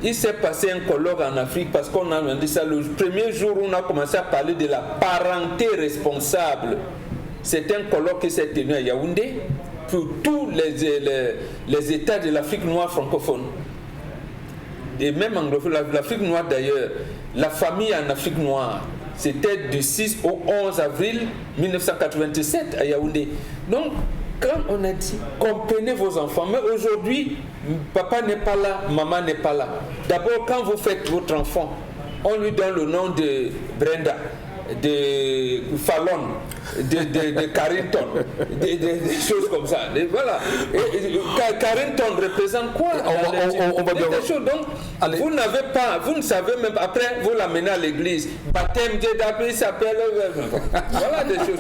il s'est passé un colloque en Afrique parce qu'on a dit ça le premier jour où on a commencé à parler de la parenté responsable. C'est un colloque qui s'est tenu à Yaoundé pour tous les États de l'Afrique noire francophone. Et même anglophone, l'Afrique noire d'ailleurs. la famille en Afrique noire. C'était du 6 au 11 avril 1987 à Yaoundé. Donc, quand on a dit comprenez vos enfants, mais aujourd'hui, papa n'est pas là, maman n'est pas là. D'abord, quand vous faites votre enfant, on lui donne le nom de Brenda, de Fallon, de Carrington, des choses comme ça. Et voilà. Carrington représente quoi? On va bien des choses. Donc, allez. Vous n'avez pas, vous ne savez même, après, vous l'amenez à l'église. Baptême, Dieu d'appel, il s'appelle. Voilà des choses.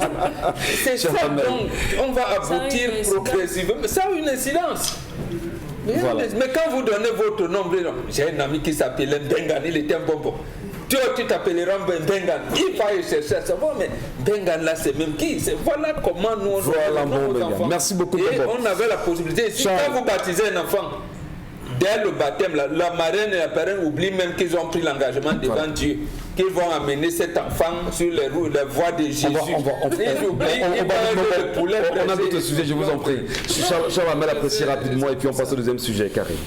C'est ça, donc, on va aboutir progressivement. Ça a une incidence. Voilà. Mais quand vous donnez votre nom, j'ai un ami qui s'appelait Bengan, il était un bonbon. Tu t'appelleras Bengan. Il va y chercher à savoir, mais Bengan là, c'est même qui? Voilà comment nous on nos enfants. Merci beaucoup. Et on avait la possibilité. Si quand vous baptisez un enfant, dès le baptême, la marraine et la parraine oublient même qu'ils ont pris l'engagement devant Dieu, qu'ils vont amener cet enfant sur les voies de Jésus. On a d'autres sujets, je vous en prie. Charles Hamel apprécie rapidement et puis on passe au deuxième sujet, Karim.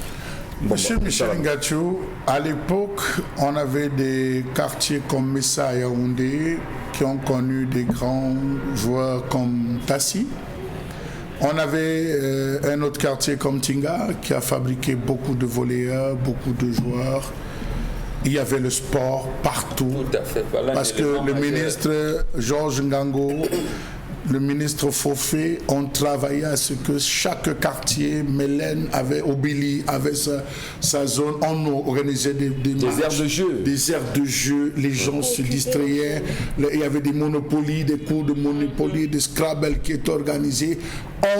Monsieur Michel Ngachou, à l'époque, on avait des quartiers comme Messa et Yaoundé qui ont connu des grands joueurs comme Tassi. On avait un autre quartier comme Tinga qui a fabriqué beaucoup de volleyeurs, beaucoup de joueurs. Il y avait le sport partout. Tout à fait. Voilà, parce que le ministre Georges Ngango, le ministre Fofé ont travaillé à ce que chaque quartier, Mélène avait, Obili avait sa zone, on organisait des aires de jeu. Des aires de jeu, les gens se distrayaient, il y avait des monopolies, des cours de Monopoly, des Scrabble qui étaient organisés,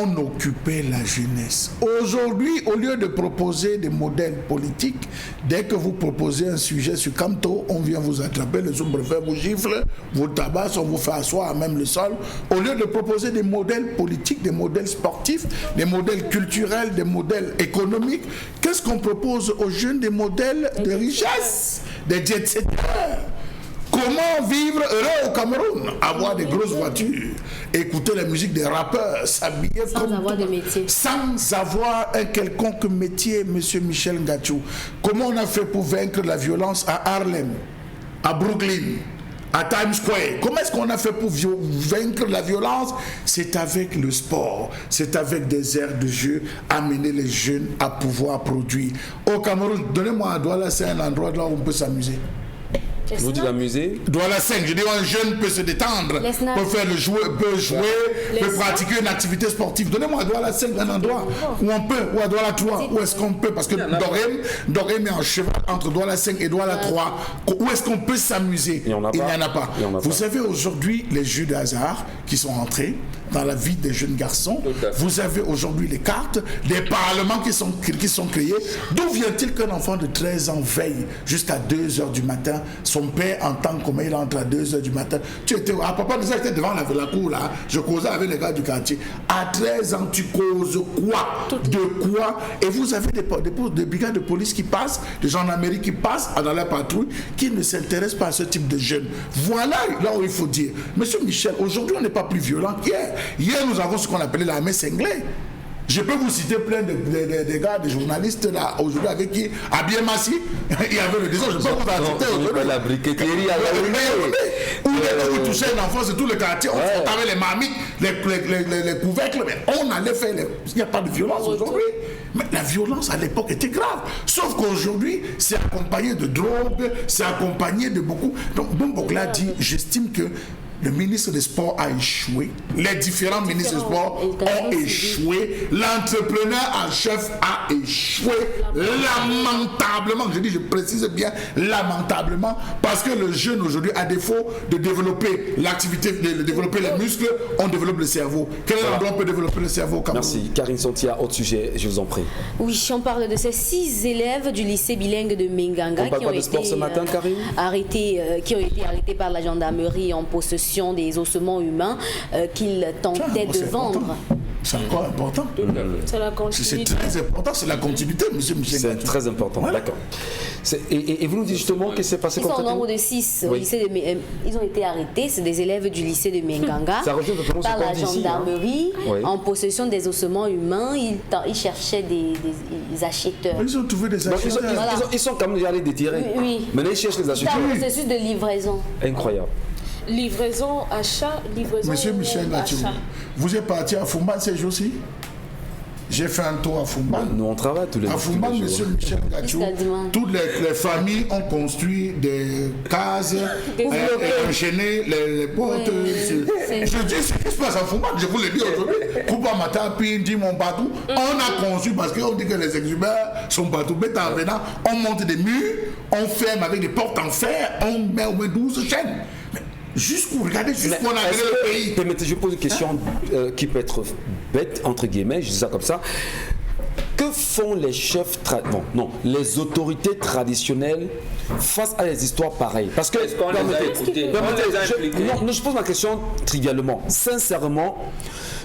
on occupait la jeunesse. Aujourd'hui, au lieu de proposer des modèles politiques, dès que vous proposez un sujet sur Camto, on vient vous attraper, les hommes vous giflent, vous tabassent, on vous fait asseoir à même le sol. Au lieu de proposer des modèles politiques, des modèles sportifs, des modèles culturels, des modèles économiques, qu'est-ce qu'on propose aux jeunes? Des modèles de richesse, des jet-setters. Comment vivre heureux au Cameroun? Avoir des grosses voitures, écouter la musique des rappeurs, s'habiller sans avoir de métier. Sans avoir un quelconque métier, monsieur Michel Ngachou. Comment on a fait pour vaincre la violence à Harlem, à Brooklyn, à Times Square? Comment est-ce qu'on a fait pour vaincre la violence? C'est avec le sport, c'est avec des aires de jeu, amener les jeunes à pouvoir produire. Au Cameroun, donnez-moi un Douala, c'est un endroit là où on peut s'amuser. Vous dites l'amuser? Douala 5, je dis un jeune peut se détendre, peut faire le jouer, peut pratiquer une activité sportive. Donnez-moi à Douala 5 un endroit où on peut, ou à Douala 3, où est-ce qu'on peut? Parce que Dorem est en cheval entre Douala 5 et Douala 3. Où est-ce qu'on peut s'amuser? Il n'y en a pas. Vous savez, aujourd'hui, les jeux de hasard qui sont entrés dans la vie des jeunes garçons, vous avez aujourd'hui les cartes, les parlements qui sont créés. D'où vient-il qu'un enfant de 13 ans veille jusqu'à 2h du matin? Son père entend comment il entre à 2h du matin. Tu étais, papa nous était devant la cour là, je causais avec les gars du quartier. À 13 ans, tu causes quoi? De quoi? Et vous avez des brigades de police qui passent, des gendarmeries qui passent dans la patrouille, qui ne s'intéressent pas à ce type de jeunes. Voilà là où il faut dire. Monsieur Michel, aujourd'hui on n'est pas plus violent qu'hier. Hier nous avons ce qu'on appelait l'armée cinglée. Je peux vous citer plein de gars, des journalistes là, aujourd'hui avec qui, à Biémassi, il y avait le désordre. Je peux vous en citer aujourd'hui. La briqueterie, où vous touchez un enfant, c'est tout le quartier, on avait les marmites, les couvercles, mais on allait faire il n'y a pas de violence aujourd'hui. Mais la violence à l'époque était grave. Sauf qu'aujourd'hui, c'est accompagné de drogue, c'est accompagné de beaucoup. Donc, Bombogla dit, j'estime que le ministre des Sports a échoué. Les différents ministres des Sports ont échoué. L'entrepreneur en chef a échoué lamentablement. Je précise bien lamentablement, parce que le jeune aujourd'hui, à défaut de développer l'activité, de développer les muscles, on développe le cerveau. Quel endroit peut développer le cerveau? Merci. Karine Santia, autre sujet, je vous en prie. Oui, on parle de ces 6 élèves du lycée bilingue de Menganga qui ont été arrêtés par la gendarmerie en possession des ossements humains qu'ils tentaient de vendre. C'est encore important. C'est la C'est continuité. très important, c'est la continuité, monsieur Michel. C'est très important, d'accord. Et vous nous dites justement qu'est-ce qui s'est passé Ils sont au concrètement? nombre de 6 au Oui. lycée de ils ont été arrêtés, c'est des élèves du lycée de Menganga Ça rejoint totalement ce par qu'on la dit ici, gendarmerie hein. Oui. en possession des ossements humains. Ils cherchaient des acheteurs. Ils ont trouvé des Donc, acheteurs. ils sont quand même allés déterrer. Oui, oui. Maintenant, ils cherchent les C'est acheteurs. un processus de livraison. Incroyable. Livraison, achat, livraison. Monsieur Michel Gatchou, achat. vous êtes parti à Fumban ces jours-ci? J'ai fait un tour à Fumban. Nous, on travaille tous les À Fumban, jours. monsieur Michel Gatchou, Jusqu'à dimanche. toutes les familles ont construit des cases, enchaîné les portes. c'est- Je dis ce qui se passe à Fumban, je vous le dis aujourd'hui. Coupa Mata, puis Dimon partout. On a construit parce qu'on dit que les exhumeurs sont partout. Mais en venant, on monte des murs, on ferme avec des portes en fer, on met au moins 12 chaînes. Mais jusqu'où, regardez, jusqu'où on a amené le pays. Permettez, je pose une question qui peut être bête, entre guillemets, je dis ça comme ça. Que font les chefs, les autorités traditionnelles face à des histoires pareilles? Parce que, Est-ce qu'on les a écoutés? On les a impliqués? non, je pose ma question trivialement. Sincèrement,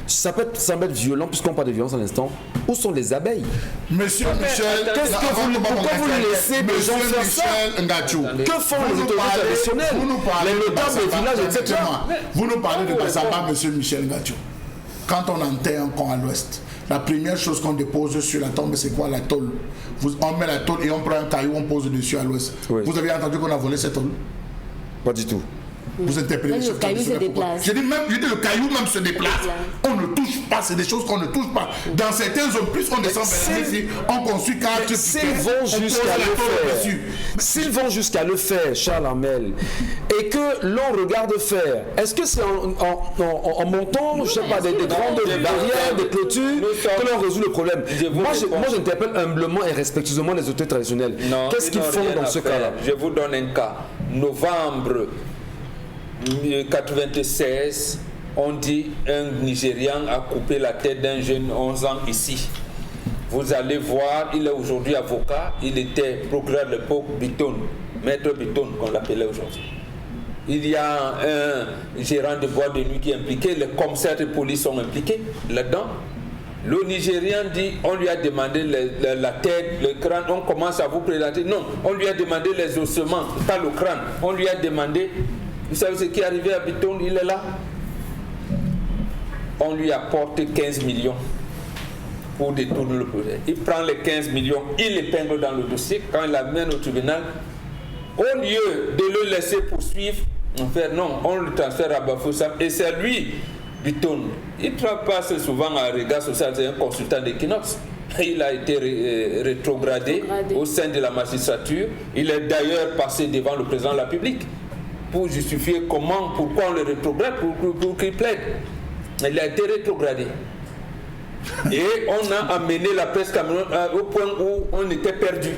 ça peut sembler violent puisqu'on parle de violence à l'instant. Où sont les abeilles? Monsieur Michel, qu'est-ce que pourquoi vous laissez des gens faire ça? Michel Ngachou, Que font les autorités traditionnelles? vous nous parlez Les de notables des Bassamba, villages, etc. Vous nous parlez de Bassamba, monsieur Michel Ngachou. Quand on enterre un camp à l'ouest, la première chose qu'on dépose sur la tombe, c'est quoi? La tôle. On met la tôle et on prend un caillou, on pose dessus à l'ouest. Oui. Vous avez entendu qu'on a volé cette tôle? Pas du tout. Vous interpellez Même les le chefs caillou se traditionnels, pourquoi? déplace. J'ai dit même, le caillou même se déplace. On ne touche pas, c'est des choses qu'on ne touche pas. Dans certaines zones, plus on descend vers ici, on construit 4 S'ils vont jusqu'à le faire, s'ils vont jusqu'à le faire, Charles Armel, et que l'on regarde faire, est-ce que c'est en montant, je sais pas, des grandes barrières, des clôtures, que l'on résout le problème? Moi, j'interpelle humblement et respectueusement les autorités traditionnelles. Non, Qu'est-ce qu'ils ils n'ont font rien dans à ce faire. cas-là? Je vous donne un cas. Novembre 96, on dit un Nigérian a coupé la tête d'un jeune 11 ans ici. Vous allez voir, il est aujourd'hui avocat, il était procureur de l'époque Biton, maître Biton qu'on l'appelait aujourd'hui. Il y a un gérant de boîte de nuit qui est impliqué, les commissaires de police sont impliqués là-dedans. Le Nigérian dit, on lui a demandé la tête, le crâne, on commence à vous présenter. Non, on lui a demandé les ossements, pas le crâne. On lui a demandé, vous savez ce qui est arrivé à Biton, il est là. On lui apporte 15 millions pour détourner le projet. Il prend les 15 millions, il l'épingle dans le dossier. Quand il l'amène au tribunal, au lieu de le laisser poursuivre, non, on le transfère à Bafoussam et c'est lui, Biton. Il passe souvent à regard social, c'est un consultant d'Equinox. Il a été rétrogradé au sein de la magistrature. Il est d'ailleurs passé devant le président de la République pour justifier pourquoi on le rétrograde, pour qu'il plaide. Il a été rétrogradé. Et on a amené la presse camerounaise au point où on était perdu.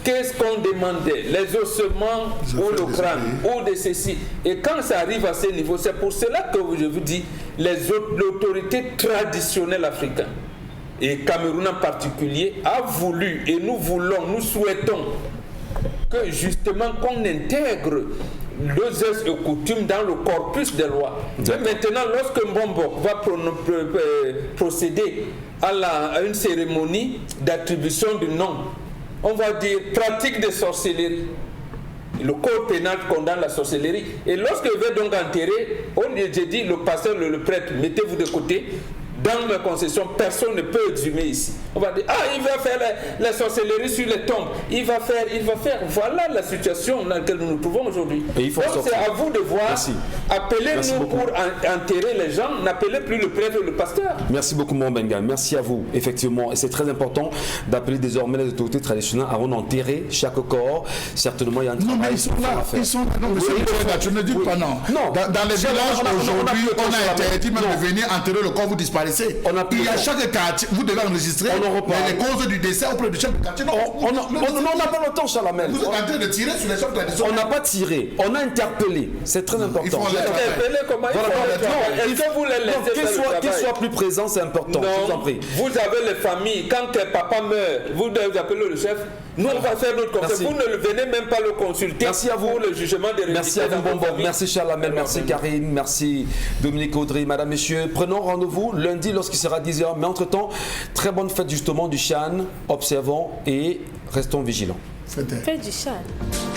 Qu'est-ce qu'on demandait? Les ossements ou le crâne ou de ceci. Et quand ça arrive à ce niveau, c'est pour cela que je vous dis, l'autorité traditionnelle africaine, et Cameroun en particulier, a voulu, et nous souhaitons que justement qu'on intègre les us et coutumes dans le corpus des lois. Mais maintenant, lorsque Mbombo va procéder à une cérémonie d'attribution du nom, on va dire pratique de sorcellerie. Le code pénal condamne la sorcellerie. Et lorsque je vais donc enterrer, j'ai dit, le pasteur, le prêtre, mettez-vous de côté. Dans mes concessions, personne ne peut exhumer ici. On va dire, il va faire la sorcellerie sur les tombes. Il va faire. Voilà la situation dans laquelle nous nous trouvons aujourd'hui. Donc c'est à vous de voir. Appelez-nous pour enterrer les gens. N'appelez plus le prêtre ou le pasteur. Merci beaucoup, mon Benga. Merci à vous, effectivement. Et c'est très important d'appeler désormais les autorités traditionnelles avant d'enterrer chaque corps. Certainement, il y a un travail. Non, mais ils sont là. Ils sont là. Non, monsieur Michel, tu ne dis pas non. Dans les villages aujourd'hui, on a interdit même de venir enterrer le corps, vous disparaissez. Il y a chaque quartier, vous devez enregistrer les causes du décès auprès du chef de quartier. On n'a pas le temps, Chalamel. Vous êtes en train de tirer sur les chefs traditionnels. On n'a pas tiré, on a interpellé. C'est très important. Il faut interpeller comment il faut. Est-ce que vous les laissez faire le qu'il soit plus présent, c'est important. Non, je vous en prie. Vous avez les familles. Quand papa meurt, vous devez appeler le chef. Nous, on va faire notre conseil. Merci. Vous ne venez même pas le consulter. Merci à vous. Pour le jugement des Merci à vous, Bonbon. Merci Charles Lamel, merci Karine, merci Dominique Audry. Madame, messieurs, prenons rendez-vous lundi lorsqu'il sera 10h. Mais entre-temps, très bonne fête justement du Chan. Observons et restons vigilants. Fête du Chan.